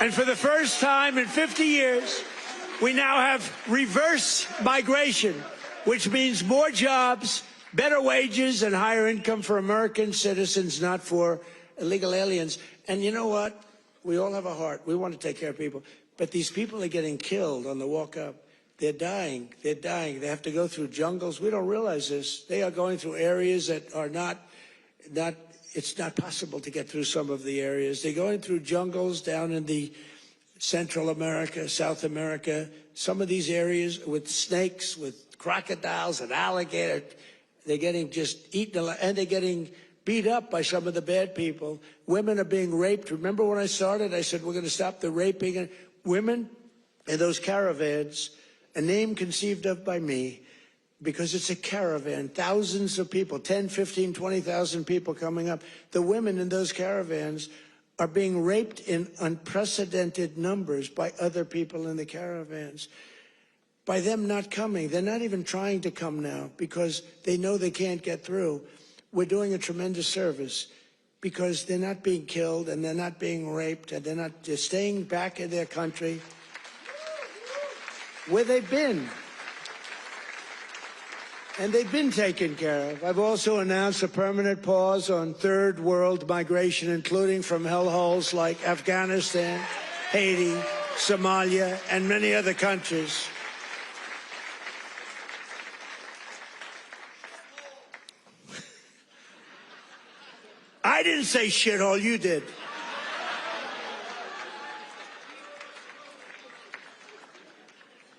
And for the first time in 50 years, we now have reverse migration, which means more jobs, better wages, and higher income for American citizens, not for illegal aliens. And you know what? We all have a heart. We want to take care of people. But these people are getting killed on the walk up. They're dying. They're dying. They have to go through jungles. We don't realize this. They are going through areas that are not it's not possible to get through some of the areas. They're going through jungles down in the Central America, South America, some of these areas with snakes, with crocodiles and alligators. They're getting just eaten, and they're getting beat up by some of the bad people. Women are being raped. Remember when I started, I said we're going to stop the raping of women in those caravans, a name conceived of by me, because it's a caravan, thousands of people, 10, 15, 20,000 people coming up. The women in those caravans are being raped in unprecedented numbers by other people in the caravans. By them not coming, they're not even trying to come now because they know they can't get through. We're doing a tremendous service because they're not being killed and they're not being raped and they're not just staying back in their country where they've been. And they've been taken care of. I've also announced a permanent pause on third world migration, including from hellholes like Afghanistan, Haiti, Somalia, and many other countries. I didn't say shithole, you did.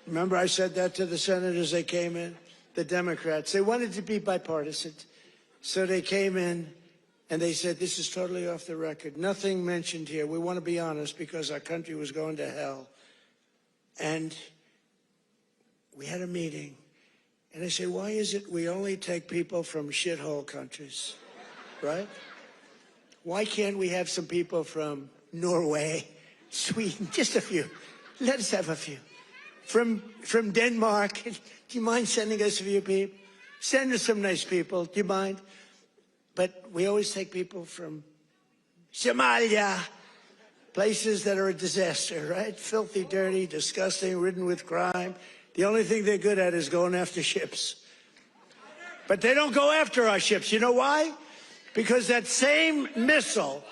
Remember I said that to the senators they came in? The Democrats. They wanted to be bipartisan. So they came in and they said, this is totally off the record. Nothing mentioned here. We want to be honest because our country was going to hell. And we had a meeting. And I say, why is it we only take people from shithole countries, right? Why can't we have some people from Norway, Sweden, just a few? Let us have a few. From Denmark, do you mind sending us a few people? Send us some nice people, do you mind? But we always take people from Somalia, places that are a disaster, right? Filthy, dirty, disgusting, ridden with crime. The only thing they're good at is going after ships. But they don't go after our ships. You know why? Because that same missile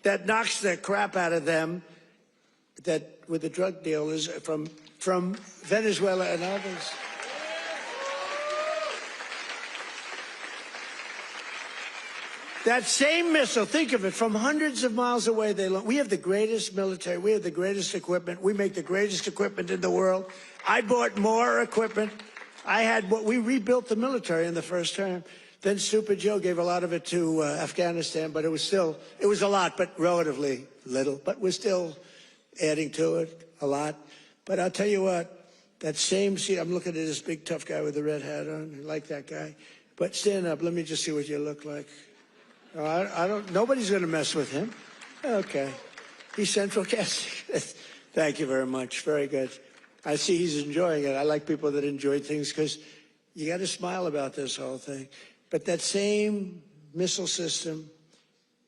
that knocks the crap out of them, that with the drug dealers from Venezuela and others. That same missile, think of it, from hundreds of miles away, we have the greatest military, we have the greatest equipment, we make the greatest equipment in the world. I bought more equipment. We rebuilt the military in the first term. Then Stupid Joe gave a lot of it to Afghanistan, but it was a lot, but relatively little. But we're still adding to it a lot. But I'll tell you what, that same, I'm looking at this big tough guy with the red hat on. I like that guy. But stand up, let me just see what you look like. No, nobody's going to mess with him. Okay. He's central casting. Thank you very much. Very good. I see he's enjoying it. I like people that enjoy things because you got to smile about this whole thing. But that same missile system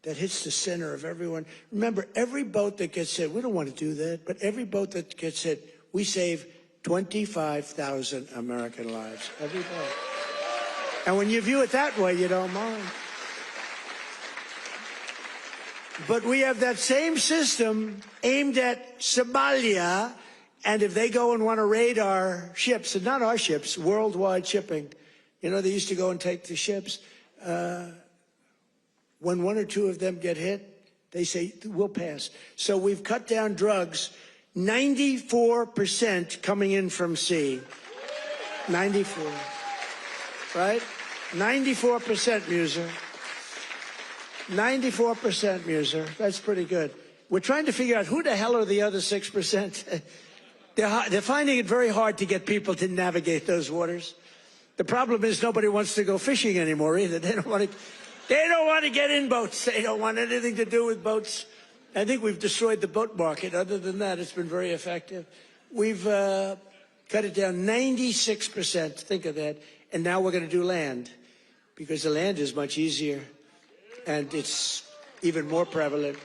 that hits the center of everyone. Remember, every boat that gets hit, we don't want to do that, but every boat that gets hit, we save 25,000 American lives. Every boat. And when you view it that way, you don't mind. But we have that same system aimed at Somalia, and if they go and want to raid our ships, and not our ships, worldwide shipping, you know, they used to go and take the ships. When one or two of them get hit, they say, we'll pass. So we've cut down drugs, 94% coming in from sea. 94, right? 94%, Muser. 94%, Muser. That's pretty good. We're trying to figure out who the hell are the other 6%. They're finding it very hard to get people to navigate those waters. The problem is nobody wants to go fishing anymore either. They don't want to get in boats. They don't want anything to do with boats. I think we've destroyed the boat market. Other than that, it's been very effective. We've cut it down 96%. Think of that. And now we're going to do land because the land is much easier and it's even more prevalent.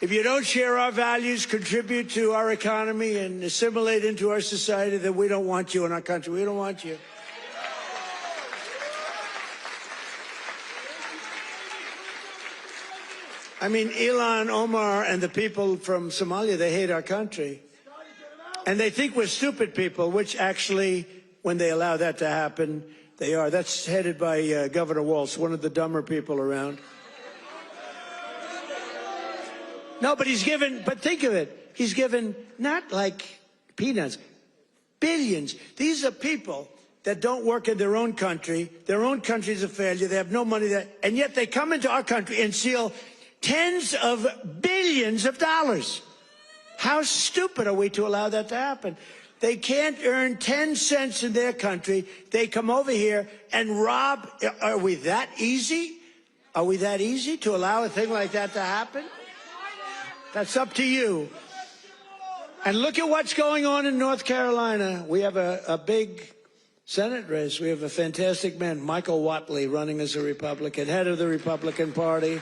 If you don't share our values, contribute to our economy, and assimilate into our society, then we don't want you in our country. We don't want you. I mean, Ilhan Omar and the people from Somalia, they hate our country. And they think we're stupid people, which actually, when they allow that to happen, they are. That's headed by Governor Walz, one of the dumber people around. No, but think of it. He's given not like peanuts, billions. These are people that don't work in their own country. Their own country's a failure. They have no money there. And yet they come into our country and steal tens of billions of dollars. How stupid are we to allow that to happen? They can't earn 10 cents in their country. They come over here and rob. Are we that easy? Are we that easy to allow a thing like that to happen? That's up to you. And look at what's going on in North Carolina. We have a big Senate race. We have a fantastic man, Michael Whatley, running as a Republican, head of the Republican Party.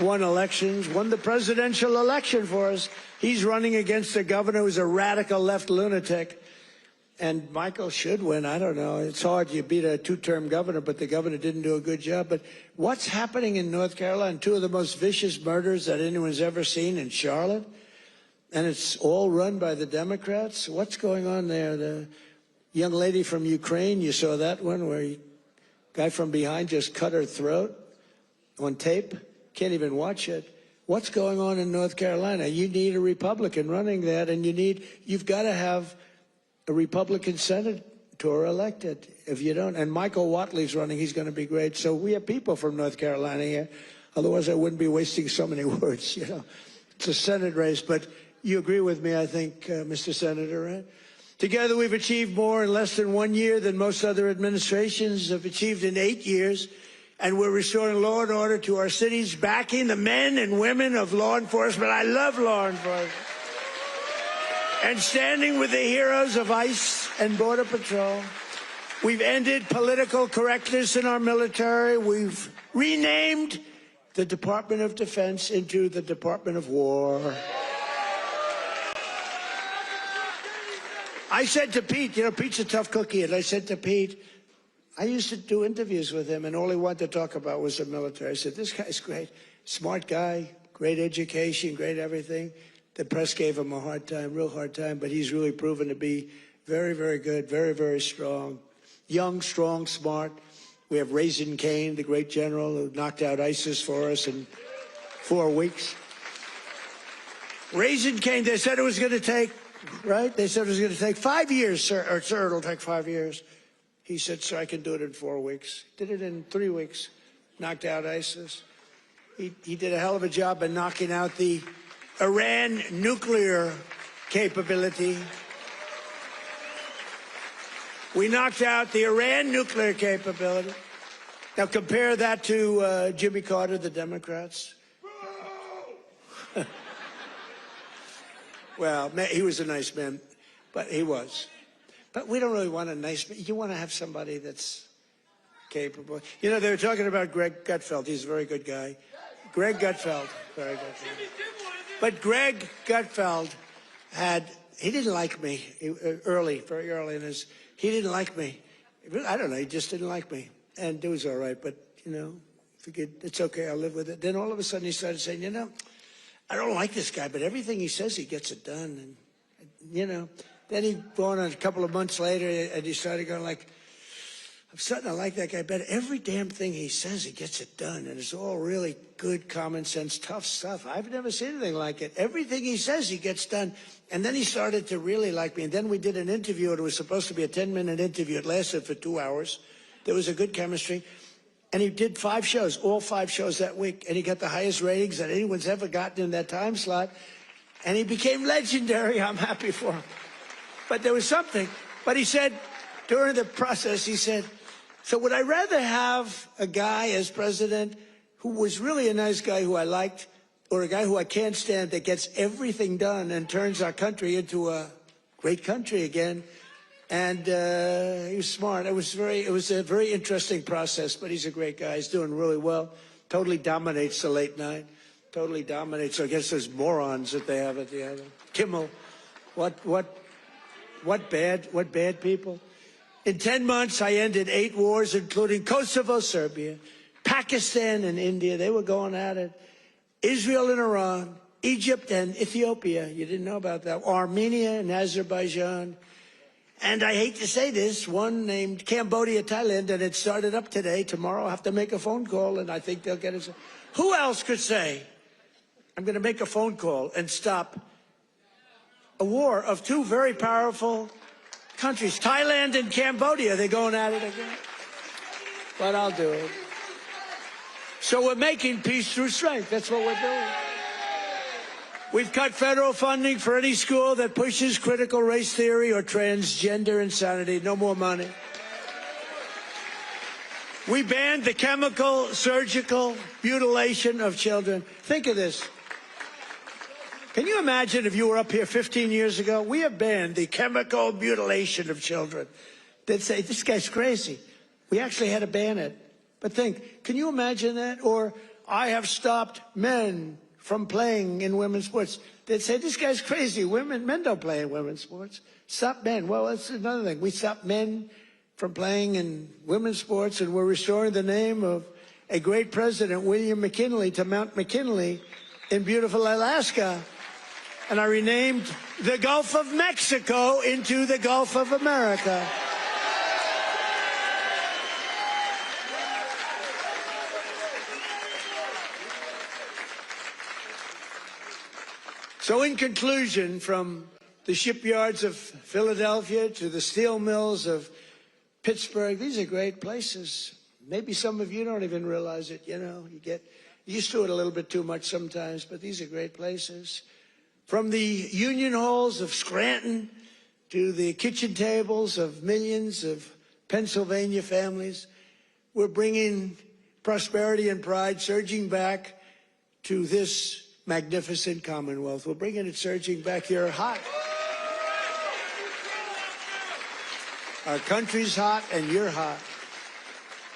Won elections, won the presidential election for us. He's running against a governor who's a radical left lunatic. And Michael should win. I don't know. It's hard. You beat a two-term governor, but the governor didn't do a good job. But what's happening in North Carolina? Two of the most vicious murders that anyone's ever seen in Charlotte. And it's all run by the Democrats. What's going on there? The young lady from Ukraine, you saw that one where a guy from behind just cut her throat on tape. Can't even watch it. What's going on in North Carolina? You need a Republican running that, and you've got to have a Republican senator elected. If you don't, and Michael Whatley's running, he's going to be great. So we have people from North Carolina here. Otherwise, I wouldn't be wasting so many words. You know, it's a Senate race, but you agree with me, I think, Mr. Senator, right? Together, we've achieved more in less than 1 year than most other administrations have achieved in 8 years. And we're restoring law and order to our cities, backing the men and women of law enforcement. I love law enforcement. And standing with the heroes of ICE and Border Patrol. We've ended political correctness in our military. We've renamed the Department of Defense into the Department of War. I said to Pete, you know, Pete's a tough cookie, and I said to Pete, I used to do interviews with him, and all he wanted to talk about was the military. I said, this guy's great, smart guy, great education, great everything. The press gave him a hard time, real hard time, but he's really proven to be very, very good, very, very strong. Young, strong, smart. We have Raisin Cain, the great general who knocked out ISIS for us in 4 weeks. Raisin Cain, they said it was going to take, right? They said it was going to take 5 years, sir, or sir, it'll take 5 years. He said, sir, I can do it in 4 weeks. Did it in 3 weeks. Knocked out ISIS. He did a hell of a job in knocking out the Iran nuclear capability. We knocked out the Iran nuclear capability. Now compare that to Jimmy Carter, the Democrats. Well, he was a nice man, but he was. But we don't really want a nice man. You want to have somebody that's capable. You know, they were talking about Greg Gutfeld. He's a very good guy. Greg Gutfeld, very good. But Greg Gutfeld he didn't like me very early in his, he didn't like me. I don't know, he just didn't like me. And it was all right, but, you know, figured it's okay, I'll live with it. Then all of a sudden he started saying, you know, I don't like this guy, but everything he says, he gets it done. And, you know, then he went on a couple of months later and he started going like, I'm starting to like that guy better. Every damn thing he says, he gets it done. And it's all really good, common sense, tough stuff. I've never seen anything like it. Everything he says, he gets done. And then he started to really like me. And then we did an interview. It was supposed to be a 10-minute interview. It lasted for 2 hours. There was a good chemistry. And he did 5 shows, all 5 shows that week. And he got the highest ratings that anyone's ever gotten in that time slot. And he became legendary. I'm happy for him. But there was something. But he said, during the process, he said, so would I rather have a guy as president who was really a nice guy who I liked, or a guy who I can't stand that gets everything done and turns our country into a great country again? And he was smart. It was a very interesting process, but he's a great guy. He's doing really well. Totally dominates the late night. Totally dominates against those morons that they have at the end. Kimmel, what bad people. In 10 months, I ended 8 wars, including Kosovo, Serbia, Pakistan and India. They were going at it. Israel and Iran, Egypt and Ethiopia. You didn't know about that. Armenia and Azerbaijan. And I hate to say this, one named Cambodia, Thailand, and it started up today. Tomorrow I'll have to make a phone call, and I think they'll get us. Who else could say, I'm going to make a phone call and stop a war of 2 very powerful countries, Thailand and Cambodia? They're going at it again. But I'll do it. So we're making peace through strength. That's what we're doing. We've cut federal funding for any school that pushes critical race theory or transgender insanity. No more money. We banned the chemical, surgical mutilation of children. Think of this. Can you imagine if you were up here 15 years ago? We have banned the chemical mutilation of children. They'd say, this guy's crazy. We actually had to ban it. But think, can you imagine that? Or I have stopped men from playing in women's sports. They'd say, this guy's crazy. Men don't play in women's sports. Stop men. Well, that's another thing. We stop men from playing in women's sports, and we're restoring the name of a great president, William McKinley, to Mount McKinley in beautiful Alaska. And I renamed the Gulf of Mexico into the Gulf of America. So in conclusion, from the shipyards of Philadelphia to the steel mills of Pittsburgh, these are great places. Maybe some of you don't even realize it, you know. You get used to it a little bit too much sometimes, but these are great places. From the union halls of Scranton to the kitchen tables of millions of Pennsylvania families, we're bringing prosperity and pride surging back to this magnificent Commonwealth. We're bringing it surging back here hot. Our country's hot and you're hot.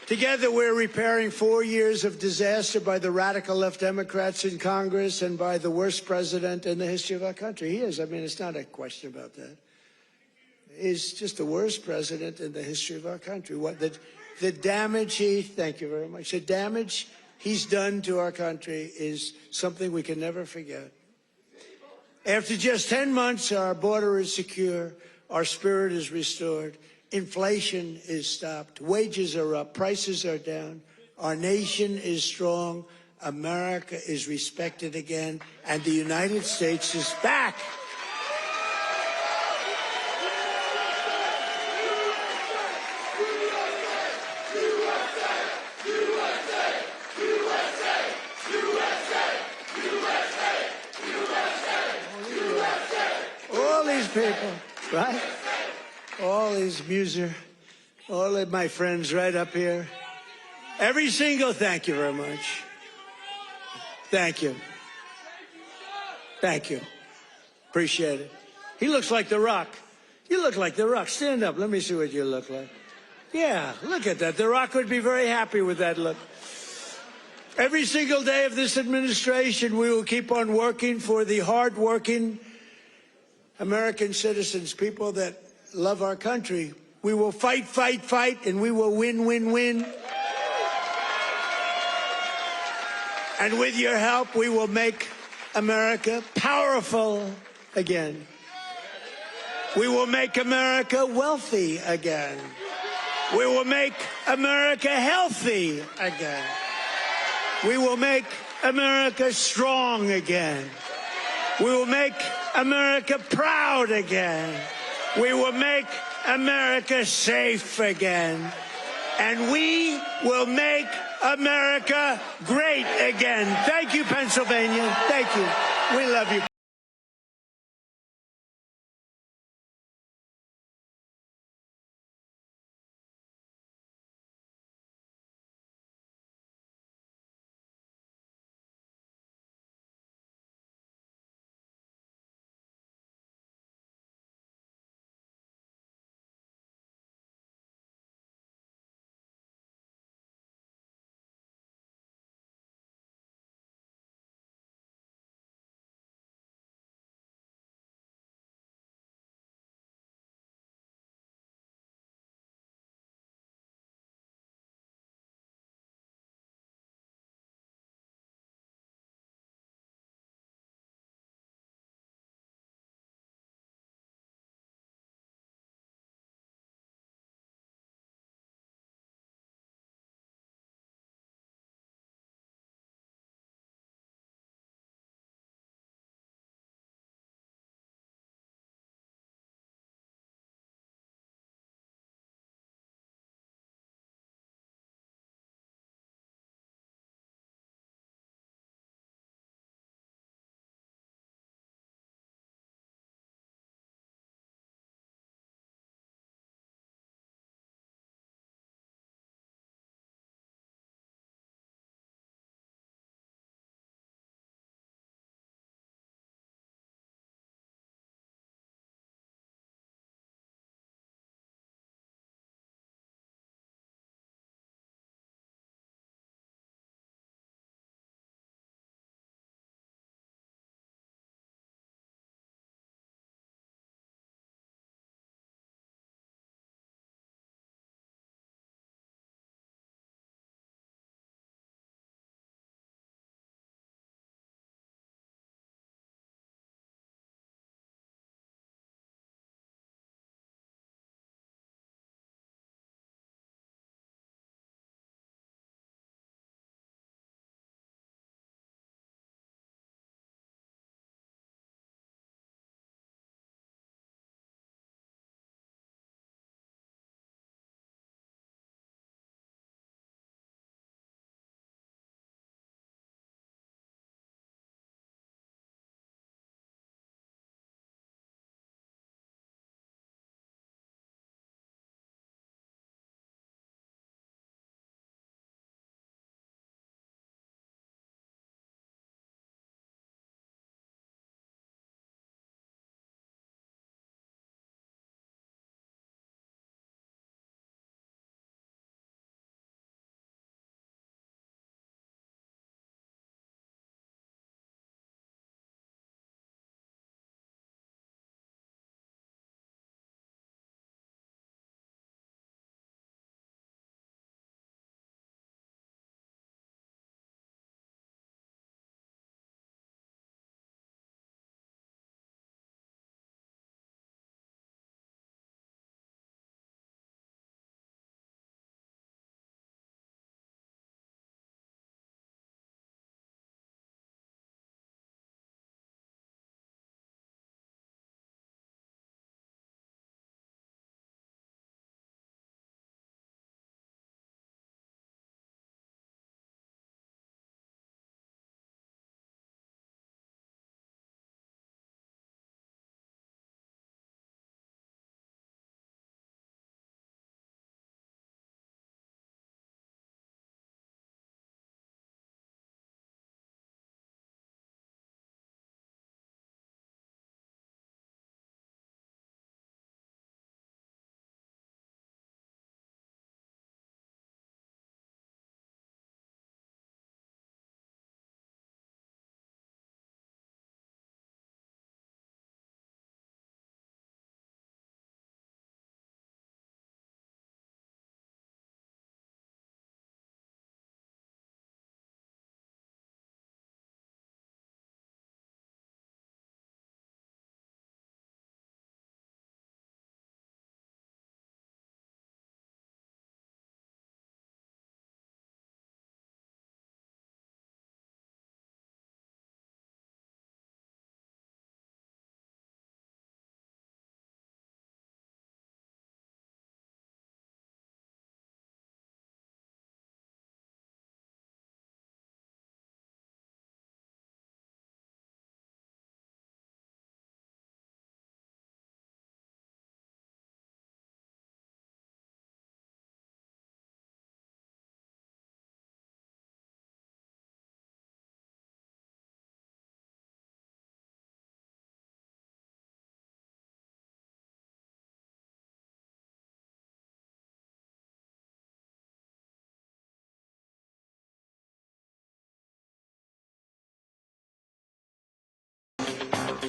Together, we're repairing 4 years of disaster by the radical left Democrats in Congress and by the worst president in the history of our country. He is. I mean, it's not a question about that. He's just the worst president in the history of our country. The damage thank you very much. The damage he's done to our country is something we can never forget. After just 10 months, our border is secure, our spirit is restored, inflation is stopped, wages are up, prices are down, our nation is strong, America is respected again, and the United States is back. People, right? All these all of my friends right up here. Every single, thank you very much. Thank you. Thank you. Appreciate it. He looks like The Rock. You look like The Rock. Stand up. Let me see what you look like. Yeah, look at that. The Rock would be very happy with that look. Every single day of this administration, we will keep on working for the hard-working American citizens, people that love our country. We will fight, fight, fight, and we will win, win, win. And with your help, we will make America powerful again. We will make America wealthy again. We will make America healthy again. We will make America strong again. We will make America proud again. We will make America safe again. And we will make America great again. Thank you, Pennsylvania. Thank you. We love you.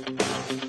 Thank you.